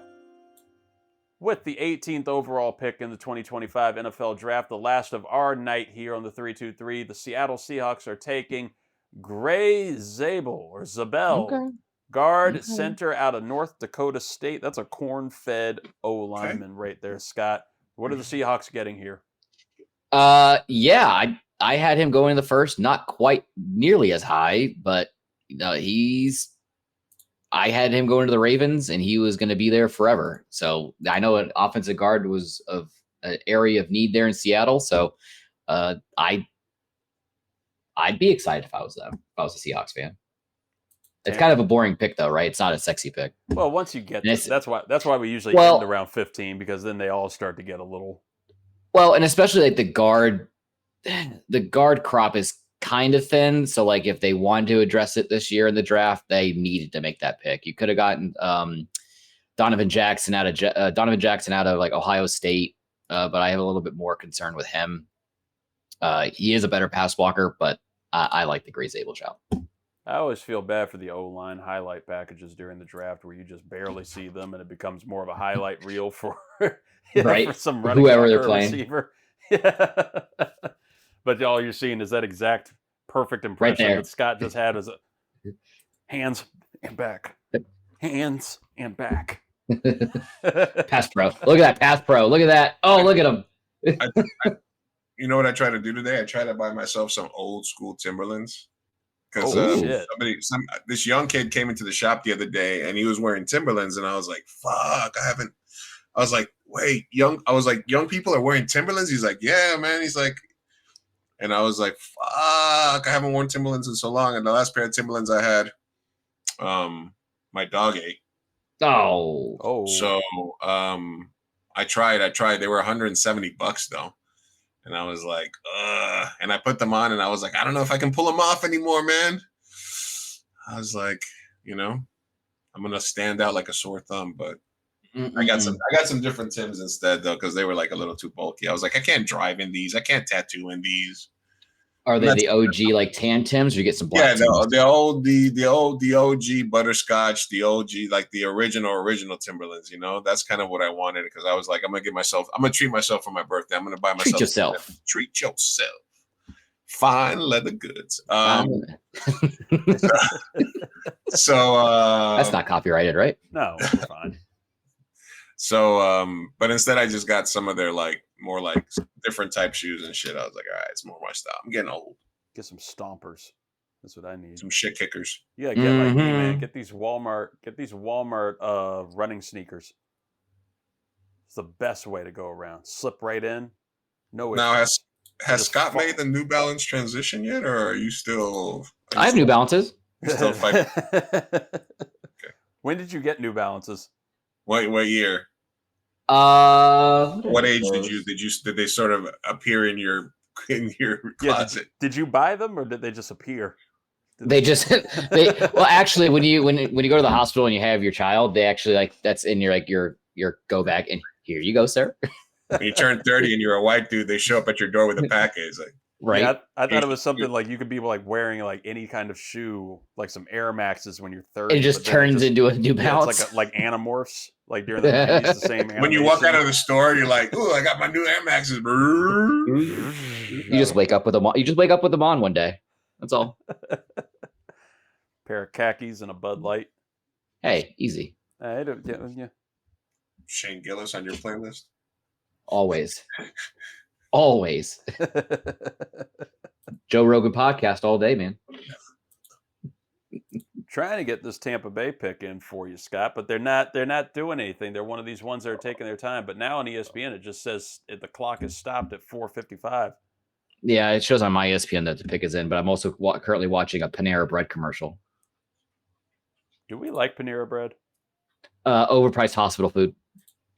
With the 18th overall pick in the 2025 NFL Draft, the last of our night here on the 323, the Seattle Seahawks are taking Gray Zabel, or Zabel. Okay. Guard center out of North Dakota State. That's a corn-fed O-lineman right there, Scott. What are the Seahawks getting here? Yeah, I had him going in the first, not quite nearly as high, but I had him going to the Ravens, and he was going to be there forever. So I know an offensive guard was of an area of need there in Seattle. So I I'd be excited if I was them. If I was a Seahawks fan. It's kind of a boring pick, though, right? It's not a sexy pick. Well, once you get this, that's why we usually end around 15, because then they all start to get a little. Well, and especially like the guard crop is kind of thin. So like if they wanted to address it this year in the draft, they needed to make that pick. You could have gotten Donovan Jackson out of like Ohio State, but I have a little bit more concern with him. He is a better pass blocker, but I like the Gray Zabel shout. I always feel bad for the O-line highlight packages during the draft where you just barely see them and it becomes more of a highlight reel for, for some running whoever back they're or playing. Receiver. Yeah. But all you're seeing is that exact perfect impression that Scott just had as hands and back. Hands and back. Pass pro. Look at that pass pro. Look at that. Oh, look at him. You know what I tried to do today? I tried to buy myself some old school Timberlands. Because this young kid came into the shop the other day and he was wearing Timberlands, and I was like, "Fuck, I was like, wait, young people are wearing Timberlands." He's like, "Yeah, man." He's like, and I was like, "Fuck, I haven't worn Timberlands in so long." And the last pair of Timberlands I had, my dog ate. Oh. So I tried. They were $170 though. And I was like, and I put them on and I was like, I don't know if I can pull them off anymore, man. I was like, I'm going to stand out like a sore thumb, but I got some different Tims instead though, because they were like a little too bulky. I was like, I can't drive in these. I can't tattoo in these. Are they the OG like tan Tims, or you get some black Tims? the OG butterscotch, the OG, like the original Timberlands, that's kind of what I wanted, because I was like, I'm going to treat myself for my birthday. I'm going to buy myself. Treat yourself. Fine leather goods. So that's not copyrighted, right? No, it's fine. So, but instead I just got some of their like more like different type shoes and shit. I was like, all right, it's more my style. I'm getting old. Get some stompers. That's what I need. Some shit kickers. Yeah, get like me, man. Get these Walmart running sneakers. It's the best way to go around. Slip right in. No issue. Now has Scott made the New Balance transition yet, or are you still? I have New Balances. You're still fighting. Okay. When did you get New Balances? What year? What age did they sort of appear in your closet? Yeah, did you buy them or did they just appear? Well, actually, when you go to the hospital and you have your child, they actually like that's in your go bag, and here you go, sir. When you turn 30 and you're a white dude, they show up at your door with a package. Like, right. Yeah, I thought it was something like you could be like wearing like any kind of shoe, like some Air Maxes when you're 30. It just turns into a New Balance. It's like Animorphs, like during the 90s, the same animation. When you walk out of the store, you're like, "Ooh, I got my new Air Maxes." You just wake up with them on. You just wake up with them on one day. That's all. Pair of khakis and a Bud Light. Hey, easy. Yeah. Shane Gillis on your playlist? Always. Joe Rogan podcast all day, man. Trying to get this Tampa Bay pick in for you, Scott, but they're not doing anything. They're one of these ones that are taking their time. But now on ESPN, it just says the clock is stopped at 4:55. Yeah, it shows on my ESPN that the pick is in, but I'm also currently watching a Panera Bread commercial. Do we like Panera Bread? Overpriced hospital food.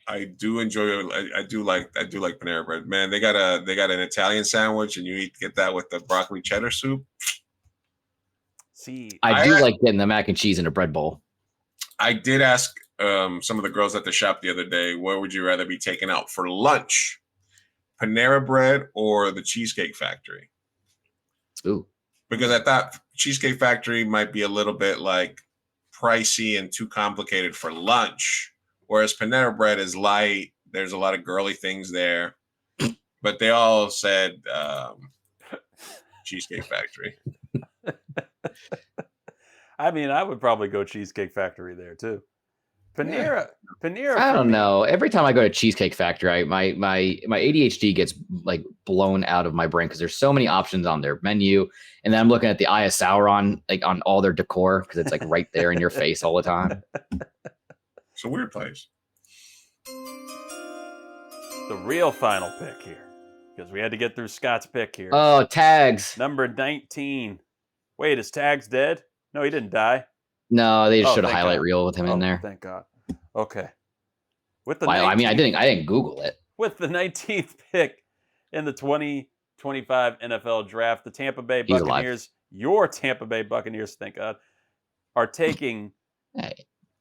I do enjoy. I do like Panera Bread. Man, they got an Italian sandwich, and you get that with the broccoli cheddar soup. See, I do like getting the mac and cheese in a bread bowl. I did ask some of the girls at the shop the other day, where would you rather be taken out for lunch, Panera Bread or the Cheesecake Factory? Ooh, because I thought Cheesecake Factory might be a little bit like pricey and too complicated for lunch. Whereas Panera Bread is light. There's a lot of girly things there. But they all said Cheesecake Factory. I mean, I would probably go Cheesecake Factory there too. Panera. I don't know. Every time I go to Cheesecake Factory, my ADHD gets like blown out of my brain because there's so many options on their menu, and then I'm looking at the Eye of Sauron on all their decor because it's like right there in your face all the time. It's a weird place. The real final pick here, because we had to get through Scott's pick here. Oh, Tags. Number 19. Wait, is Tags dead? No, he didn't die. No, they just showed a thank highlight God. reel with him in there. Thank God. Okay. With the Well, 19th, I mean, I didn't Google it. With the 19th pick in the 2025 NFL Draft, the Tampa Bay He's Buccaneers, your Tampa Bay Buccaneers, thank God, are taking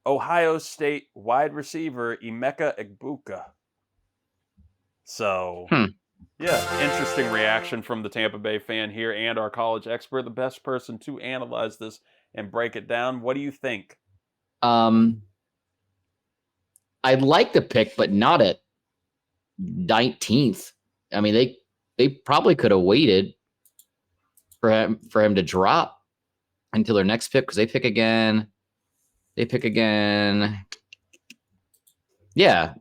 Ohio State wide receiver Emeka Egbuka. So, yeah, interesting reaction from the Tampa Bay fan here and our college expert, the best person to analyze this and break it down. What do you think? I'd like the pick, but not at 19th. I mean, they probably could have waited for him to drop until their next pick, because they pick again. Yeah,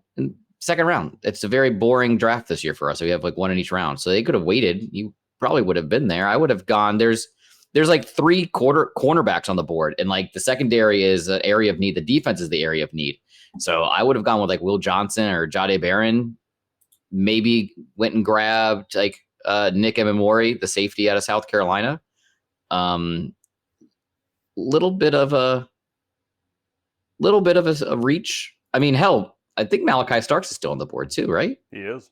second round. It's a very boring draft this year for us. So we have like one in each round. So they could have waited. You probably would have been there. I would have gone. There's like 3 cornerbacks on the board, and like the secondary is an area of need. The defense is the area of need. So I would have gone with like Will Johnson or Jade Barron. Maybe went and grabbed like Nick Emamori, the safety out of South Carolina. Little bit of a reach. I mean, hell, I think Malachi Starks is still on the board too, right? He is.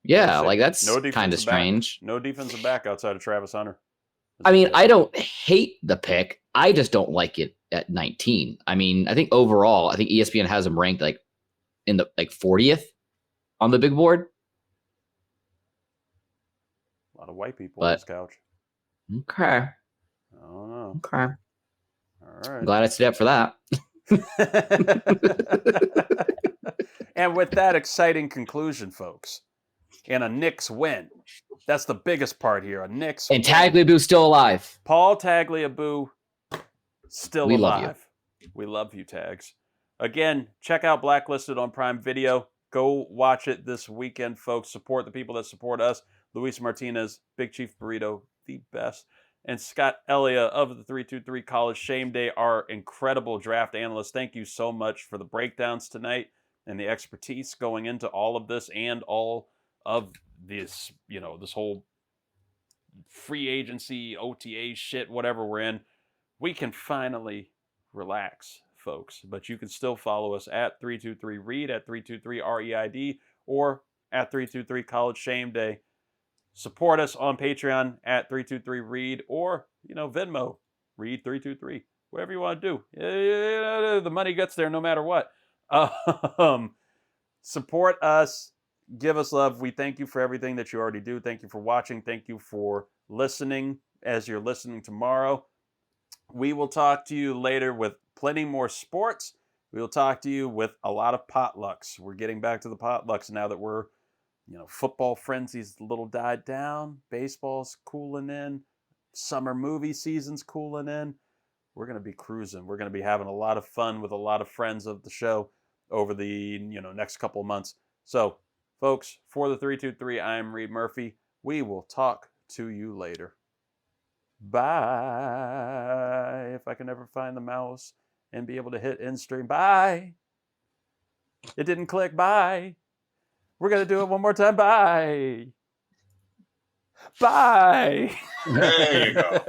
Yeah, like that's kind of strange. No defensive back outside of Travis Hunter. I mean, I don't hate the pick. I just don't like it at 19. I mean, I think overall, I think ESPN has him ranked like in the 40th on the big board. A lot of white people on this couch. Okay. I don't know. Okay. All right. I'm glad I stood up for that. And with that exciting conclusion, folks, and a Knicks win. That's the biggest part here. A Knicks and Tagliabue's still alive. Paul Tagliabue still alive. Love you. We love you, Tags. Again, check out Blacklisted on Prime Video. Go watch it this weekend, folks. Support the people that support us. Luis Martinez, Big Chief Burrito, the best. And Scott Ellia of the 323 College Shame Day, our incredible draft analyst. Thank you so much for the breakdowns tonight and the expertise going into all of this and all of this, this whole free agency, OTA shit, whatever we're in. We can finally relax, folks. But you can still follow us at 323 Reid, at 323 REID, or at 323 College Shame Day. Support us on Patreon at 323 Reid, or Venmo Reid 323. Whatever you want to do. The money gets there no matter what. Support us. Give us love. We thank you for everything that you already do. Thank you for watching. Thank you for listening as you're listening tomorrow. We will talk to you later with plenty more sports. We will talk to you with a lot of potlucks. We're getting back to the potlucks now that we're, football frenzy's a little died down. Baseball's cooling in. Summer movie season's cooling in. We're going to be cruising. We're going to be having a lot of fun with a lot of friends of the show over the, next couple of months. So, folks, for the 323, I'm Reid Murphy. We will talk to you later. Bye. If I can ever find the mouse and be able to hit end stream. Bye. It didn't click. Bye. We're going to do it one more time. Bye. Bye. There you go.